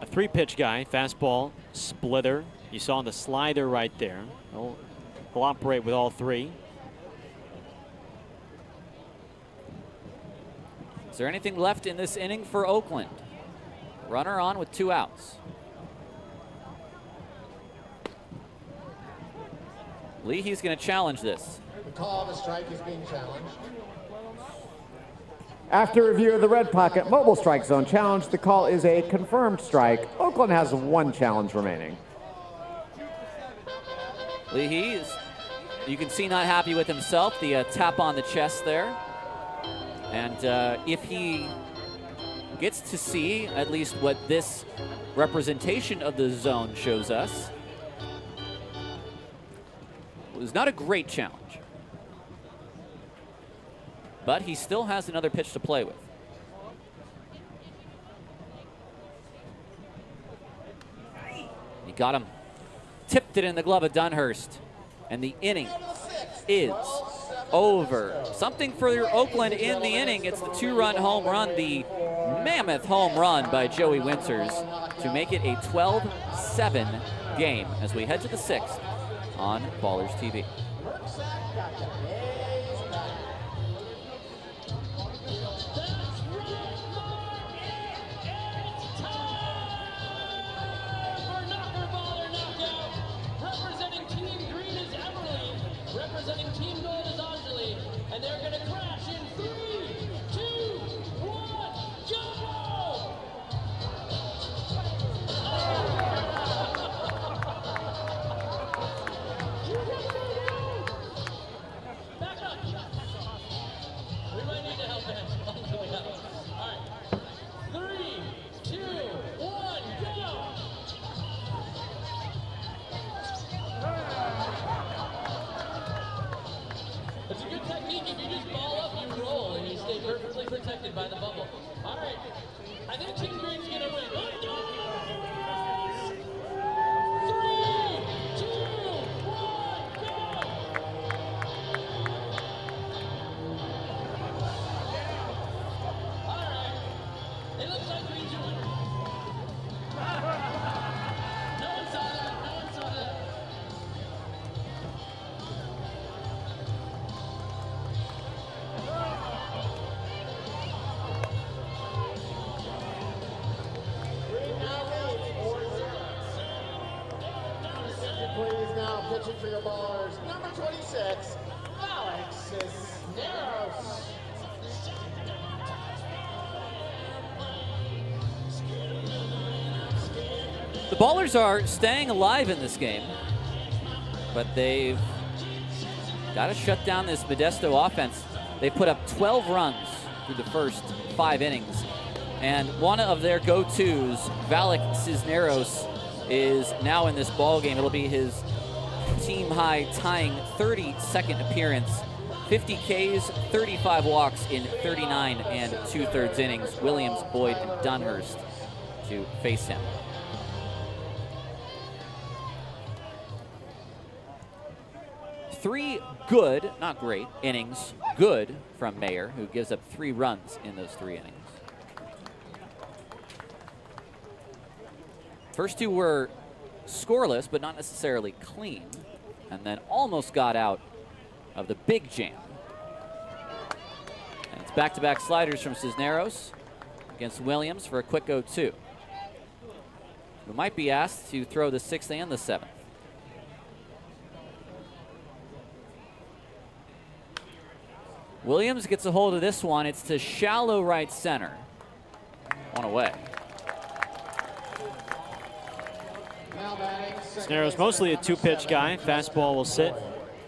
3-pitch guy, fastball, splitter. You saw the slider right there. He'll operate with all 3. Is there anything left in this inning for Oakland? Runner on with 2 outs. Leahy's going to challenge this. The call of a strike is being challenged. After review of the Red Pocket Mobile Strike Zone challenge, the call is a confirmed strike. Oakland has 1 challenge remaining. Leahy is, you can see, not happy with himself. The tap on the chest there. And if he gets to see at least what this representation of the zone shows us, it was not a great challenge. But he still has another pitch to play with. He got him. Tipped it in the glove of Dunhurst. And the inning is over. Something for Oakland in the inning. It's the 2-run home run, the mammoth home run by Joey Winters to make it a 12-7 game as we head to the 6th on Ballers TV. Representing Team Green is Everly. Representing Team Gold is Anjali. And they're going to crash in 3, 2, 1, go! Back up. We might need to help him. All right. 3, 2, 1, go! It's a good technique. If you just ball up, you roll, and you stay perfectly protected by the bubble. All right. I think Team Green's going to win. 3, 2, 1, go! All right. It looks like Green's your winner. No one saw that. No one saw that. Please now pitching for your Ballers, number 26, Alexis Neros. The Ballers are staying alive in this game, but they've got to shut down this Modesto offense. They've put up 12 runs through the first 5 innings, and one of their go-tos, Valak Cisneros, is now in this ball game. It'll be his team-high tying 32nd appearance. 50 Ks, 35 walks in 39 and 2/3 innings. Williams, Boyd, and Dunhurst to face him. Three good, not great, innings, good from Mayer, who gives up 3 runs in those 3 innings. First 2 were scoreless, but not necessarily clean, and then almost got out of the big jam. And it's back-to-back sliders from Cisneros against Williams for a quick 0-2. We might be asked to throw the 6th and the 7th. Williams gets a hold of this one. It's to shallow right center. One away. Cisneros mostly a 2-pitch guy. Fastball will sit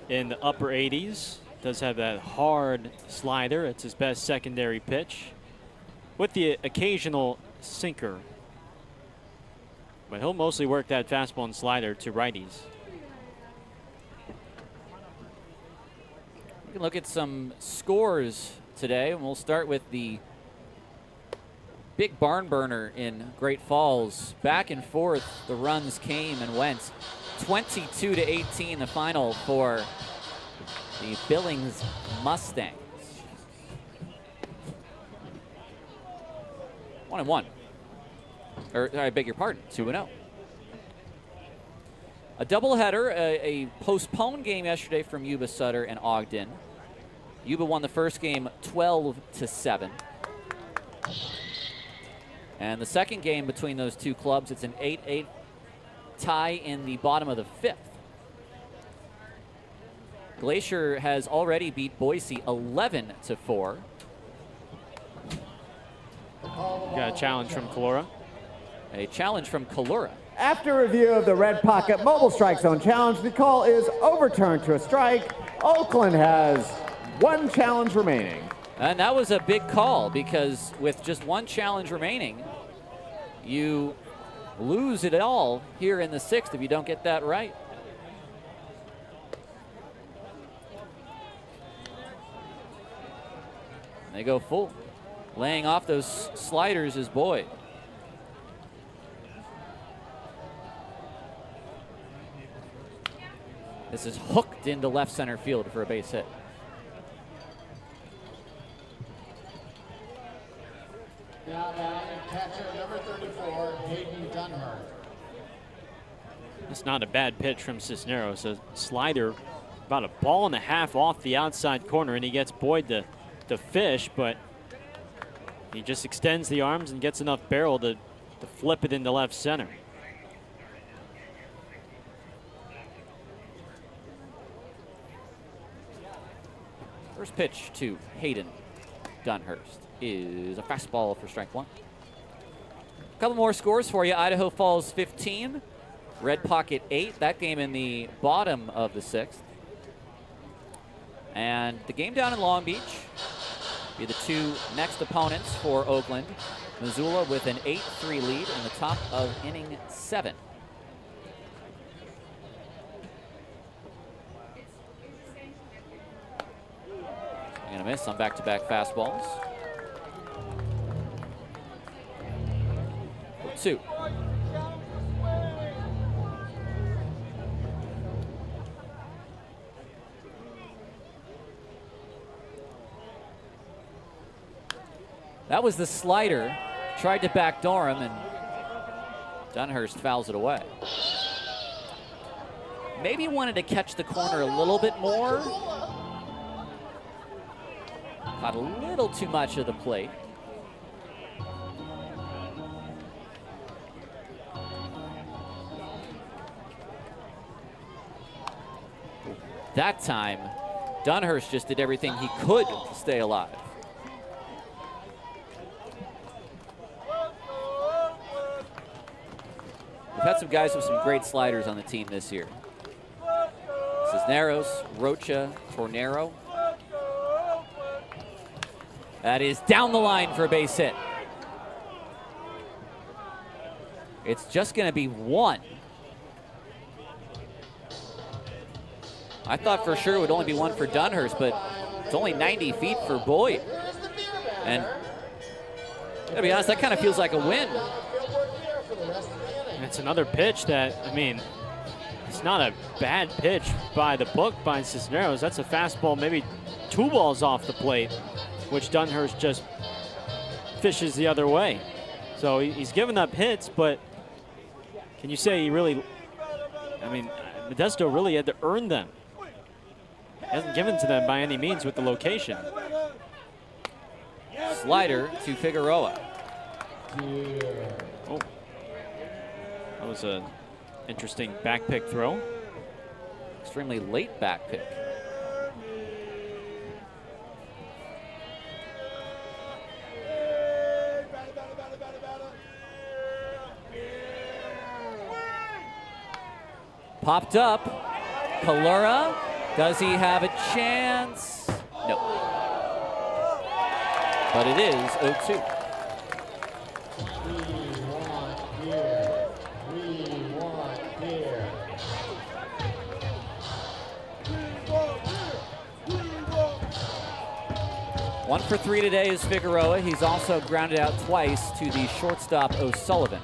in the upper 80s. Does have that hard slider. It's his best secondary pitch, with the occasional sinker. But he'll mostly work that fastball and slider to righties. We can look at some scores today, and we'll start with the big barn burner in Great Falls. Back and forth, the runs came and went. 22-18, the final for the Billings Mustangs. 1-1. Or I beg your pardon, 2-0. A doubleheader, a postponed game yesterday from Yuba Sutter and Ogden. Yuba won the first game 12-7. And the second game between those two clubs, it's an 8-8 tie in the bottom of the 5th. Glacier has already beat Boise 11-4. Got a challenge from Calora. A challenge from Calora. After review of the Red Pocket Mobile Strike Zone Challenge, the call is overturned to a strike. Oakland has 1 challenge remaining. And that was a big call, because with just 1 challenge remaining, you lose it all here in the 6th if you don't get that right. They go full. Laying off those sliders is Boyd. This is hooked into left center field for a base hit. Now It's not a bad pitch from Cisneros. A slider, about a ball and a half off the outside corner, and he gets Boyd to fish, but he just extends the arms and gets enough barrel to flip it into left center. First pitch to Hayden Dunhurst is a fastball for strike one. A couple more scores for you. Idaho Falls 15, Red Pocket 8. That game in the bottom of the 6th. And the game down in Long Beach be the two next opponents for Oakland. Missoula with an 8-3 lead in the top of inning 7. And a miss on back-to-back fastballs. 2. That was the slider. Tried to backdoor him, and Dunhurst fouls it away. Maybe wanted to catch the corner a little bit more. Caught a little too much of the plate. That time, Dunhurst just did everything he could to stay alive. We've had some guys with some great sliders on the team this year. Cisneros, Rocha, Tornero. That is down the line for a base hit. It's just going to be one. I thought for sure it would only be one for Dunhurst, but it's only 90 feet for Boyd. And to be honest, that kind of feels like a win. It's another pitch that, I mean, it's not a bad pitch by the book by Cisneros. That's a fastball, maybe 2 balls off the plate, which Dunhurst just fishes the other way. So he's given up hits, but can you say he really, I mean, Modesto really had to earn them. Hasn't given to them by any means with the location. Slider to Figueroa. Oh, that was an interesting back pick throw. Extremely late back pick. Popped up. Kalura. Does he have a chance? No. But it is 0-2. One for 3 today is Figueroa. He's also grounded out twice to the shortstop O'Sullivan.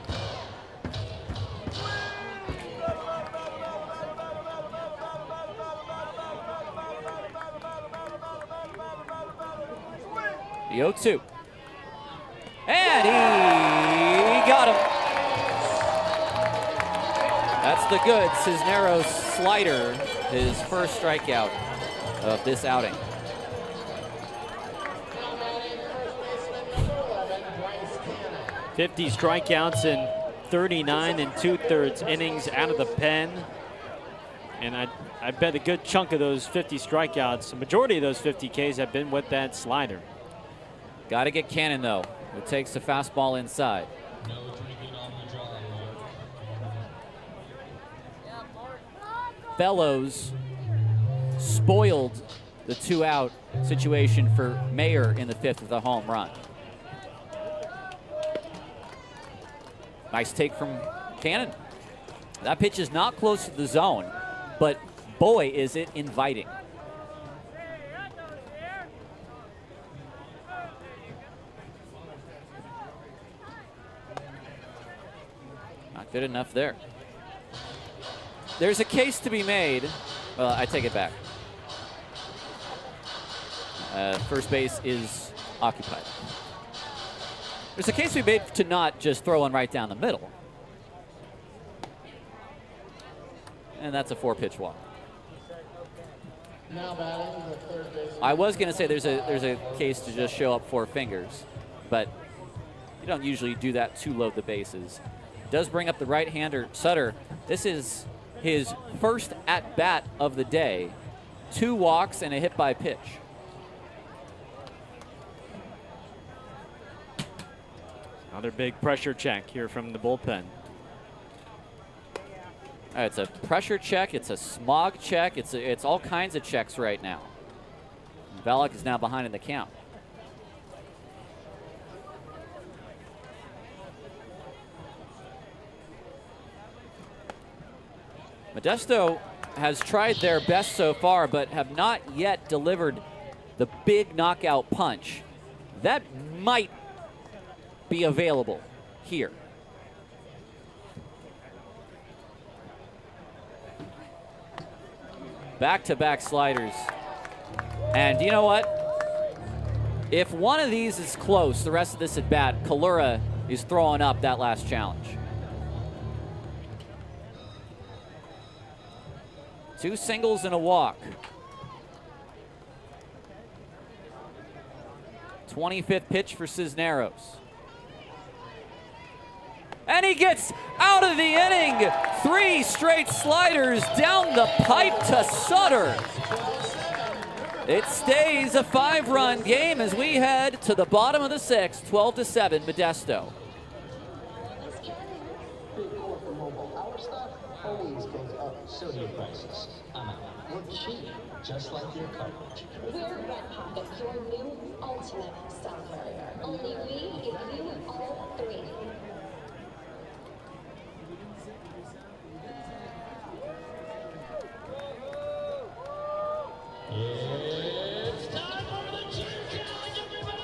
The 0-2. And he got him. That's the good Cisneros slider, his first strikeout of this outing. .50 strikeouts in 39 2/3 innings out of the pen. And I bet a good chunk of those 50 strikeouts, the majority of those 50 Ks have been with that slider. Got to get Cannon, though. It takes the fastball inside. Fellows spoiled the 2-out situation for Mayer in the 5th with a home run. Nice take from Cannon. That pitch is not close to the zone, but boy, is it inviting. Not good enough there. There's a case to be made. Well, I take it back. First base is occupied. There's a case to be made to not just throw one right down the middle. And that's a 4-pitch walk. Now batting the third baseman. I was going to say there's a case to just show up 4 fingers, but you don't usually do that to load the bases. Does bring up the right-hander, Sutter. This is his first at-bat of the day. 2 walks and a hit by pitch. Another big pressure check here from the bullpen. It's a pressure check. It's a smog check. It's all kinds of checks right now. Valak is now behind in the count. Modesto has tried their best so far, but have not yet delivered the big knockout punch. That might be available here. Back-to-back sliders. And you know what? If one of these is close, the rest of this at bat, Kalura is throwing up that last challenge. 2 singles and a walk. 25th pitch for Cisneros. And he gets out of the inning. 3 straight sliders down the pipe to Sutter. It stays a 5-run game as we head to the bottom of the 6th, 12-7 Modesto. Our stuff always goes up, so do your prices. We're cheap, just like your coverage. We're Red Pocket, your new ultimate cell carrier. Only we give you all 3. It's time for the cheer challenge, everybody.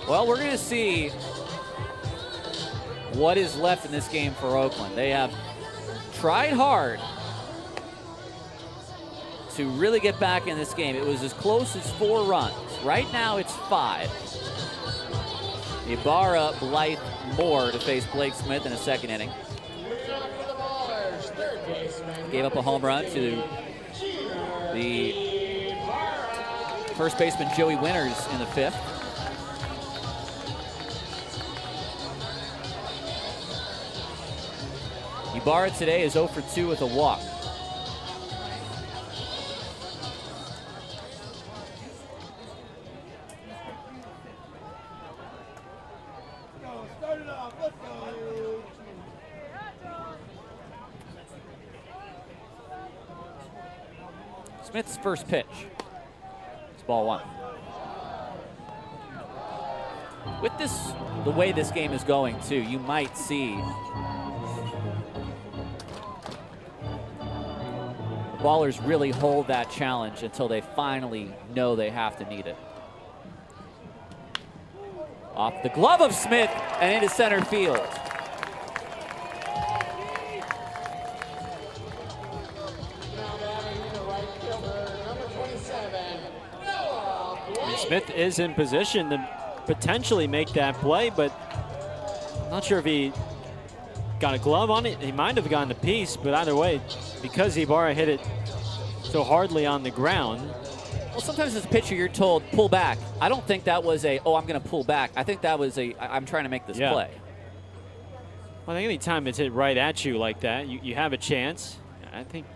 Well, we're going to see what is left in this game for Oakland. They have tried hard to really get back in this game. It was as close as 4 runs. Right now it's 5. Ibarra, Blythe, Moore to face Blake Smith in the 2nd inning. Gave up a home run to the first baseman Joey Winters in the 5th. Ibarra today is 0 for 2 with a walk. Smith's first pitch. It's ball 1. With this, the way this game is going too, you might see Ballers really hold that challenge until they finally know they have to need it. Off the glove of Smith and into center field. And Smith is in position to potentially make that play, but I'm not sure if he got a glove on it. He might have gotten a piece, but either way, because Ibarra hit it so hardly on the ground. Well, sometimes as a pitcher, you're told, pull back. I don't think that was a, oh, I'm going to pull back. I think that was a, I'm trying to make this play. Well, I think any time it's hit right at you like that, you have a chance. I think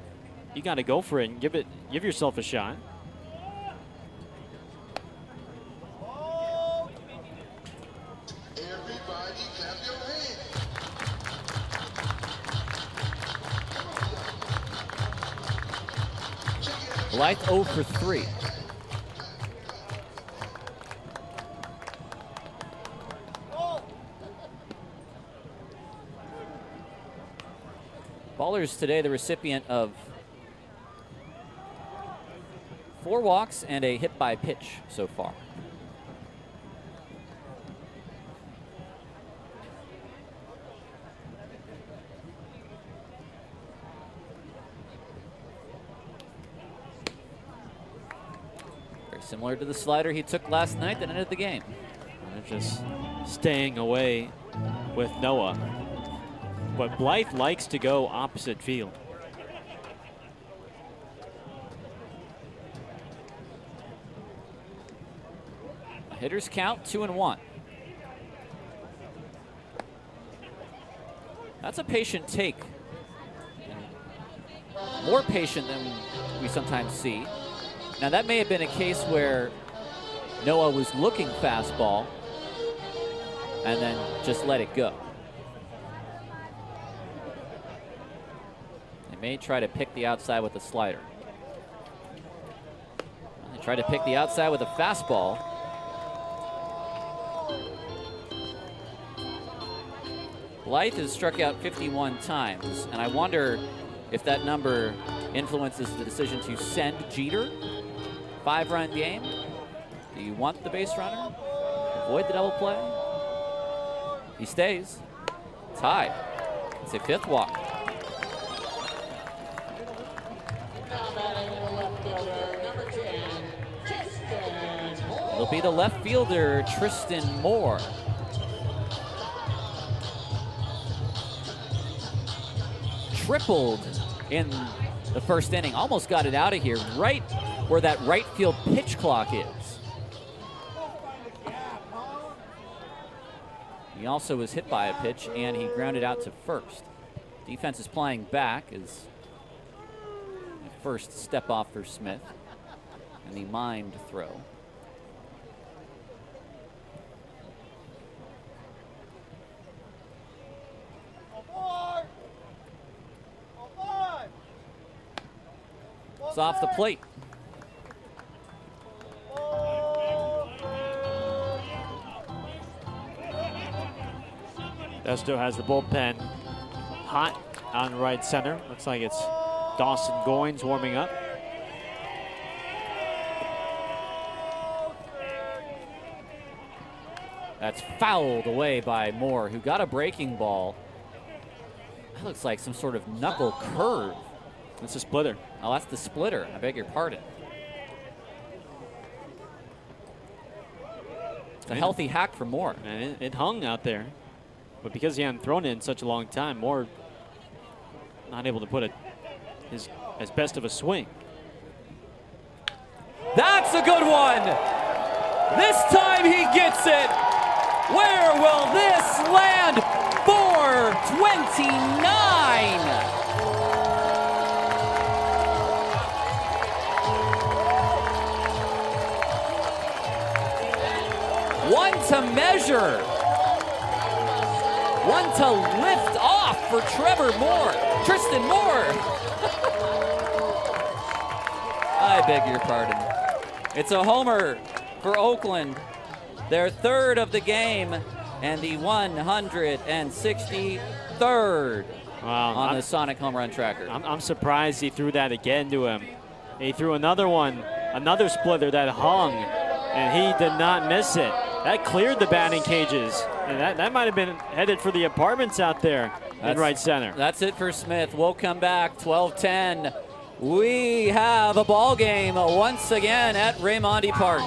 you got to go for it and give yourself a shot. Blythe 0 for 3. Ballers today the recipient of 4 walks and a hit by pitch so far. Very similar to the slider he took last night that ended the game. And they're just staying away with Noah. But Blythe likes to go opposite field. A hitter's count 2-1. That's a patient take. More patient than we sometimes see. Now that may have been a case where Noah was looking fastball and then just let it go. May try to pick the outside with a slider. They try to pick the outside with a fastball. Blythe has struck out 51 times, and I wonder if that number influences the decision to send Jeter. 5-run game. Do you want the base runner? Avoid the double play? He stays. Tied. It's a 5th walk. It'll be the left fielder, Tristan Moore. Tripled in the first inning. Almost got it out of here, right where that right field pitch clock is. He also was hit by a pitch, and he grounded out to first. Defense is playing back as the first step off for Smith, and the mimed throw. It's off the plate. Modesto has the bullpen hot on right center. Looks like it's Dawson Goins warming up. That's fouled away by Moore, who got a breaking ball. That looks like some sort of knuckle curve. That's a splitter. Oh, that's the splitter. I beg your pardon. It's a healthy hack for Moore. And it hung out there. But because he hadn't thrown it in such a long time, Moore not able to put it as best of a swing. That's a good one. This time he gets it. Where will this land? 429. One to measure. One to lift off for Trevor Moore. Tristan Moore. I beg your pardon. It's a homer for Oakland. Their 3rd of the game and the 163rd on the Sonic home run tracker. I'm surprised he threw that again to him. He threw another one, another splitter that hung, and he did not miss it. That cleared the batting cages, and that might have been headed for the apartments out there in right center. That's it for Smith. We'll come back, 12-10. We have a ball game once again at Raimondi Park.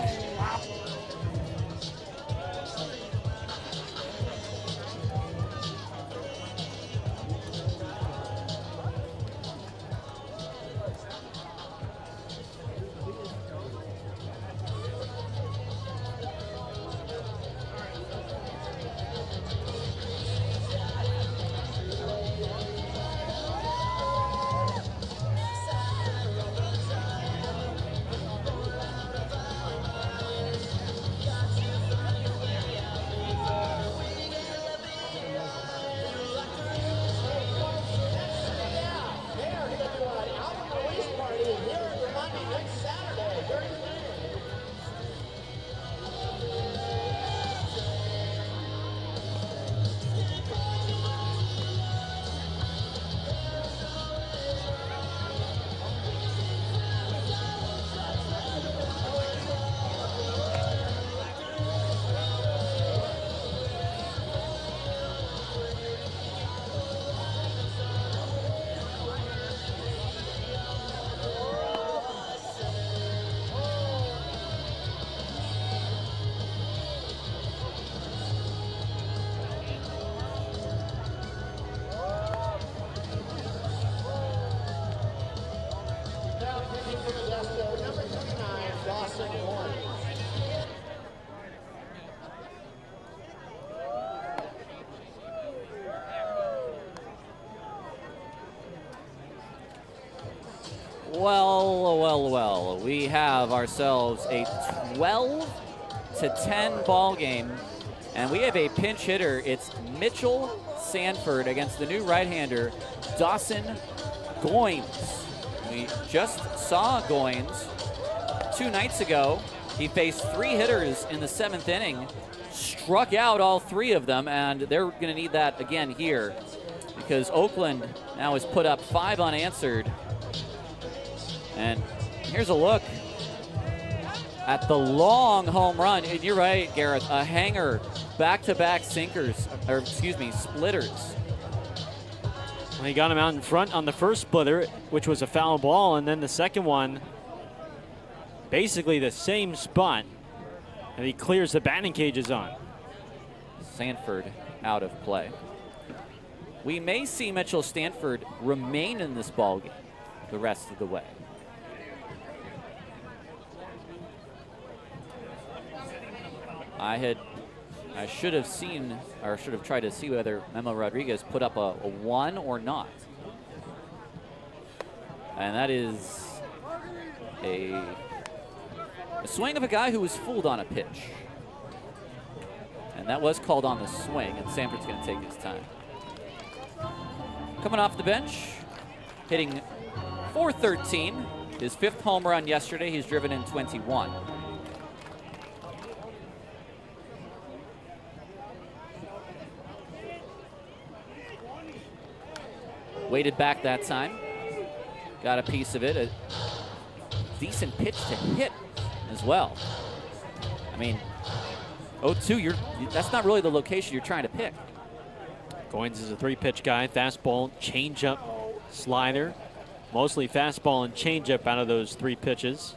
Well. We have ourselves a 12-10 ball game, and we have a pinch hitter. It's Mitchell Sanford against the new right-hander, Dawson Goines. We just saw Goines 2 nights ago. He faced 3 hitters in the 7th inning, struck out all 3 of them, and they're going to need that again here because Oakland now has put up 5 unanswered. And here's a look at the long home run. And you're right, Gareth, a hanger, back-to-back sinkers, or excuse me, splitters. Well, he got him out in front on the first splitter, which was a foul ball, and then the second one, basically the same spot, and he clears the batting cages on. Sanford out of play. We may see Mitchell Sanford remain in this ballgame the rest of the way. I should have seen, or should have tried to see whether Memo Rodriguez put up a 1 or not. And that is a swing of a guy who was fooled on a pitch. And that was called on the swing, and Sanford's going to take his time. Coming off the bench, hitting .413, his 5th home run yesterday. He's driven in 21. Weighted back that time. Got a piece of it. A decent pitch to hit as well. I mean, 0-2, that's not really the location you're trying to pick. Goines is a 3-pitch guy. Fastball, changeup, slider. Mostly fastball and changeup out of those 3 pitches.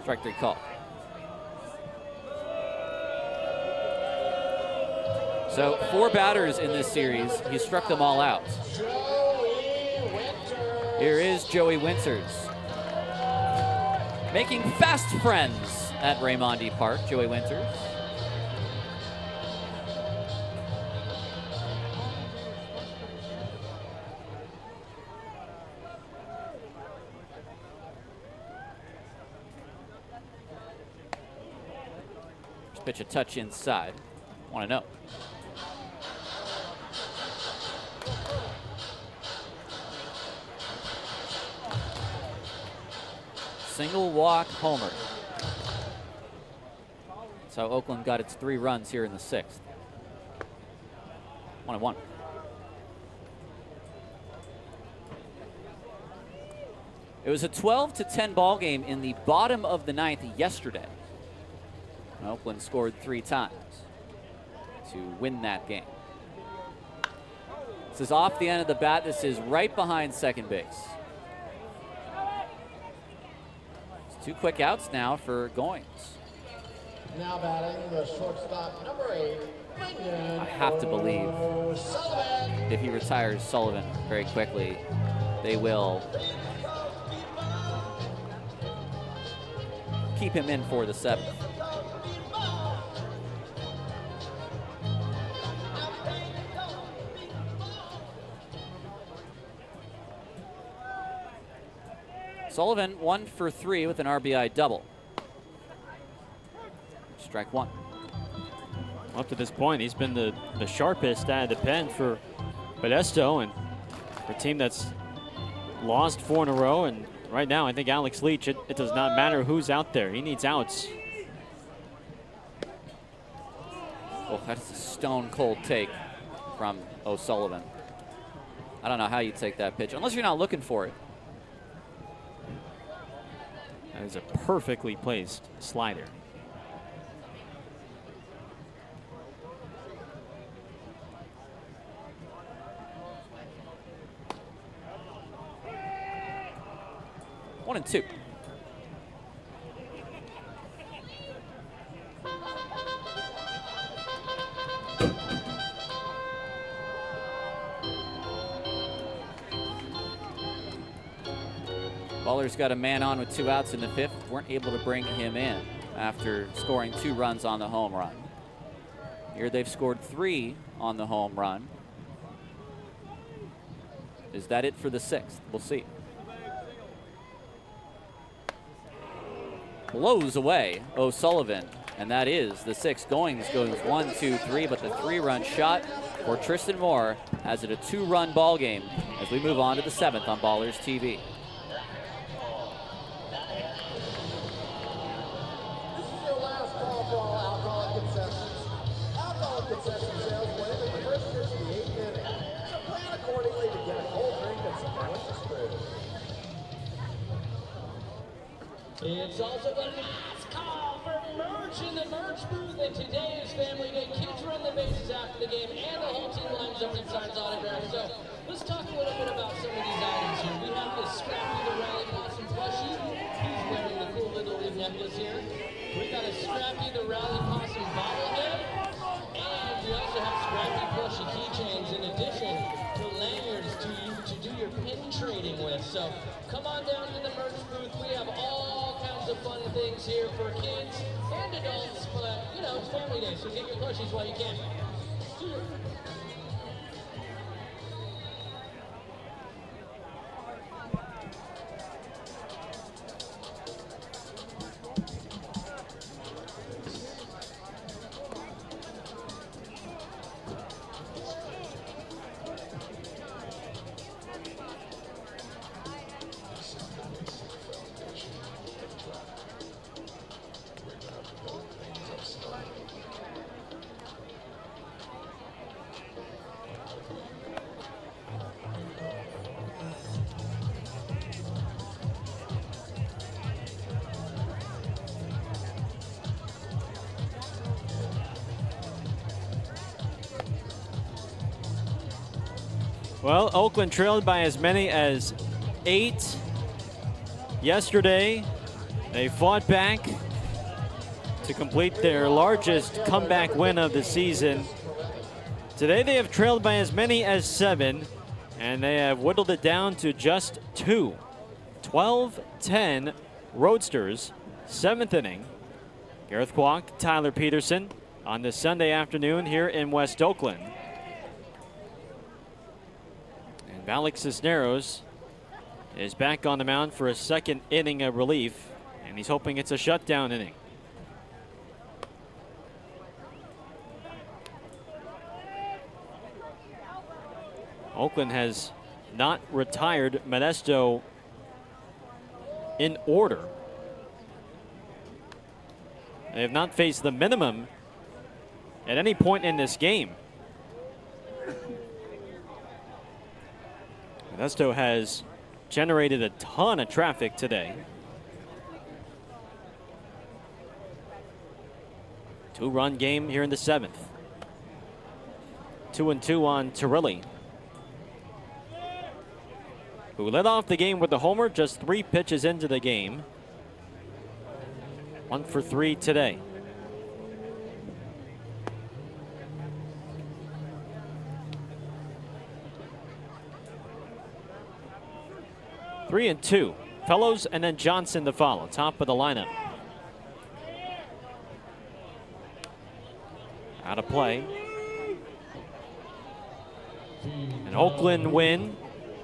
Strike 3 call. So 4 batters in this series. He struck them all out. Here is Joey Winters. Making fast friends at Raimondi Park, Joey Winters. Just pitch a touch inside. Want to know. Single walk homer. That's how Oakland got its 3 runs here in the 6th. 1-1. It was a 12-10 ball game in the bottom of the 9th yesterday. Oakland scored 3 times to win that game. This is off the end of the bat. This is right behind second base. 2 quick outs now for Goines. Now batting the shortstop, number 8. I have to believe if he retires Sullivan very quickly, they will keep him in for the 7th. Sullivan 1 for 3 with an RBI double. Strike 1. Up to this point, he's been the sharpest out of the pen for Modesto, and a team that's lost 4 in a row. And right now, I think Alex Leach, it does not matter who's out there. He needs outs. Oh, that's a stone cold take from O'Sullivan. I don't know how you take that pitch, unless you're not looking for it. That is a perfectly placed slider. One and 2. Baller's got a man on with 2 outs in the 5th. Weren't able to bring him in after scoring 2 runs on the home run. Here they've scored 3 on the home run. Is that it for the 6th? We'll see. Blows away O'Sullivan, and that is the 6th. Goings goes 1, 2, 3, but the 3-run shot for Tristan Moore has it a 2-run ball game as we move on to the 7th on Ballers TV. It's also the last call for merch in the merch booth, and today is Family Day. Kids run the bases after the game, and the whole team lines up and signs autographs. So let's talk a little bit about some of these items here. We have the Scrappy the Rally Possum plushie. He's wearing the cool Little League necklace here. We got a Scrappy the Rally Possum bobblehead, and we also have Scrappy plushie keychains in addition to lanyards to do your pin trading with. So come on down to the merch booth. We have all kinds of fun things here for kids and adults, but you know, it's Family Day, so get your plushies while you can. Well, Oakland trailed by as many as 8 yesterday. They fought back to complete their largest comeback win of the season. Today they have trailed by as many as 7, and they have whittled it down to just 2. 12-10 Roadsters, 7th inning. Gareth Kwok, Tyler Peterson on this Sunday afternoon here in West Oakland. And Alex Cisneros is back on the mound for a 2nd inning of relief, and he's hoping it's a shutdown inning. Oakland has not retired Modesto in order. They have not faced the minimum at any point in this game. Modesto has generated a ton of traffic today. 2-run game here in the 7th. 2-2 on Torelli, who led off the game with the homer just 3 pitches into the game. 1 for 3 today. Three and 2. Fellows and then Johnson to follow. Top of the lineup. Out of play. An Oakland win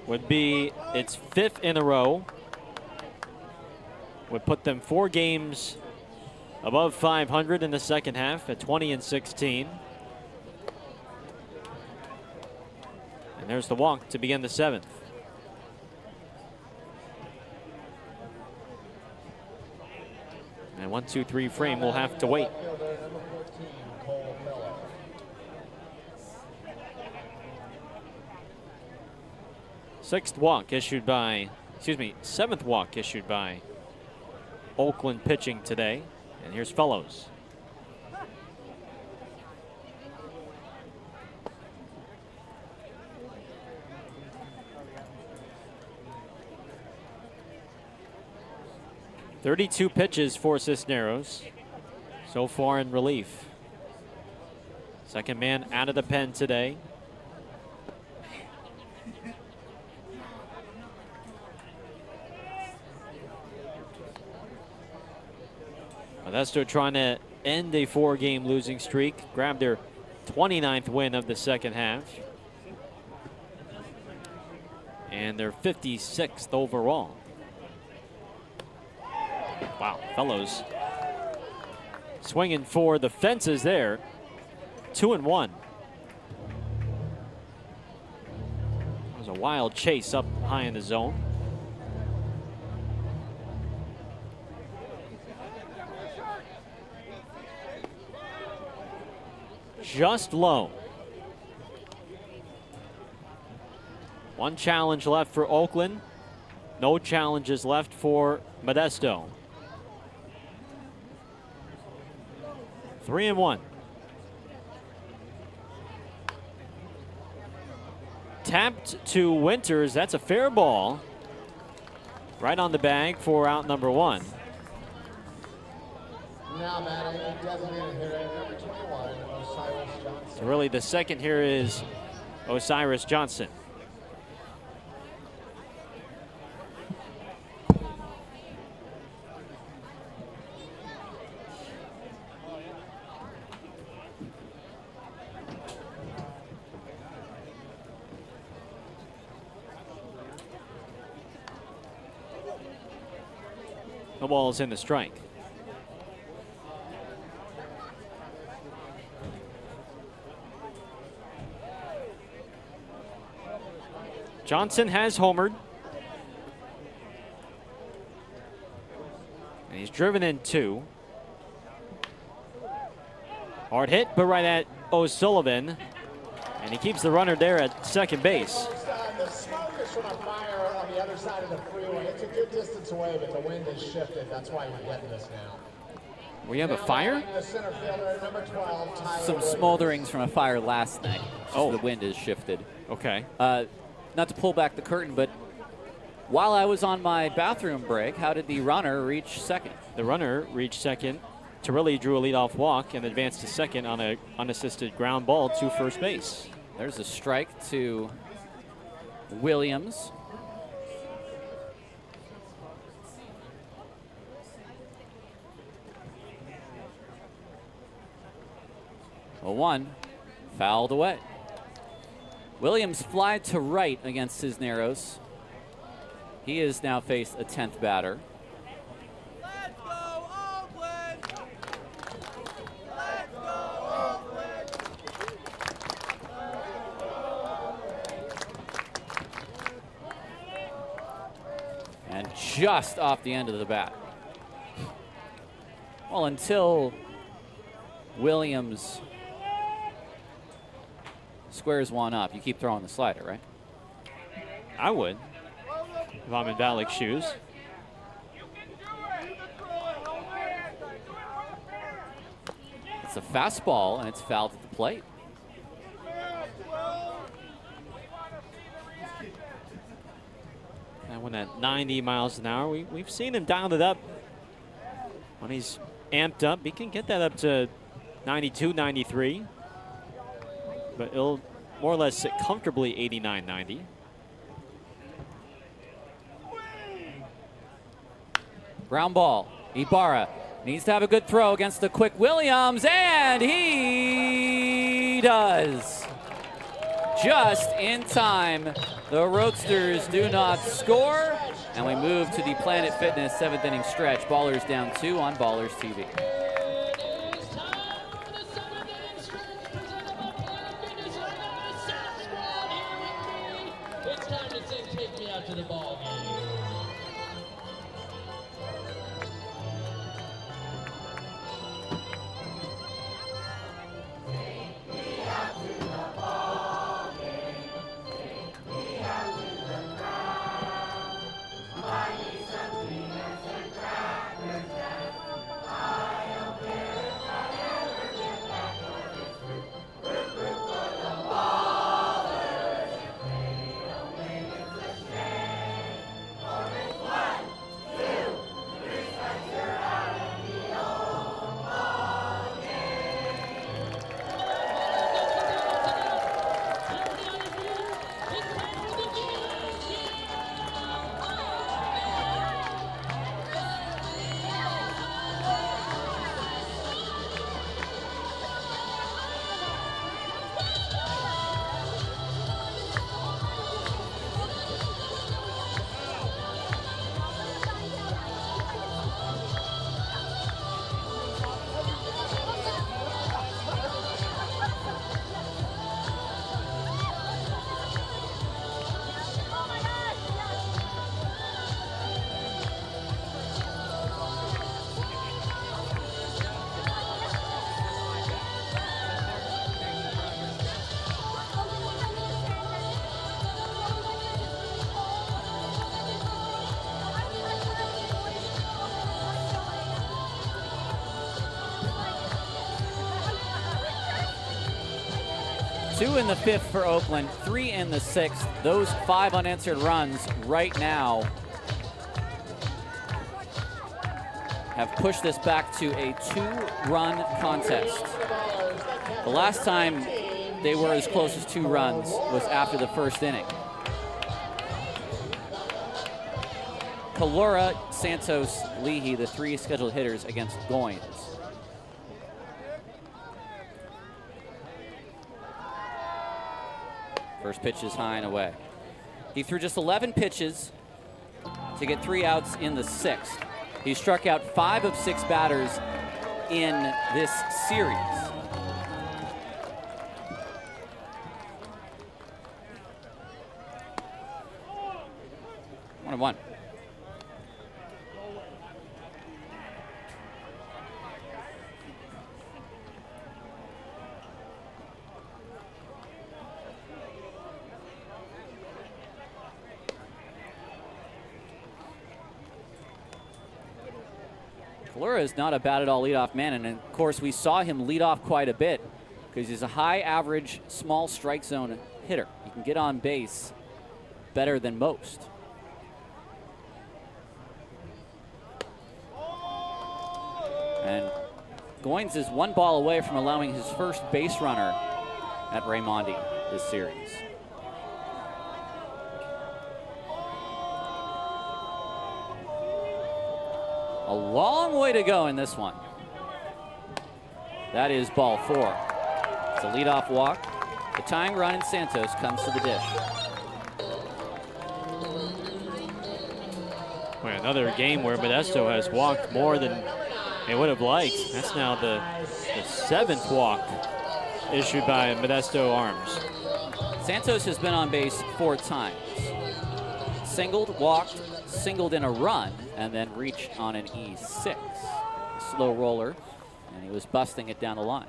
would be its 5th in a row. Would put them 4 games above 500 in the second half at 20-16. And there's the walk to begin the 7th. And 1-2-3 frame will have to wait. Seventh walk issued by Oakland pitching today. And here's Fellows. .32 pitches for Cisneros so far in relief. Second man out of the pen today. Modesto trying to end a 4-game losing streak. Grabbed their 29th win of the second half. And they're 56th overall. Wow, Fellows swinging for the fences there. 2-1. It was a wild chase up high in the zone. Just low. One challenge left for Oakland. No challenges left for Modesto. 3-1. Tapped to Winters. That's a fair ball. Right on the bag for out number 1. Now batting, designated hitter, number 21, Osiris Johnson. So really the second here is Osiris Johnson. The ball's in the strike. Johnson has homered. And he's driven in 2. Hard hit, but right at O'Sullivan. And he keeps the runner there at second base. The smoke is from a fire on the other side of the freeway. It's a good distance away, but the wind has shifted. That's why you're getting this now. We have a fire? The center fielder, number 12, Tyler Some Williams. smolderings from a fire last night. Oh. The wind has shifted. Okay. Not to pull back the curtain, but while I was on my bathroom break, how did the runner reach second? The runner reached second. Torelli drew a leadoff walk and advanced to second on an unassisted ground ball to first base. There's a strike to Williams. A 1, fouled away. Williams flied to right against Cisneros. He has now faced a 10th batter. Let's go, Oakland! Let's go, Oakland! And just off the end of the bat. Well, until Williams squares one up, you keep throwing the slider, right? I would, if I'm in Valek's shoes. It's a fastball, and it's fouled at the plate. And when at 90 miles an hour, we've seen him dial it up. When he's amped up, he can get that up to 92, 93. But it'll more or less sit comfortably 89, 90. Ground ball. Ibarra needs to have a good throw against the quick Williams, and he does. Just in time. The Roadsters do not score, and we move to the Planet Fitness 7th inning stretch. Ballers down 2 on Ballers TV. It's time to sing Take Me Out to the Ball Game. 2 in the 5th for Oakland, 3 in the 6th. Those 5 unanswered runs right now have pushed this back to a 2-run contest. The last time they were as close as 2 runs was after the first inning. Kalura, Santos, Leahy, the 3 scheduled hitters against Goins. First pitch is high and away. He threw just 11 pitches to get 3 outs in the 6th. He struck out 5 of 6 batters in this series. One. Kalura is not a bad at all leadoff man, and of course we saw him lead off quite a bit because he's a high average, small strike zone hitter. He can get on base better than most. And Goins is 1 ball away from allowing his first base runner at Raimondi this series. A long way to go in this one. That is ball 4. It's a leadoff walk. The tying run in Santos comes to the dish. Well, another game where Modesto has walked more than they would have liked. That's now the 7th walk issued by Modesto Arms. Santos has been on base 4 times. Singled, walked, singled in a run, and then reached on an E6. Slow roller, and he was busting it down the line.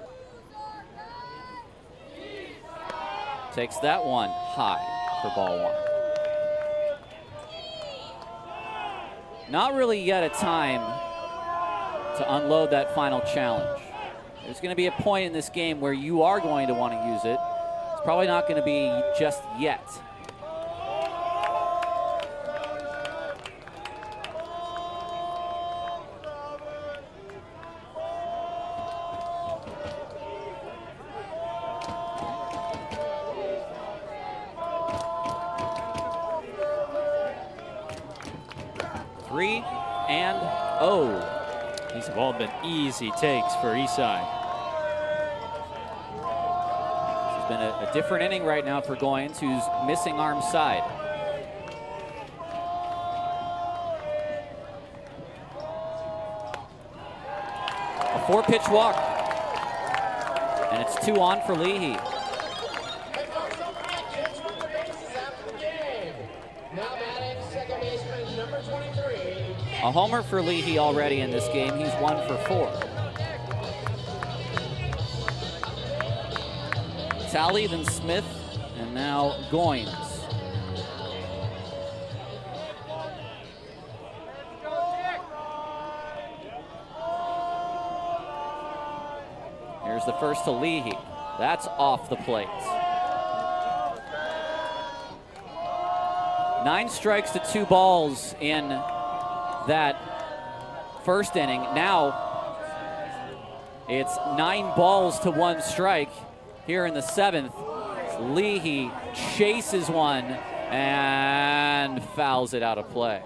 Takes that one high for ball 1. Not really yet a time to unload that final challenge. There's going to be a point in this game where you are going to want to use it. It's probably not going to be just yet. These have all been easy takes for Eastside. This has been a different inning right now for Goins, who's missing arm side. A 4-pitch walk. And it's 2 on for Leahy. A homer for Leahy already in this game. He's 1 for 4. Talley, then Smith, and now Goins. Here's the first to Leahy. That's off the plate. 9 strikes to 2 balls in that first inning. Now it's 9 balls to 1 strike here in the 7th. Leahy chases one and fouls it out of play.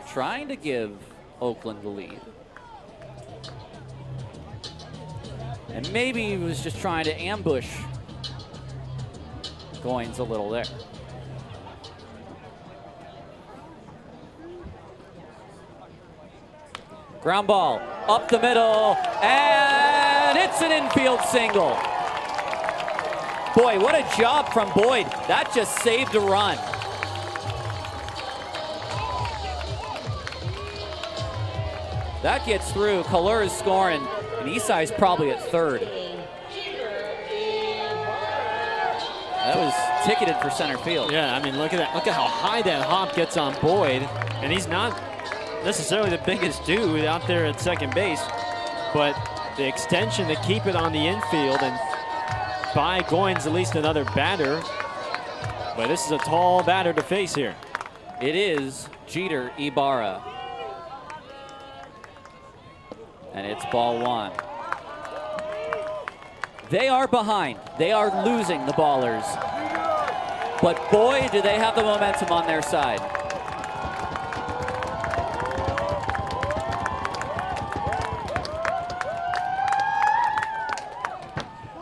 Trying to give Oakland the lead. And maybe he was just trying to ambush Goins a little there. Ground ball up the middle, and it's an infield single. Boy, what a job from Boyd. That just saved a run. That gets through. Kalura is scoring, and Isai's probably at third. That was ticketed for center field. Yeah, I mean, look at that. Look at how high that hop gets on Boyd, and he's not necessarily the biggest dude out there at second base, but the extension to keep it on the infield and buy Goins at least another batter. But this is a tall batter to face here. It is Jeter Ibarra. And it's ball one. They are behind. They are losing, the Ballers. But boy, do they have the momentum on their side.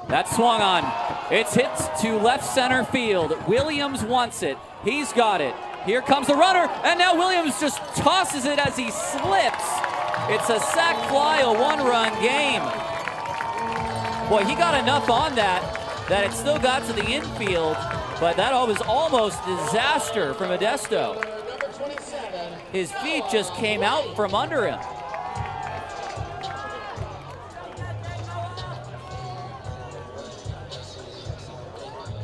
That swung on. It's hit to left center field. Williams wants it. He's got it. Here comes the runner, and now Williams just tosses it as he slips. It's a sac fly, a one-run game. Boy, he got enough on that it still got to the infield, but that was almost disaster for Modesto. His feet just came out from under him.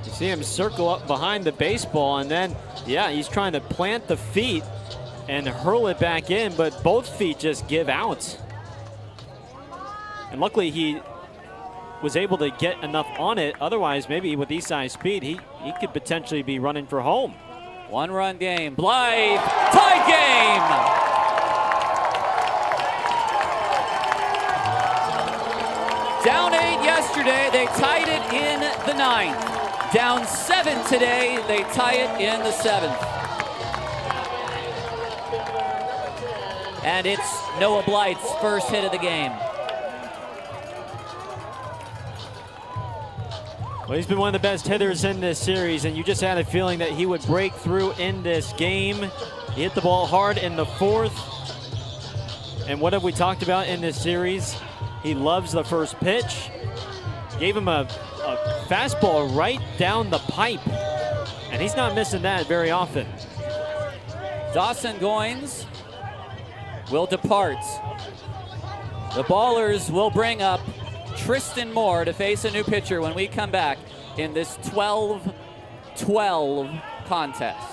You see him circle up behind the baseball, and then, yeah, he's trying to plant the feet and hurl it back in, but both feet just give out. And luckily he was able to get enough on it. Otherwise, maybe with Eastside speed, he could potentially be running for home. One-run game. Blythe, tie game! Down 8 yesterday, they tied it in the 9th. Down 7 today, they tie it in the 7th. And it's Noah Blythe's first hit of the game. Well, he's been one of the best hitters in this series, and you just had a feeling that he would break through in this game. He hit the ball hard in the 4th. And what have we talked about in this series? He loves the first pitch. Gave him a fastball right down the pipe. And he's not missing that very often. Dawson Goins will depart. The Ballers will bring up Tristan Moore to face a new pitcher when we come back in this 12-12 contest.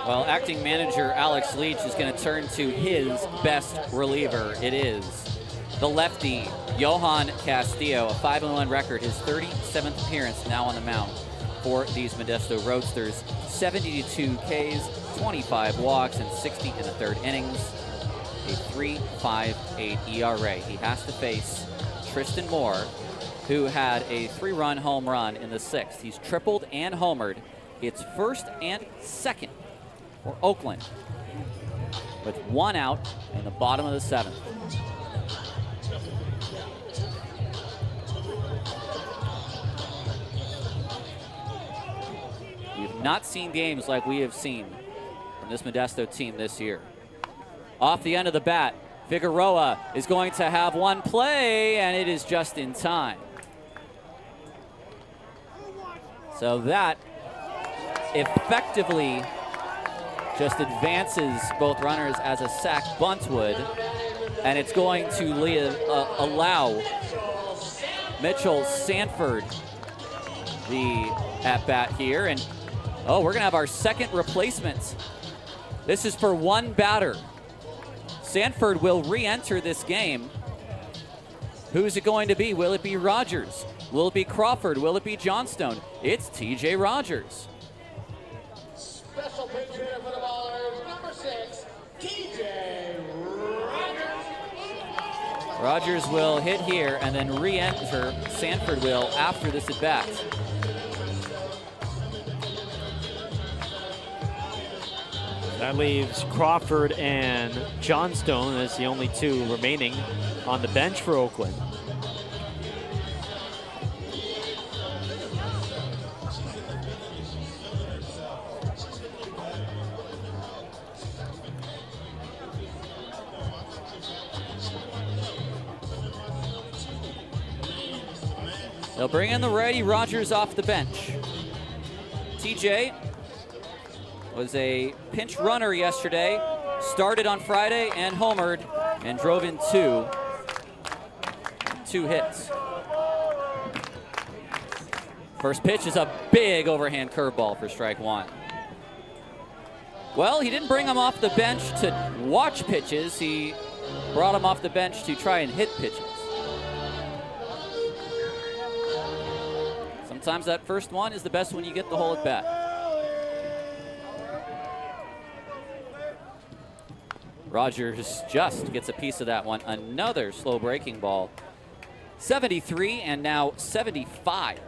Well, acting manager Alex Leach is going to turn to his best reliever. It is the lefty, Johan Castillo, a 5-1 record, his 37th appearance now on the mound for these Modesto Roadsters. 72 Ks, 25 walks, and 60 in the 3rd innings. A 3.58 ERA. He has to face Tristan Moore, who had a 3-run home run in the 6th. He's tripled and homered. It's 1st and 2nd for Oakland, with 1 out in the bottom of the 7th. We've not seen games like we have seen from this Modesto team this year. Off the end of the bat, Figueroa is going to have one play, and it is just in time. So that effectively just advances both runners as a sack bunt would, and it's going to allow Mitchell Sanford the at-bat here. And oh, we're gonna have our second replacement. This is for one batter. Sanford will re-enter this game. Who's it going to be? Will it be Rogers? Will it be Crawford? Will it be Johnstone? It's TJ Rogers. Special pitch hitter for the Ballers, number 6, TJ Rogers. Rogers will hit here and then re-enter. Sanford will after this at bat. That leaves Crawford and Johnstone as the only two remaining on the bench for Oakland. They'll bring in the righty Rogers off the bench. TJ was a pinch runner yesterday, started on Friday and homered, and drove in two hits. First pitch is a big overhand curveball for strike one. Well, he didn't bring him off the bench to watch pitches. He brought him off the bench to try and hit pitches. Sometimes that first one is the best when you get the whole at bat. Rogers just gets a piece of that one. Another slow breaking ball. 73 and now 75.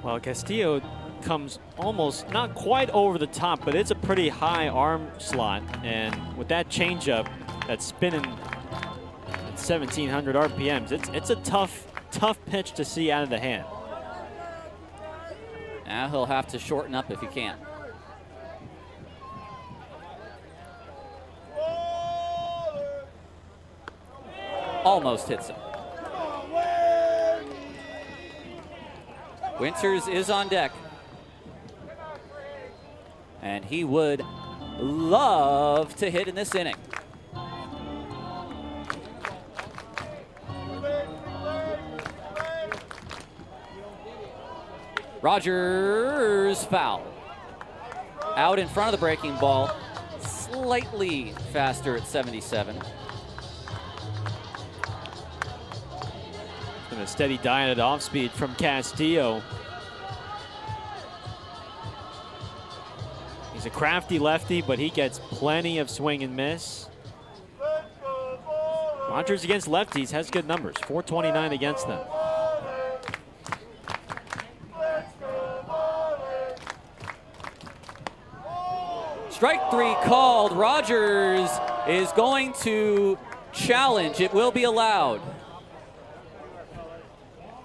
Well, Castillo comes almost, not quite over the top, but it's a pretty high arm slot. And with that changeup that's spinning at 1,700 RPMs, it's a tough pitch to see out of the hand. Now he'll have to shorten up if he can. Almost hits him. Winters is on deck. And he would love to hit in this inning. Rogers foul. Out in front of the breaking ball. Slightly faster at 77. And a steady diet at off speed from Castillo. He's a crafty lefty, but he gets plenty of swing and miss. Rogers against lefties has good numbers, 429 against them. Strike three called. Rogers is going to challenge. It will be allowed.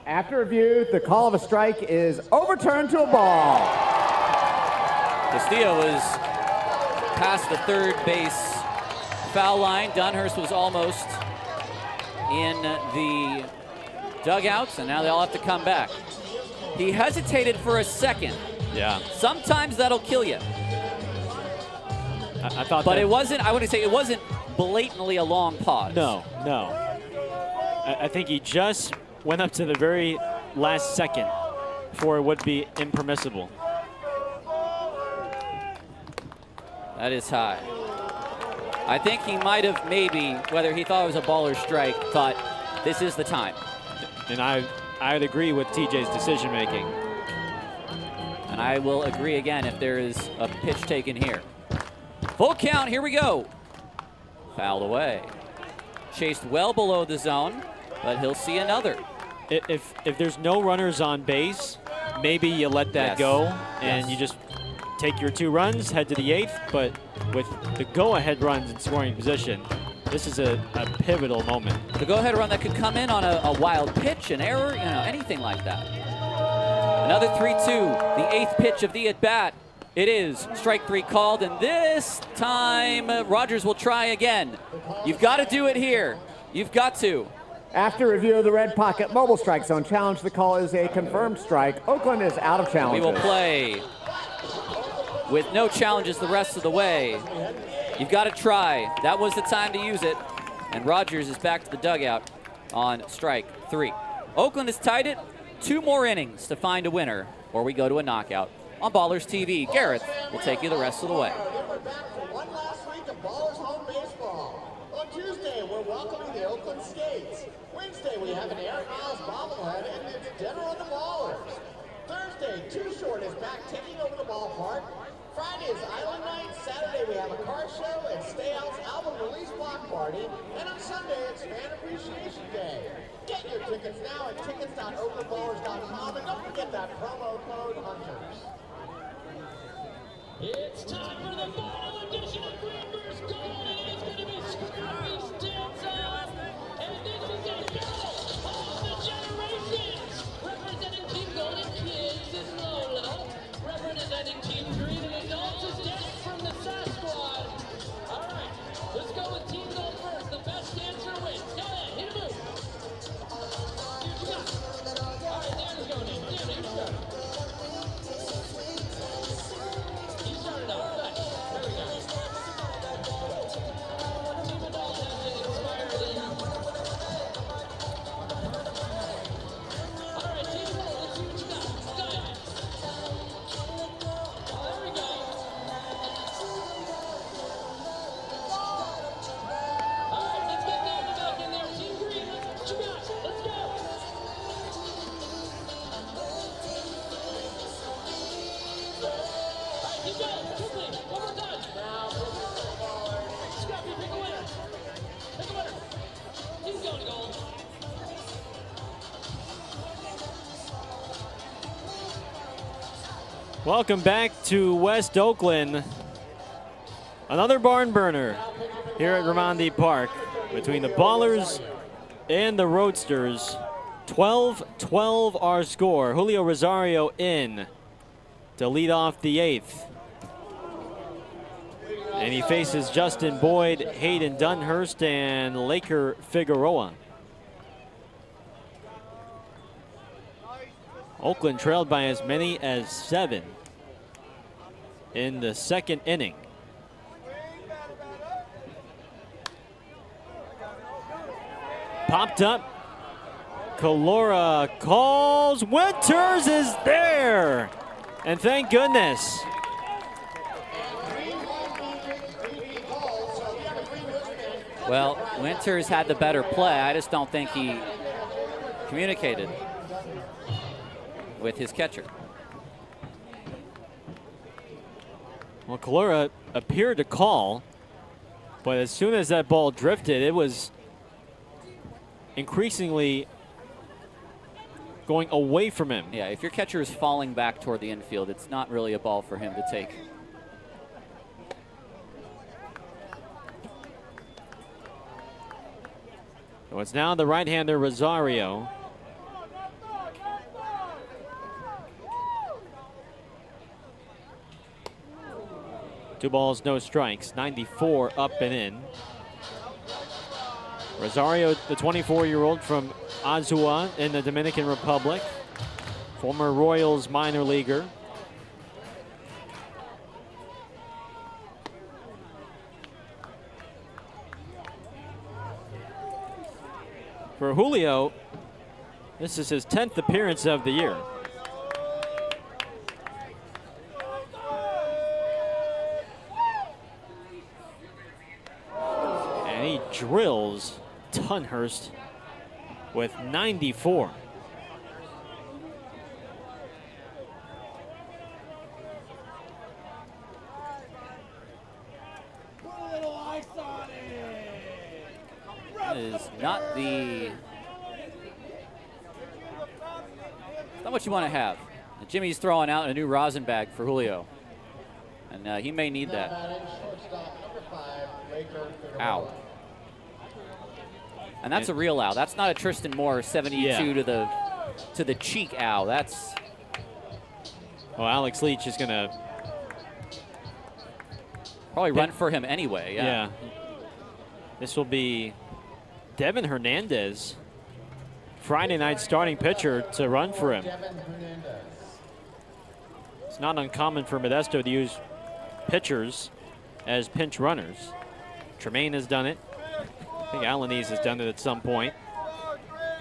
After review, the call of a strike is overturned to a ball. Castillo was past the third base foul line. Dunhurst was almost in the dugouts, and now they all have to come back. He hesitated for a second. Yeah. Sometimes that'll kill you. I thought, but it wasn't. I want to say it wasn't blatantly a long pause. No. I think he just went up to the very last second before it would be impermissible. That is high. I think he might have maybe, whether he thought it was a ball or strike, thought this is the time. And I'd agree with TJ's decision making. And I will agree again if there is a pitch taken here. Full count, here we go. Fouled away. Chased well below the zone, but he'll see another. If there's no runners on base, maybe you let that go and you just take your 2 runs, head to the 8th. But with the go-ahead runs in scoring position, this is a pivotal moment. The go-ahead run that could come in on a wild pitch, an error, anything like that. Another 3-2, the 8th pitch of the at-bat. It is strike 3 called, and this time Rogers will try again. You've got to do it here. You've got to. After review of the Red Pocket Mobile Strike Zone Challenge, the call is a confirmed strike. Oakland is out of We challenges. will play with no challenges the rest of the way. You've got to try. That was the time to use it. And Rogers is back to the dugout on strike 3. Oakland has tied it. 2 more innings to find a winner, or we go to a knockout. On Ballers TV, Gareth will take you the rest of the way. We're back for one last week of Ballers Home Baseball. On Tuesday, we're welcoming the Oakland Skates. Wednesday, we have an Aaron Miles bobblehead, and it's dinner on the Ballers. Thursday, Too Short is back taking over the ballpark. Friday is Island Night. Saturday, we have a car show and Stay Out's album release block party. And on Sunday, it's Fan Appreciation Day. Get your tickets now at tickets.oaklandballers.com, and don't forget that promo code HUNTERS. It's time for the final edition of Greenberg's Gold, and it's going to be Scrappy Stanza. And this is a battle of the generations. Representing Team Golden Kids is Lola. Representing Team Green and Adults is Dan from the SAS Squad. All right, let's go with Team Gold first. The best dancer wins. Go ahead, hit a move. See what you got. All right, Dan's going in. Dan, you start. He started off. Good. There we go. Team Adults has to inspire the youth. All right, Team Gold, let's see what you got. Go ahead. There we go. All right, let's get Dan back in there. Team Green, let's see what you got. Let's go. All right, keep going. Quickly. One more time. Scrappy, pick a winner. Pick a winner. Team going gold. Welcome back to West Oakland. Another barn burner here at Ramondi Park between the Ballers and the Roadsters. 12-12 our score. Julio Rosario in to lead off the 8th. And he faces Justin Boyd, Hayden Dunhurst, and Laker Figueroa. Oakland trailed by as many as 7 in the 2nd inning. Popped up. Calora calls. Winters is there. And thank goodness. Well, Winters had the better play. I just don't think he communicated with his catcher. Well, Calora appeared to call, but as soon as that ball drifted, it was increasingly going away from him. Yeah, if your catcher is falling back toward the infield, it's not really a ball for him to take. So it's now the right-hander Rosario. Two balls, no strikes. 94 up and in. Rosario, the 24-year-old from Azua in the Dominican Republic. Former Royals minor leaguer. For Julio, this is his 10th appearance of the year. And he drills Dunhurst with 94. That is not what you want to have. Jimmy's throwing out a new rosin bag for Julio, and he may need that. Ow. And that's a real ow. That's not a Tristan Moore 72 to the cheek ow. That's. Oh, Alex Leach is gonna probably run for him anyway. Yeah. This will be Devin Hernandez Friday night starting pitcher to run for him. It's not uncommon for Modesto to use pitchers as pinch runners. Tremaine has done it. I think Alanis has done it at some point.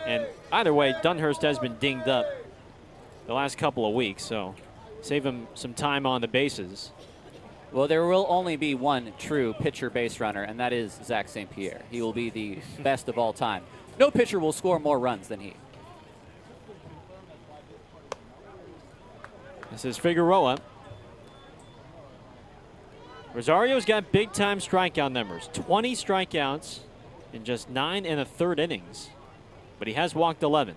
And either way, Dunhurst has been dinged up the last couple of weeks, so save him some time on the bases. Well, there will only be one true pitcher base runner, and that is Zach St. Pierre. He will be the best of all time. No pitcher will score more runs than he. This is Figueroa. Rosario's got big-time strikeout numbers. 20 strikeouts in just 9 1/3 innings. But he has walked 11.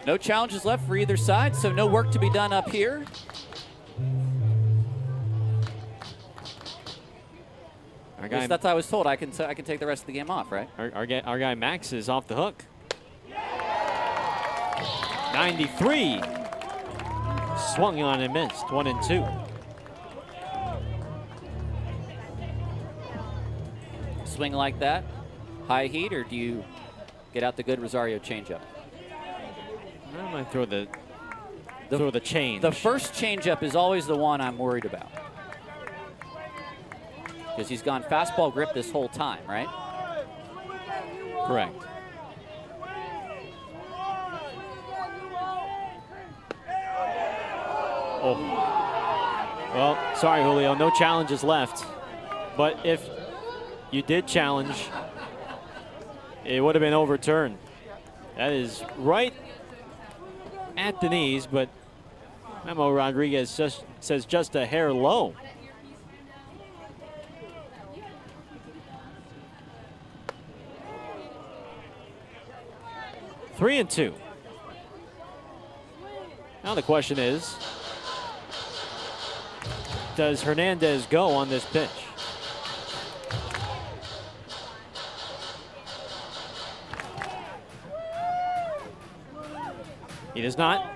No challenges left for either side, so no work to be done up here. At least that's what I was told. I can take the rest of the game off, right? Our guy Max is off the hook. 93. Swung on and missed. 1-2. Swing like that, high heat, or do you get out the good Rosario changeup? I might throw the change. The first changeup is always the one I'm worried about, because he's gone fastball grip this whole time, right? Correct. Oh. Well, sorry, Julio. No challenges left. But if you did challenge, it would have been overturned. That is right at the knees, but Memo Rodriguez says just a hair low. Three and two. Now the question is, does Hernandez go on this pitch? He does not,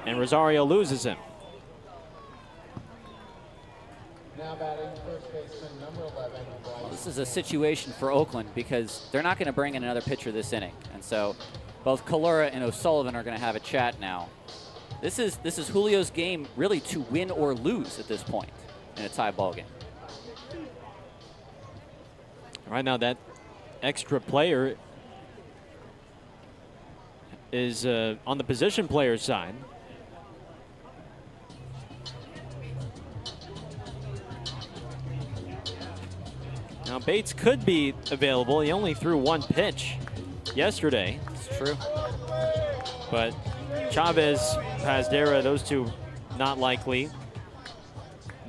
and Rosario loses him. Now batting first baseman number 11. This is a situation for Oakland because they're not going to bring in another pitcher this inning, and so both Kalura and O'Sullivan are going to have a chat now. This is Julio's game, really, to win or lose at this point in a tie ball game. Right now, that extra player is on the position player's side. Now Bates could be available. He only threw one pitch yesterday. It's true. But Chavez, Pazdera, those two not likely.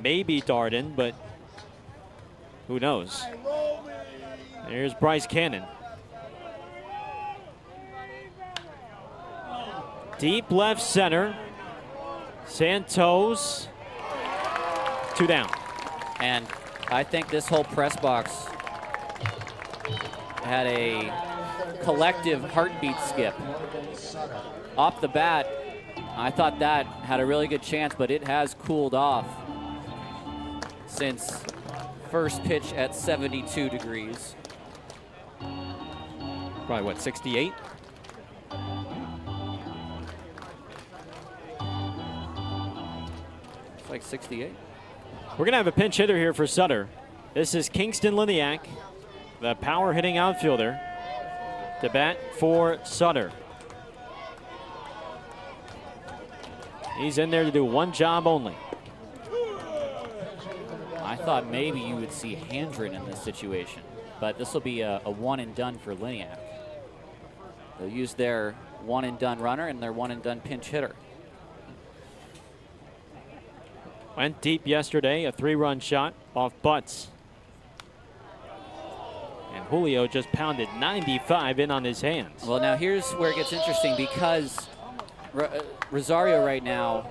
Maybe Darden, but who knows? There's Bryce Cannon. Deep left center. Santos. 2 down. And I think this whole press box had a collective heartbeat skip. Off the bat, I thought that had a really good chance, but it has cooled off since first pitch at 72 degrees. Probably what, 68? It's like 68. We're going to have a pinch hitter here for Sutter. This is Kingston Liniak, the power hitting outfielder, to bat for Sutter. He's in there to do one job only. I thought maybe you would see Handren in this situation, but this will be a one and done for Liniak. They'll use their one and done runner and their one and done pinch hitter. Went deep yesterday, a 3-run shot off Butts. And Julio just pounded 95 in on his hands. Well, now here's where it gets interesting because Rosario right now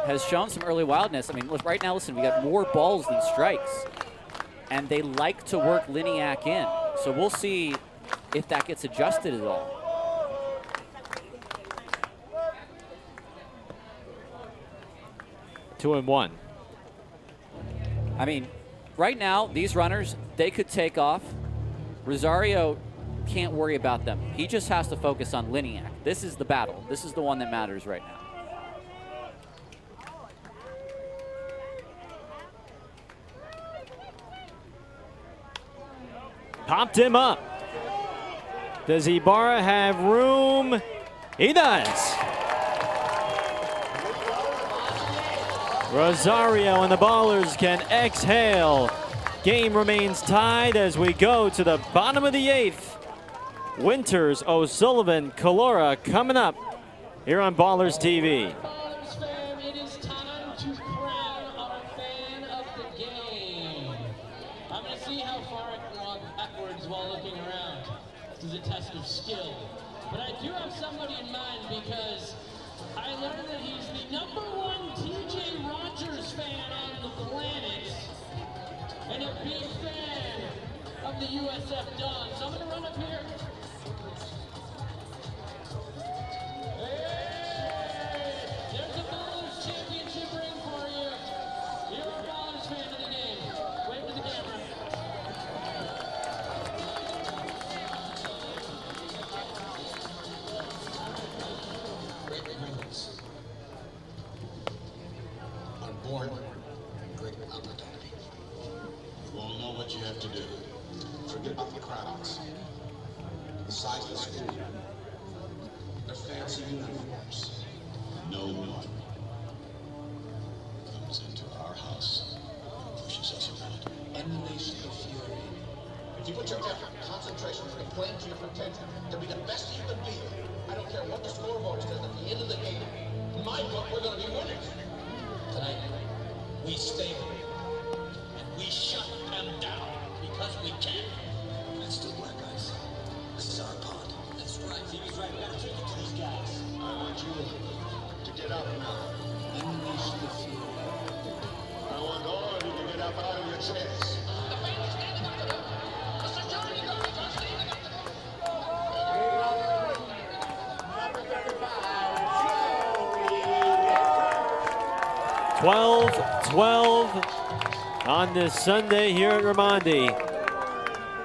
has shown some early wildness. I mean, look, right now, listen, we got more balls than strikes. And they like to work Liniak in. So we'll see if that gets adjusted at all. Two and one. I mean, right now, these runners, they could take off. Rosario can't worry about them. He just has to focus on Liniak. This is the battle. This is the one that matters right now. Popped him up. Does Ibarra have room? He does. Rosario and the Ballers can exhale. Game remains tied as we go to the bottom of the 8th. Winters, O'Sullivan, Calora coming up here on Ballers TV. Ballers fam, it is time to crown our fan of the game. I'm going to see how far I can walk backwards while looking around. This is a test of skill. But I do have somebody in mind because I learned that he's the #1 TJ Rogers fan on the planet and a big fan of the USF Dawn. So I'm going to run up here. There's a Ballers Championship ring for you. You're a Ballers fan of the game. Wave to the camera. Great moments are born from great opportunity. You all know what you have to do. Forget about the crowds, the size of the school, the fancy uniforms. No one comes into our house and pushes us around. Unleash the fury. If you put your effort, concentration, and plan to your potential to be the best you can be, I don't care what the scoreboard says at the end of the game. In my book, we're going to be winners. Tonight, we stay and we shut them down because we can. Let's do black guys. This is our pond. That's right. He was right. We got to take it to these guys. I want you to get up now. Unleash the fury. I want all of you to get up out of your chairs. The family's standing up to them. The security guards are standing up to them. 12-12 on this Sunday here at Raimondi.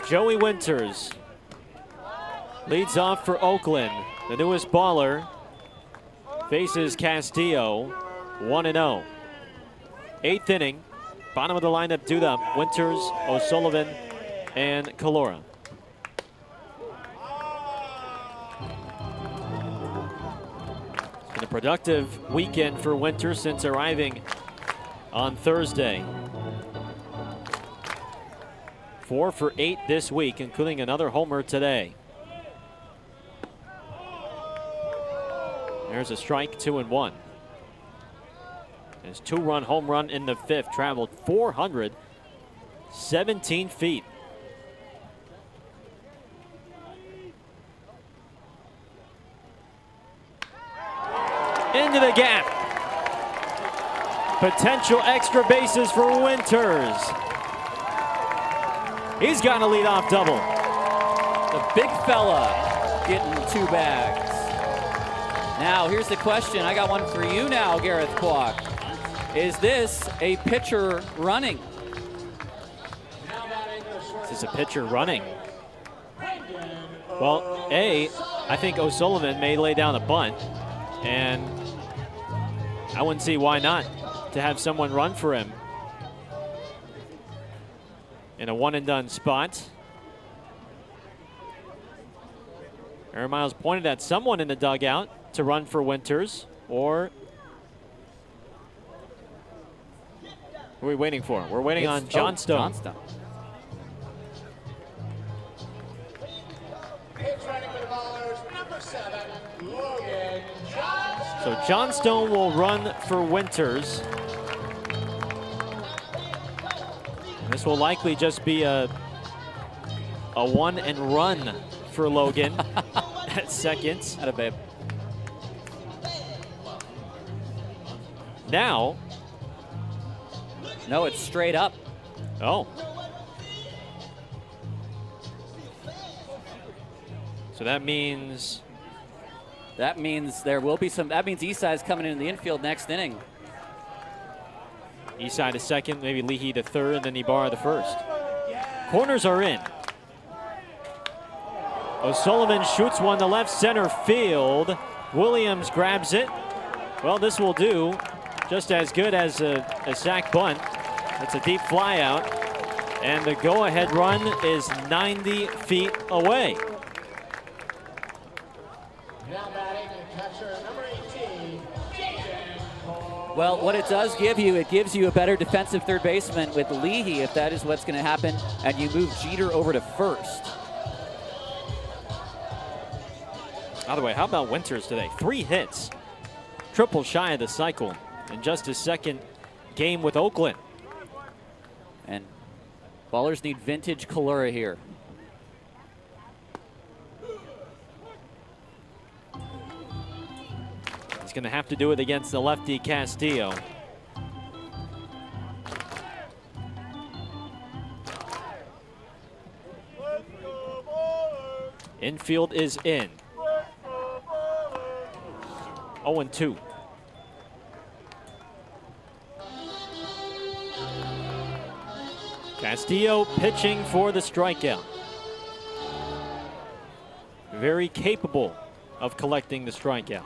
Joey Winters leads off for Oakland. The newest baller faces Castillo, 1-0. 8th inning, bottom of the lineup, Duda, Winters, O'Sullivan, and Calora. It's been a productive weekend for Winters since arriving on Thursday. 4 for 8 this week, including another homer today. There's a strike, 2-1. His 2-run home run in the 5th traveled 417 feet. Into the gap. Potential extra bases for Winters. He's got a leadoff double. The big fella getting 2 bags. Now, here's the question. I got one for you now, Gareth Kwok. Is this a pitcher running? Is this a pitcher running? Well, I think O'Sullivan may lay down a bunt, and I wouldn't see why not to have someone run for him in a one-and-done spot. Aaron Miles pointed at someone in the dugout to run for Winters, or who are we waiting for? We're waiting on Johnstone. So Johnstone will run for Winters. And this will likely just be a one-and-run for Logan at second. Atta babe. Now. No, it's straight up. Oh. So that means there will be some. That means Eastside's coming in the infield next inning. Eastside to second, maybe Leahy to third, and then Ibarra the first. Corners are in. O'Sullivan shoots one to left center field. Williams grabs it. Well, this will do just as good as a sac bunt. It's a deep fly out. And the go-ahead run is 90 feet away. Now batting catcher number 18, Well, what it does give you, it gives you a better defensive third baseman with Leahy, if that is what's going to happen, and you move Jeter over to first. By the way, how about Winters today? 3 hits, triple shy of the cycle in just his second game with Oakland. And Ballers need vintage Kalura here. He's going to have to do it against the lefty Castillo. Infield is in. 0-2. Castillo pitching for the strikeout. Very capable of collecting the strikeout.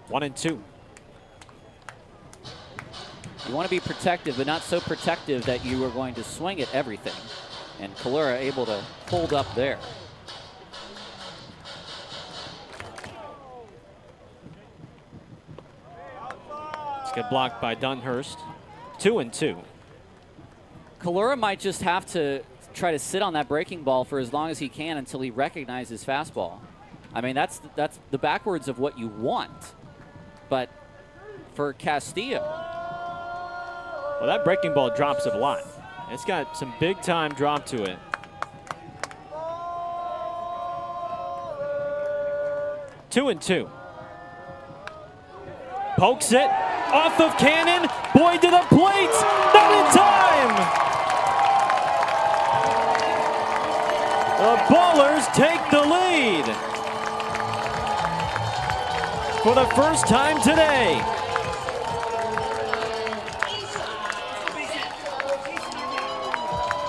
One and two. You want to be protective, but not so protective that you are going to swing at everything. And Kalura able to hold up there. It's get blocked by Dunhurst. 2-2. Kalura might just have to try to sit on that breaking ball for as long as he can until he recognizes fastball. I mean, that's the backwards of what you want. But for Castillo, well, that breaking ball drops a lot. It's got some big time drop to it. Two and two. Pokes it off of Cannon. Boyd to the plate. Not in time. The Ballers take the lead for the first time today.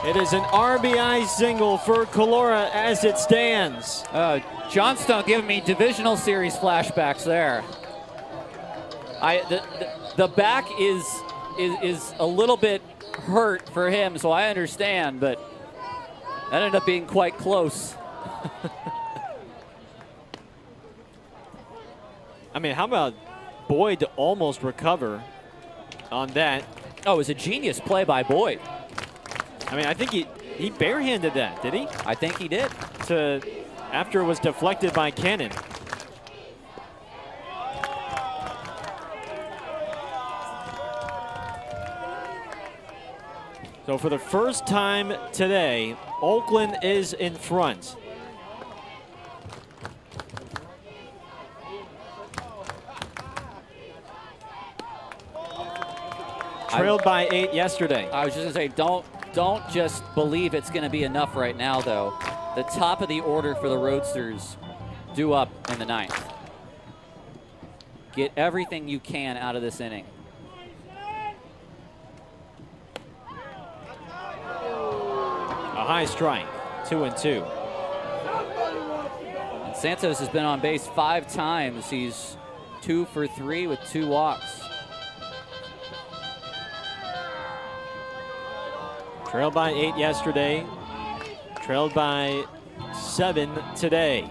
It is an RBI single for Kalura as it stands. Johnstone giving me divisional series flashbacks there. The back is a little bit hurt for him, so I understand, but that ended up being quite close. I mean, how about Boyd to almost recover on that? Oh, it was a genius play by Boyd. I mean, I think he barehanded that, did he? I think he did. After it was deflected by Cannon. So for the first time today, Oakland is in front. Trailed by 8 yesterday. I was just gonna say, don't just believe it's gonna be enough right now, though. The top of the order for the Roadsters due up in the 9th. Get everything you can out of this inning. A high strike, 2-2. And Santos has been on base 5 times. He's 2 for 3 with 2 walks. Trailed by 8 yesterday. Trailed by 7 today.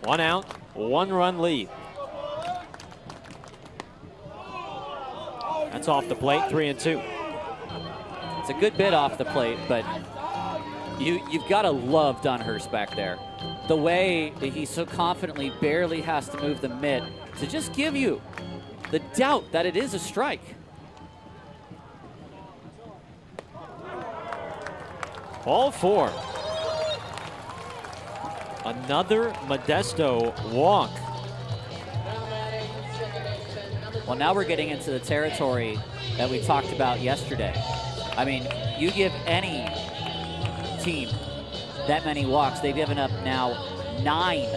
1 out, 1 run lead. That's off the plate, 3-2. It's a good bit off the plate, but you've got to love Dunhurst back there. The way that he so confidently barely has to move the mitt to just give you the doubt that it is a strike. All 4. Another Modesto walk. Well, now we're getting into the territory that we talked about yesterday. I mean, you give any team that many walks. They've given up now 9.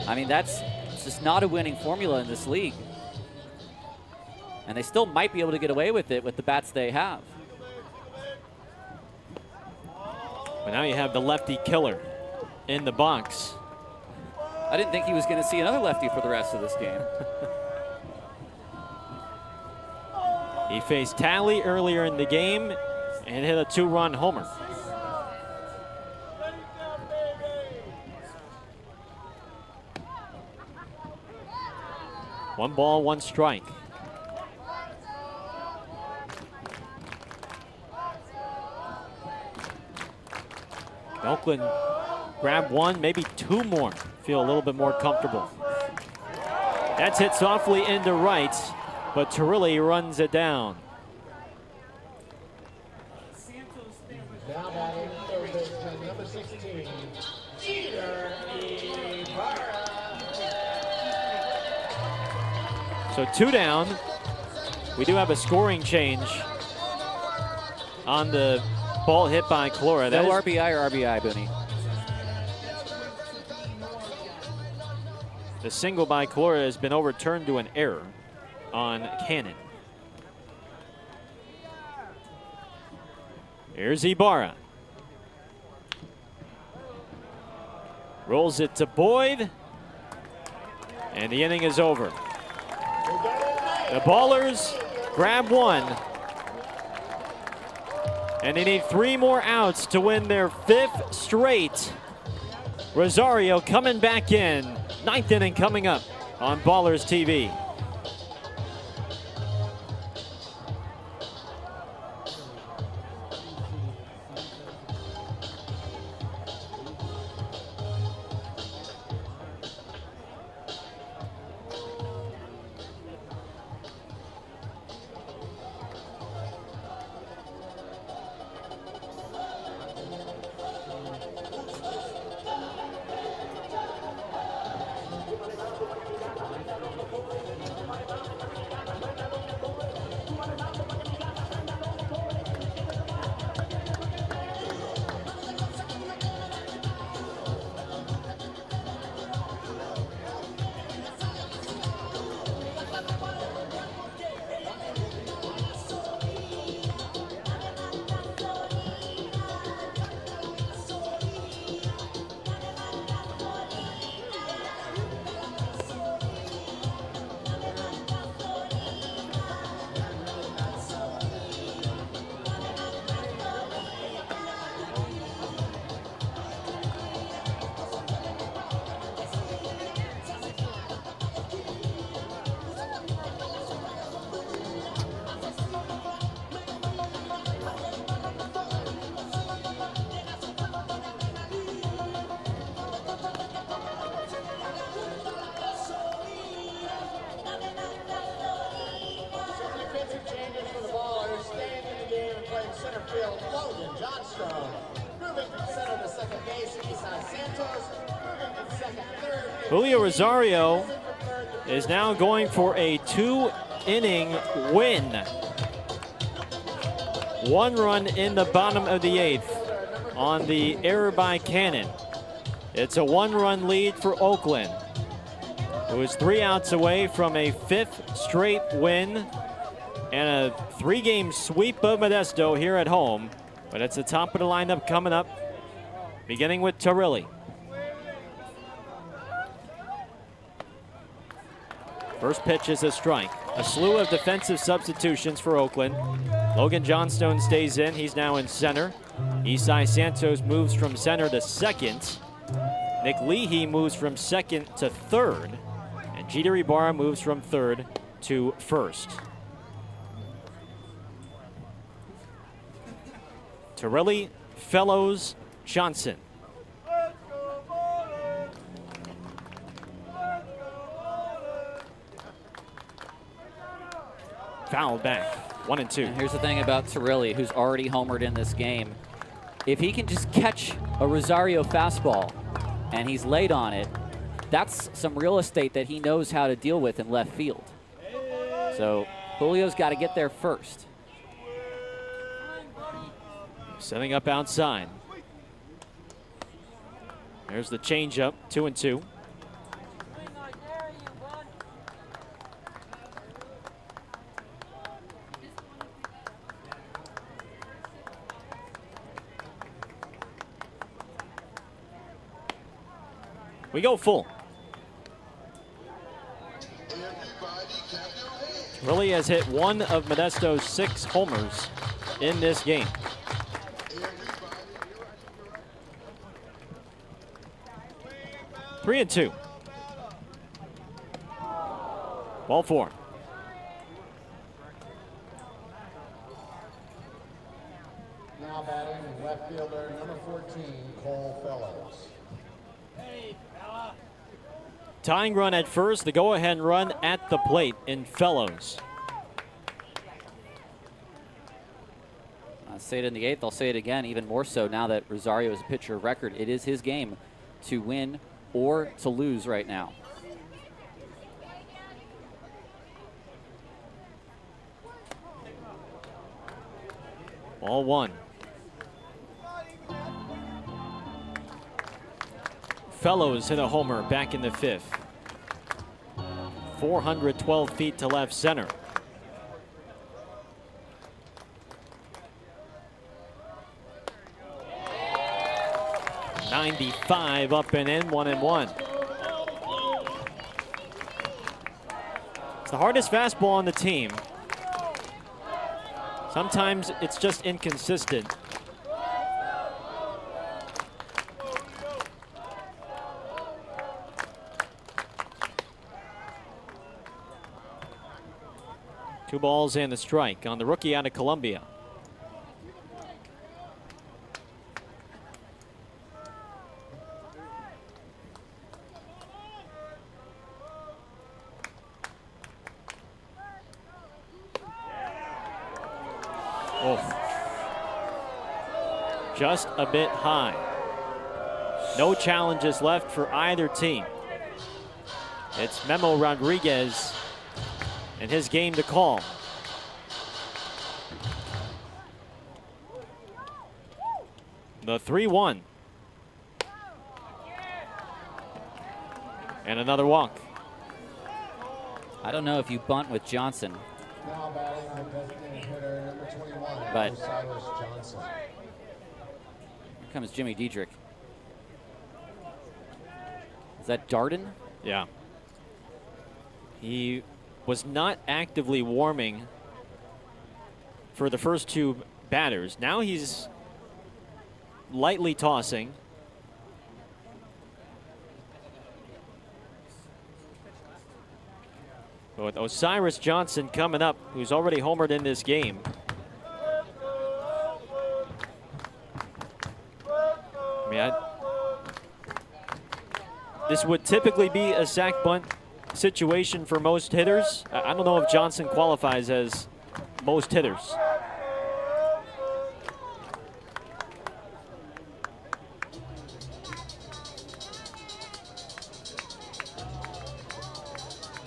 I mean, it's just not a winning formula in this league. And they still might be able to get away with it with the bats they have. But now you have the lefty killer in the box. I didn't think he was going to see another lefty for the rest of this game. He faced Talley earlier in the game and hit a 2-run homer. One ball, one strike. Oakland grab one, maybe 2 more. Feel a little bit more comfortable. That's hit softly into right, but Turilli runs it down. Now batting third baseman, number 16, Jeter Ibarra. So 2 down. We do have a scoring change on the ball hit by Clora. No RBI or RBI, Booney? The single by Clora has been overturned to an error on Cannon. Here's Ibarra. Rolls it to Boyd. And the inning is over. The Ballers grab one. And they need 3 more outs to win their 5th straight. Rosario coming back in. 9th inning coming up on Ballers TV. Julio Rosario is now going for a 2-inning win. 1 run in the bottom of the 8th on the error by Cannon. It's a 1-run lead for Oakland, who is 3 outs away from a 5th straight win and a 3-game sweep of Modesto here at home. But it's the top of the lineup coming up, beginning with Turilli. First pitch is a strike. A slew of defensive substitutions for Oakland. Logan Johnstone stays in. He's now in center. Isai Santos moves from center to second. Nick Leahy moves from second to third. And Jeter Ibarra moves from third to first. Turilli, Fellows, Johnson. Fouled back, 1-2. And here's the thing about Turilli, who's already homered in this game. If he can just catch a Rosario fastball and he's late on it, that's some real estate that he knows how to deal with in left field. So Julio's got to get there first. Setting up outside. There's the changeup, 2-2. We go full. Willie has hit one of Modesto's 6 homers in this game. Three and 2. Ball 4. Now batting left fielder number 14, Cole Fellows. Tying run at first, the go-ahead run at the plate in Fellows. I'll say it in the 8th, I'll say it again, even more so now that Rosario is a pitcher of record. It is his game to win or to lose right now. Ball 1. Fellows hit a homer back in the 5th. 412 feet to left center. .95 up and in, 1-1. It's the hardest fastball on the team. Sometimes it's just inconsistent. Two balls and a strike on the rookie out of Columbia. Oh. Just a bit high. No challenges left for either team. It's Memo Rodriguez and his game to call. The 3-1. And another walk. I don't know if you bunt with Johnson. Now batting the designated hitter number 21, But Osiris Johnson. here comes Jimmy Diedrich. Is that Darden? Yeah. He was not actively warming for the first 2 batters. Now he's lightly tossing. But with Osiris Johnson coming up, who's already homered in this game. I mean, this would typically be a sac bunt situation for most hitters. I don't know if Johnson qualifies as most hitters.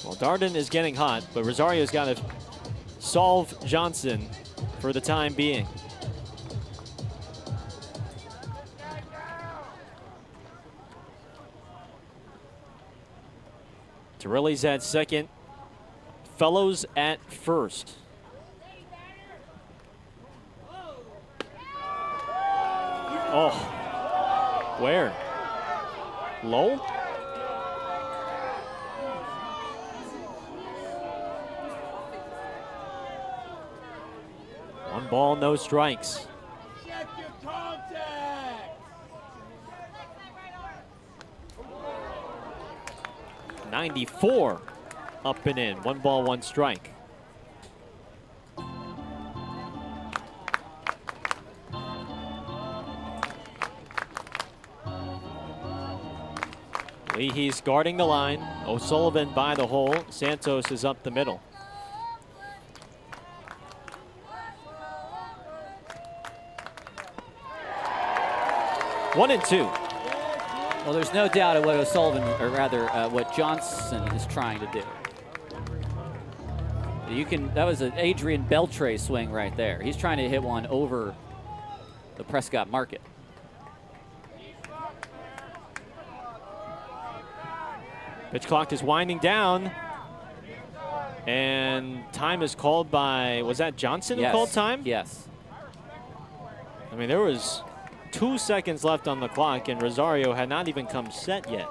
Well, Darden is getting hot, but Rosario's got to solve Johnson for the time being. Torelli's at second. Fellows at first. Oh, where? Low? One ball, no strikes. Check your contact. 94 up and in. 1 ball, 1 strike. Leahy's guarding the line. O'Sullivan by the hole. Santos is up the middle. One and 2. Well, there's no doubt of what O'Sullivan, or rather what Johnson is trying to do. That was an Adrian Beltre swing right there. He's trying to hit one over the Prescott market. Pitch clock is winding down. And time is called by, was that Johnson who called time? Yes. I mean, there was 2 seconds left on the clock, and Rosario had not even come set yet.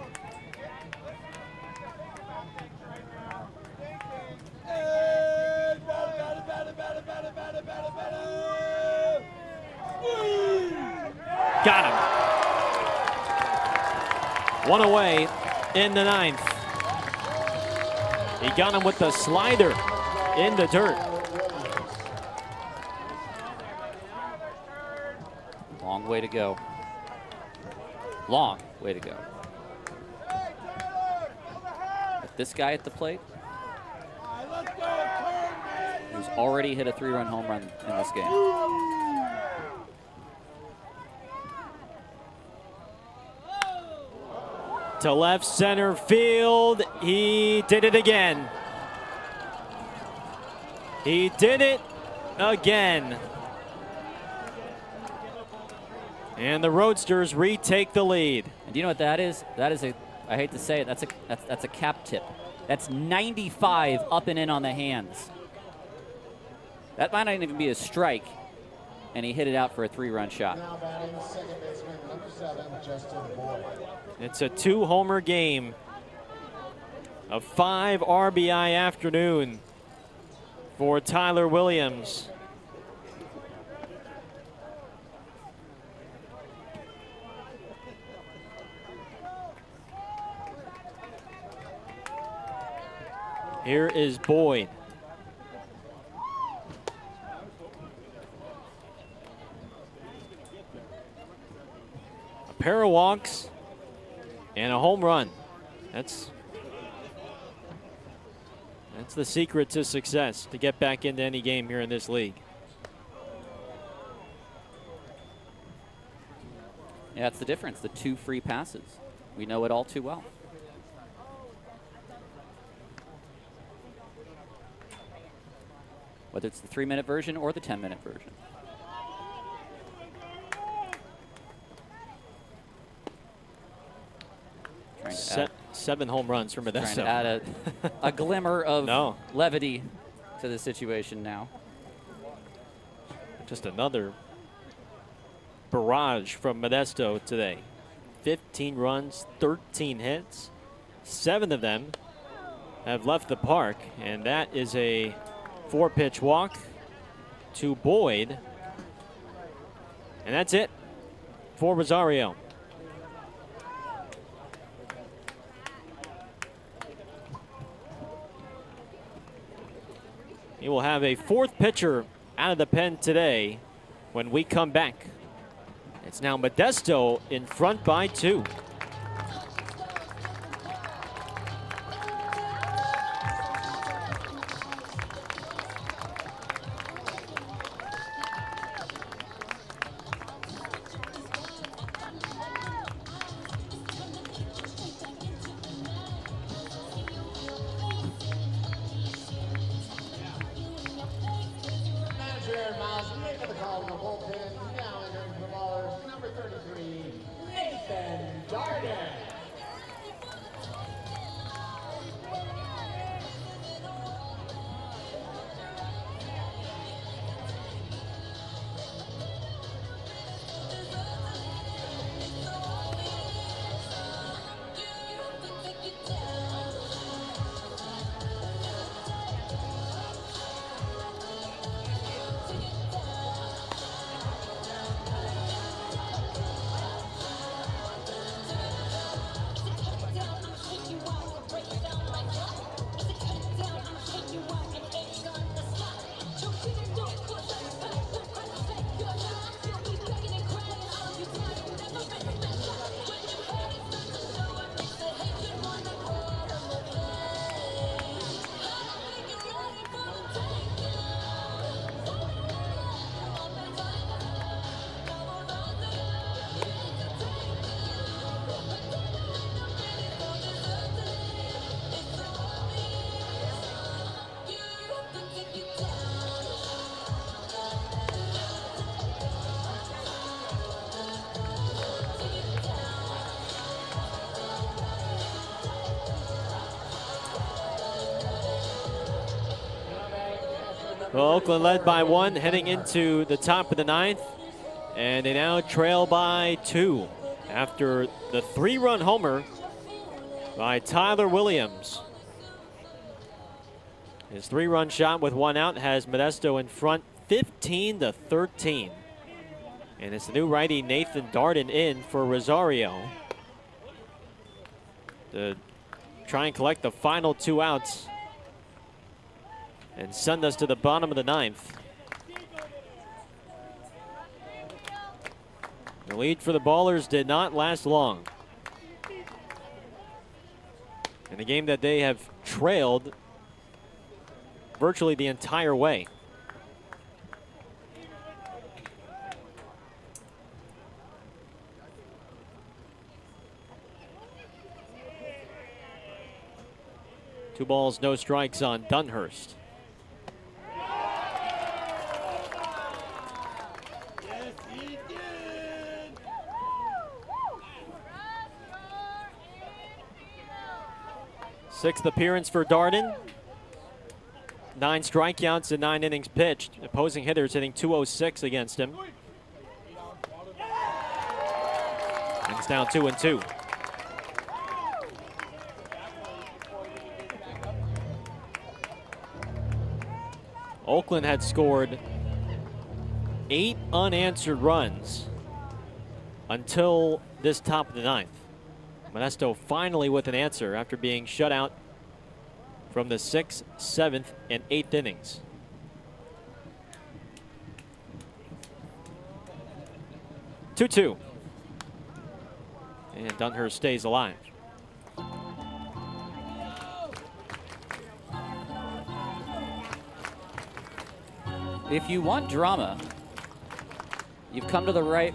Got him. One away in the 9th. He got him with the slider in the dirt. Long way to go. Long way to go. With this guy at the plate, who's already hit a 3-run home run in this game. To left center field, he did it again. He did it again. And the Roadsters retake the lead. And do you know what that is? That is a, I hate to say it, that's a cap tip. That's 95 up and in on the hands. That might not even be a strike, and he hit it out for a 3-run shot. Now batting second baseman number 7, Justin Boyd. It's a 2-homer game. A 5 RBI afternoon for Tyler Williams. Here is Boyd. A pair of walks and a home run. That's the secret to success, to get back into any game here in this league. Yeah, that's the difference, the 2 free passes. We know it all too well. Whether it's the 3-minute version or the 10-minute version. Seven home runs for Modesto. Trying to add a glimmer of levity to the situation now. Just another barrage from Modesto today. 15 runs, 13 hits. 7 of them have left the park, and that is a 4-pitch walk to Boyd. And that's it for Rosario. He will have a 4th pitcher out of the pen today when we come back. It's now Modesto in front by 2. Manager Miles, make the call in the bullpen. Now entering for ballers, number 33, Nathan Johnson. Well, Oakland led by 1 heading into the top of the 9th, and they now trail by 2 after the 3-run homer by Tyler Williams. His 3-run shot with 1 out has Modesto in front 15-13. And it's the new righty Nathan Darden in for Rosario to try and collect the final 2 outs and send us to the bottom of the 9th. The lead for the Ballers did not last long. In a game that they have trailed virtually the entire way. Two balls, no strikes on Dunhurst. Sixth appearance for Darden. 9 strikeouts in 9 innings pitched. Opposing hitters hitting .206 against him. And it's now 2-2. Oakland had scored 8 unanswered runs until this top of the 9th. Modesto finally with an answer after being shut out from the 6th, 7th, and 8th innings. Two. And Dunhurst stays alive. If you want drama, you've come to the right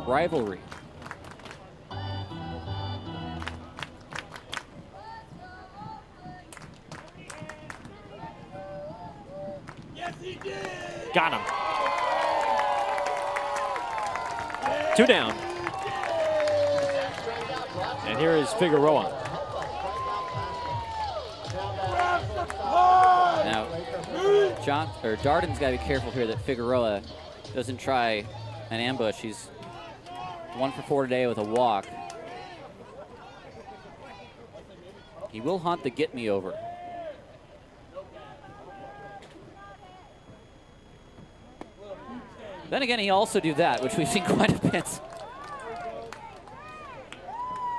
rivalry. Yes, he did. Got him. 2 down. And here is Figueroa. Now, Darden's got to be careful here that Figueroa doesn't try an ambush. He's 1 for 4 today with a walk. He will hunt the get me over. Then again, he also do that, which we've seen quite a bit.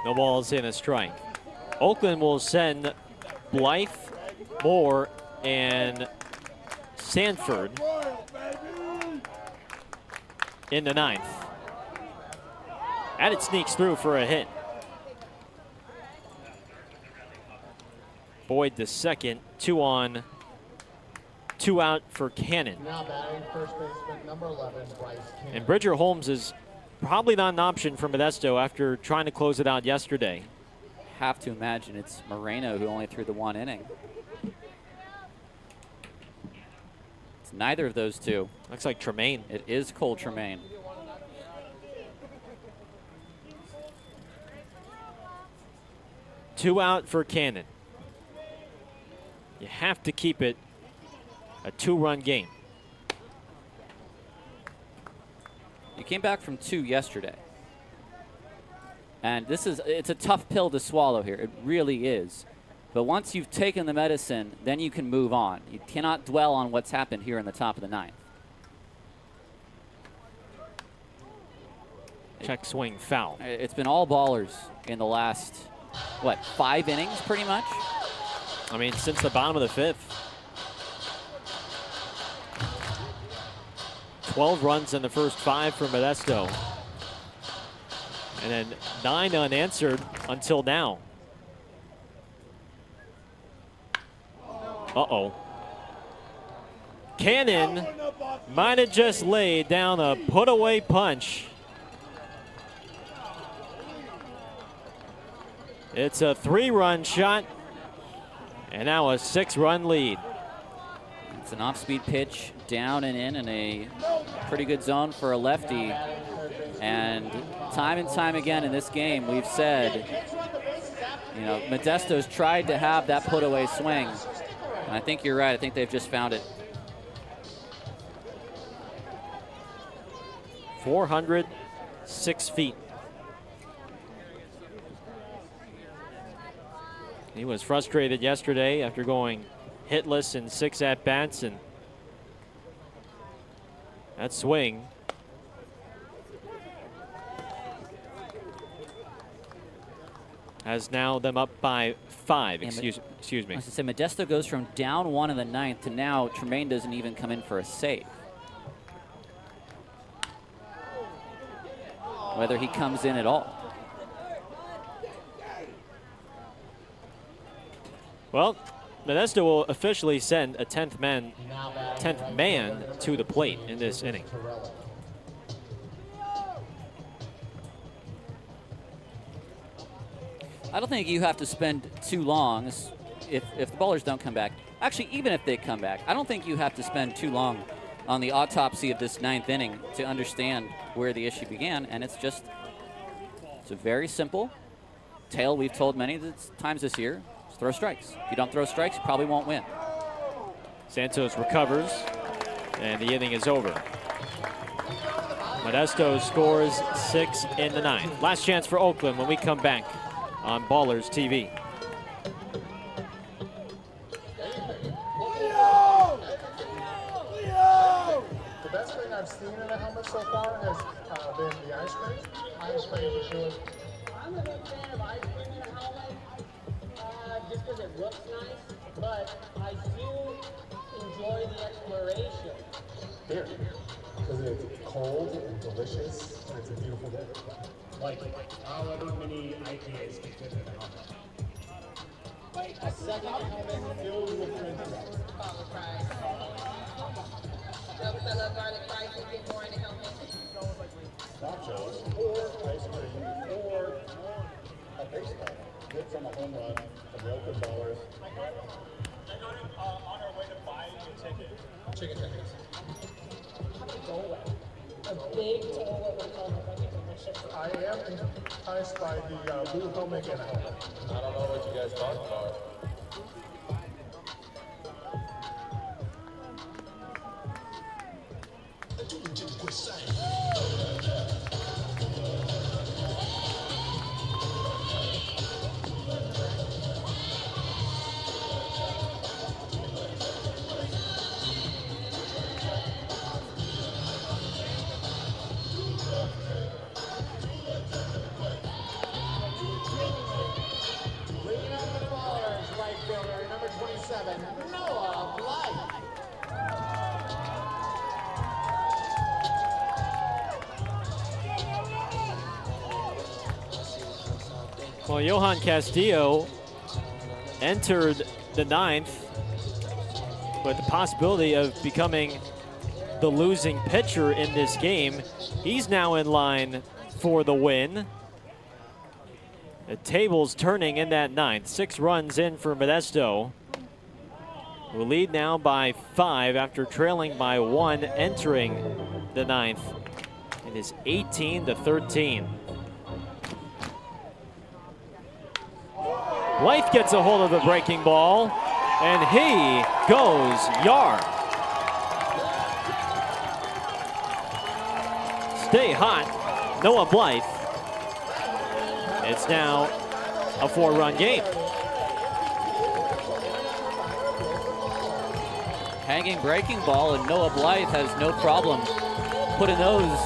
No balls in a strike. Oakland will send Blythe, Moore, and Sanford in the 9th. And it sneaks through for a hit. Boyd the second, 2 on, 2 out for Cannon. Now batting first baseman number 11, Bryce Cannon. And Bridger Holmes is probably not an option for Modesto after trying to close it out yesterday. Have to imagine it's Moreno who only threw the 1 inning. It's neither of those two. Looks like Tremaine. It is Cole Tremaine. Two out for Cannon. You have to keep it a 2-run game. You came back from 2 yesterday. And it's a tough pill to swallow here. It really is. But once you've taken the medicine, then you can move on. You cannot dwell on what's happened here in the top of the 9th. Check swing foul. It's been all Ballers in the last, 5 innings pretty much? I mean, since the bottom of the 5th. 12 runs in the first 5 for Modesto. And then 9 unanswered until now. Uh-oh. Cannon might have just laid down a put-away punch. It's a 3-run shot, and now a 6-run lead. It's an off-speed pitch, down and in a pretty good zone for a lefty. And time again in this game, we've said, Modesto's tried to have that put-away swing. And I think you're right. I think they've just found it. 406 feet. He was frustrated yesterday after going hitless in 6 at-bats, and that swing has now them up by 5. Excuse me. I was going to say, Modesto goes from down 1 in the 9th to now Tremaine doesn't even come in for a save. Whether he comes in at all. Well, Modesto will officially send a 10th man to the plate in this inning. I don't think you have to spend too long if the ballers don't come back. Actually, even if they come back, I don't think you have to spend too long on the autopsy of this 9th inning to understand where the issue began. And it's a very simple tale we've told many times this year. Just throw strikes. If you don't throw strikes, you probably won't win. Santos recovers, and the inning is over. Modesto scores 6 in the 9th. Last chance for Oakland when we come back on Ballers TV. The best thing I've seen in a helmet so far has been the ice cream. Ice cream for sure. I'm a big fan of ice cream in a helmet, just because it looks nice, but I do enjoy the exploration. Here, because it's cold and delicious, and it's a beautiful day. Like, however many IPAs can fit in a helmet. A second helmet filled with French fries. Garlic fries and get more in the helmet. Nachos, or ice cream, or a baseball. Hit from a home run from the Oakland Ballers. On our way to buying a ticket. Chicken tickets. A big total of helmet. I am enticed by the blue helmet and helmet. I don't know what you guys talking about. Leading up the Ballers, right fielder, number 27, Noah Blight. Well, Johan Castillo entered the 9th with the possibility of becoming the losing pitcher in this game. He's now in line for the win. The table's turning in that 9th. 6 runs in for Modesto, who lead now by 5 after trailing by 1 entering the 9th. It is 18-13. Blythe gets a hold of the breaking ball, and he goes yard. Stay hot, Noah Blythe. It's now a 4-run game. Hanging breaking ball, and Noah Blythe has no problem putting those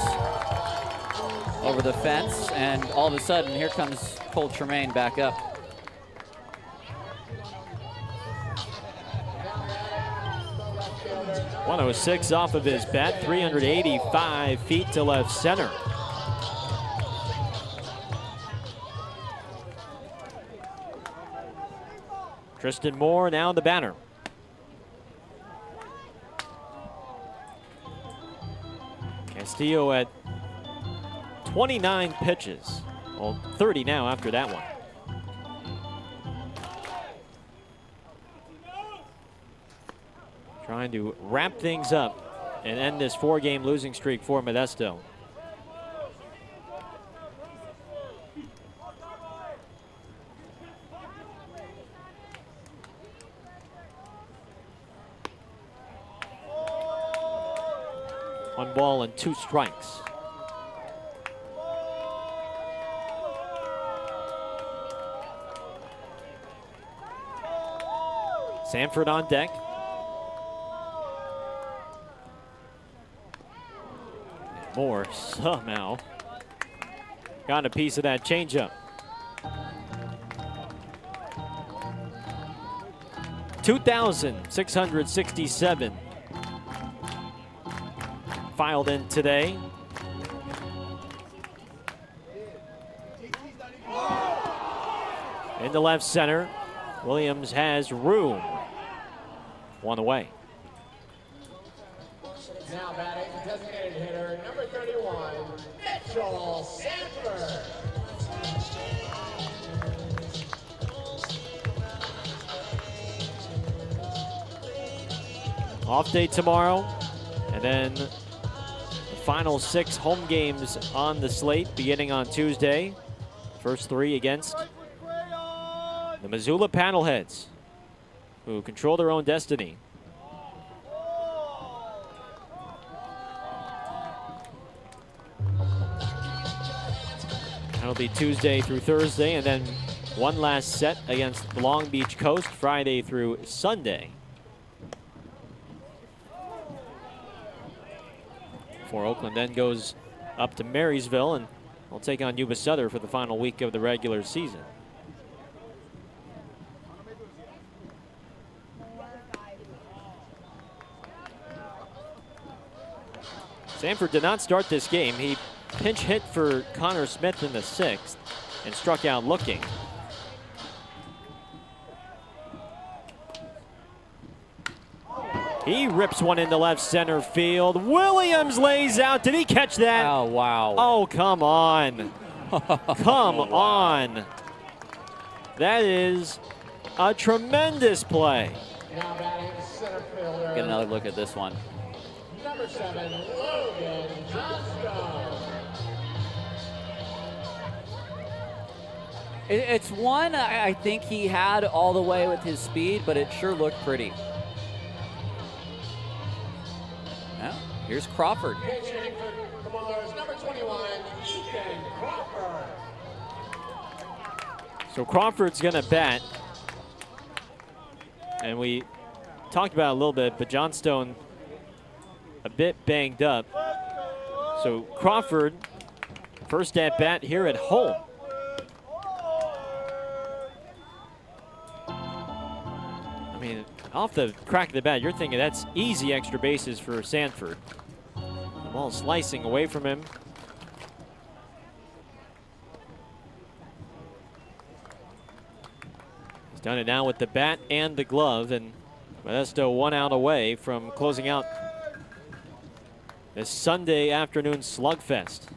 over the fence, and all of a sudden, here comes Cole Tremaine back up. .106 off of his bat, 385 feet to left center. Tristan Moore now the batter. Castillo at 29 pitches. Well, 30 now after that one. Trying to wrap things up and end this 4-game losing streak for Modesto. One ball and 2 strikes. Sanford on deck. Moore somehow got a piece of that changeup. 2,667 filed in today. In the left center, Williams has room. One away. Now batting, designated hitter, number 31, Mitchell Sanford. Off day tomorrow, and then the final 6 home games on the slate beginning on Tuesday. First 3 against the Missoula Paddleheads, who control their own destiny. That'll be Tuesday through Thursday, and then one last set against the Long Beach Coast, Friday through Sunday. Before Oakland then goes up to Marysville and will take on Yuba Sutter for the final week of the regular season. Sanford did not start this game. He pinch hit for Connor Smith in the 6th and struck out looking. He rips one into left center field. Williams lays out. Did he catch that? Oh, wow. Oh, come on. Come on. That is a tremendous play. Now batting center fielder. Get another look at this one. Number 7, Logan Johnstone. It's one I think he had all the way with his speed, but it sure looked pretty. Now, here's Crawford. Pitching for the Ballers, number 21, Ethan Crawford. So Crawford's going to bat. And we talked about it a little bit, but Johnstone a bit banged up. So Crawford, first at bat here at home. I mean, off the crack of the bat, you're thinking that's easy extra bases for Sanford. The ball slicing away from him. He's done it now with the bat and the glove, and Modesto 1 out away from closing out this Sunday afternoon slugfest.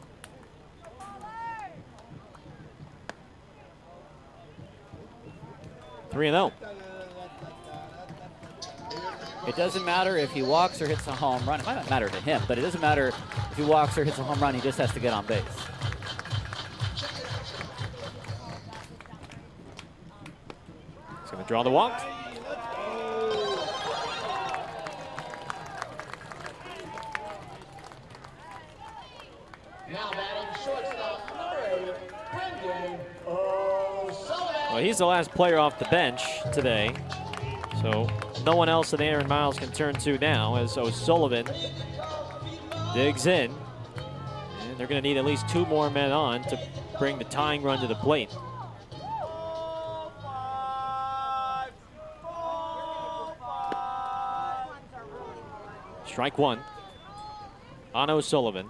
Three and 0. It doesn't matter if he walks or hits a home run. It might not matter to him, but it doesn't matter if he walks or hits a home run. He just has to get on base. He's going to draw the walk. Now batting shortstop, number 8, Brendan O'Sullivan. Well, he's the last player off the bench today, so no one else that Aaron Miles can turn to now as O'Sullivan digs in. And they're going to need at least 2 more men on to bring the tying run to the plate. Strike 1 on O'Sullivan.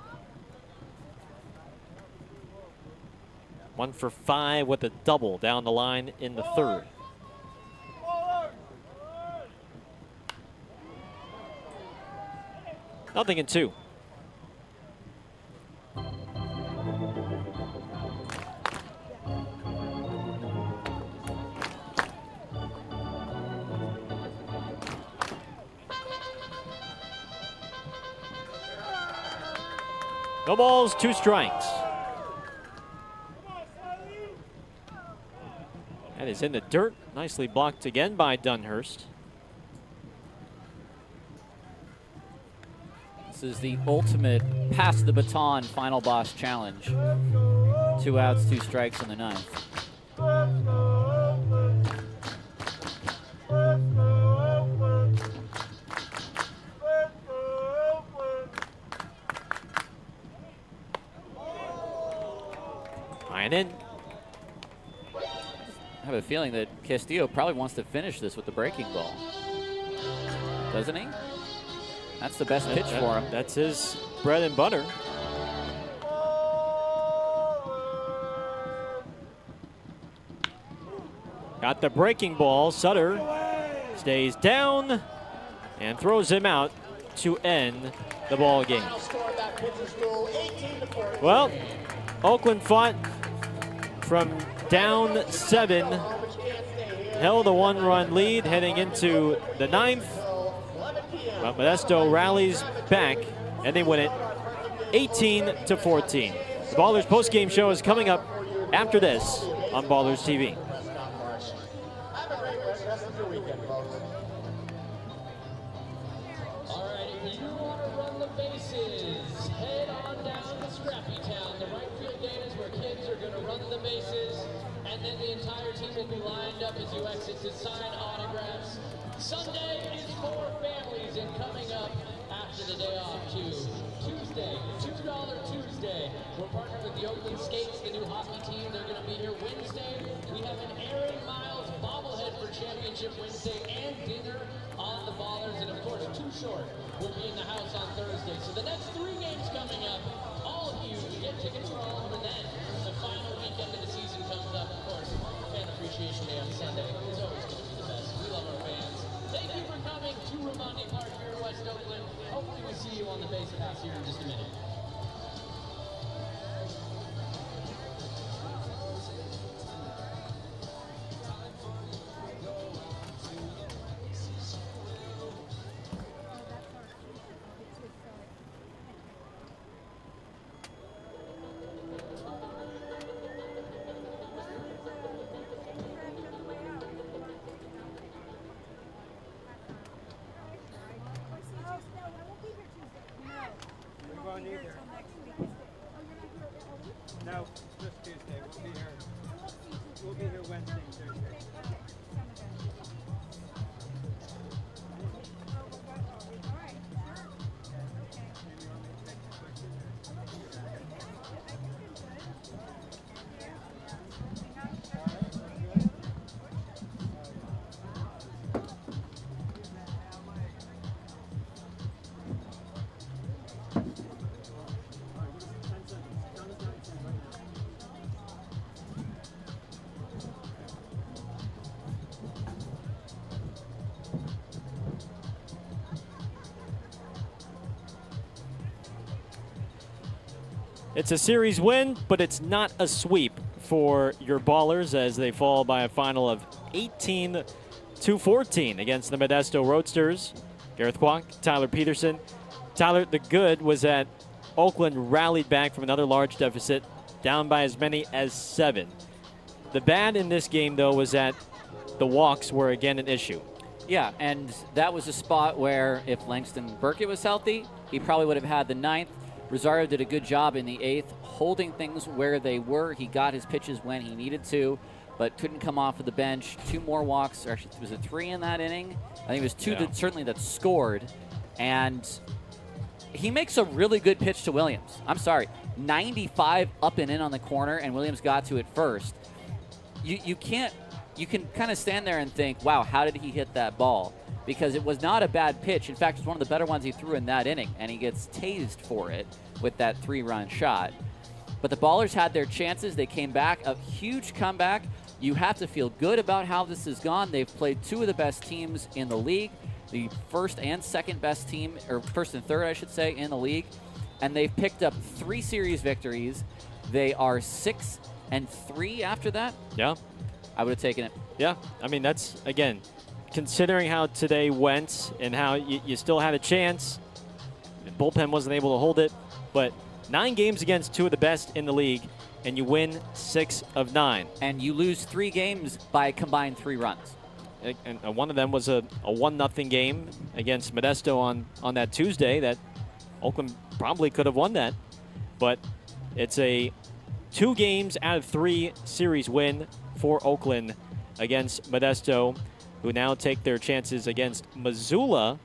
1 for 5 with a double down the line in the 3rd. Nothing in 2. No balls, 2 strikes. That is in the dirt. Nicely blocked again by Dunhurst. This is the ultimate pass the baton final boss challenge. 2 outs, 2 strikes in the 9th. High and in. I have a feeling that Castillo probably wants to finish this with the breaking ball. Doesn't he? That's the best pitch for him. That's his bread and butter. Got the breaking ball. Sutter stays down and throws him out to end the ball game. Well, Oakland fought from down 7, held a 1-run lead heading into the 9th. But Modesto rallies back and they win it 18-14. The Ballers postgame show is coming up after this on Ballers TV. As you exit to sign autographs. Sunday is for families, and coming up after the day off too. Tuesday, $2 Tuesday. We're partnered with the Oakland Skates, the new hockey team. They're going to be here Wednesday. We have an Aaron Miles bobblehead for Championship Wednesday and dinner on the Ballers. And of course, Too Short will be in the house on Thursday. So the next 3 games coming up, all of you get tickets for all of them. And then the final weekend of the season comes up, of course. Fan Appreciation Day on Sunday is always going to be the best. We love our fans. Thank you for coming to Roadsters Park here in West Oakland. Hopefully we see you on the base pass here in just a minute. No, just Tuesday. We'll be here Wednesday and Thursday. It's a series win, but it's not a sweep for your Ballers as they fall by a final of 18-14 against the Modesto Roadsters. Gareth Kwok, Tyler Peterson. Tyler, the good was that Oakland rallied back from another large deficit, down by as many as 7. The bad in this game, though, was that the walks were again an issue. Yeah, and that was a spot where if Langston Burkett was healthy, he probably would have had the 9th. Rosario did a good job in the 8th, holding things where they were. He got his pitches when he needed to, but couldn't come off of the bench. 2 more walks, or actually, was it 3 in that inning? I think it was 2 that certainly that scored. And he makes a really good pitch to Williams. I'm sorry, 95 up and in on the corner, and Williams got to it first. You can kind of stand there and think, wow, how did he hit that ball? Because it was not a bad pitch. In fact, it's one of the better ones he threw in that inning, and he gets tased for it with that 3-run shot. But the Ballers had their chances. They came back, a huge comeback. You have to feel good about how this has gone. They've played 2 of the best teams in the league, the first and second best team, or first and third, I should say, in the league. And they've picked up 3 series victories. They are 6-3 after that. Yeah. I would have taken it. Yeah, I mean, that's, again, considering how today went and how you still had a chance, the bullpen wasn't able to hold it, but 9 games against 2 of the best in the league, and you win 6 of 9. And you lose 3 games by a combined 3 runs. And one of them was a 1-0 game against Modesto on that Tuesday that Oakland probably could have won that. But it's a 2 games out of 3 series win for Oakland against Modesto, who now take their chances against Missoula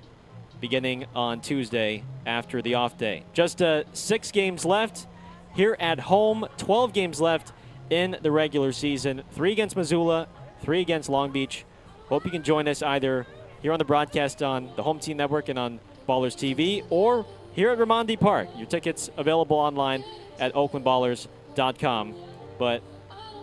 beginning on Tuesday after the off day. Just 6 games left here at home, 12 games left in the regular season. 3 against Missoula, 3 against Long Beach. Hope you can join us either here on the broadcast on the Home Team Network and on Ballers TV, or here at Raimondi Park. Your tickets available online at oaklandballers.com. But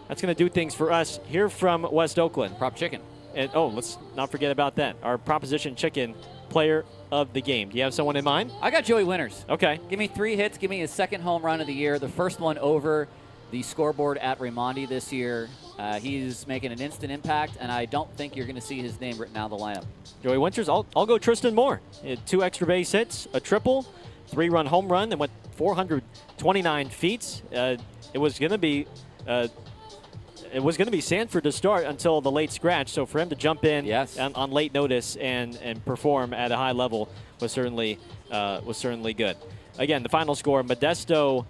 that's going to do things for us here from West Oakland. Prop Chicken. And let's not forget about that. Our Proposition Chicken player of the game. Do you have someone in mind? I got Joey Winters. Okay. Give me 3 hits. Give me his second home run of the year. The first one over the scoreboard at Raimondi this year. He's making an instant impact, and I don't think you're going to see his name written out of the lineup. Joey Winters, I'll go Tristan Moore. He had 2 extra base hits, a triple, 3-run home run, and went 429 feet. It was going to be Sanford to start until the late scratch. So for him to jump in on late notice and perform at a high level was certainly good. Again, the final score: Modesto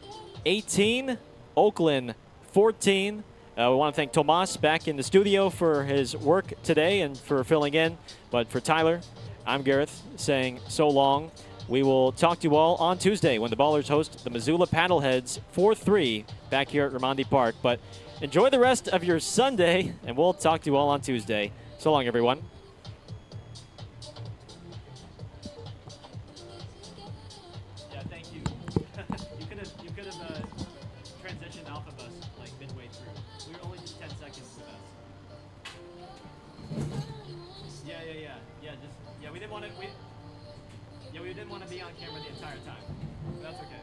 18, Oakland 14. We want to thank Tomas back in the studio for his work today and for filling in. But for Tyler, I'm Gareth saying so long. We will talk to you all on Tuesday when the Ballers host the Missoula Paddleheads 4-3 back here at Raimondi Park. But enjoy the rest of your Sunday, and we'll talk to you all on Tuesday. So long, everyone. Yeah, thank you. You could have transitioned off of us like midway through. We were only just 10 seconds with us. We didn't want to be on camera the entire time. That's okay.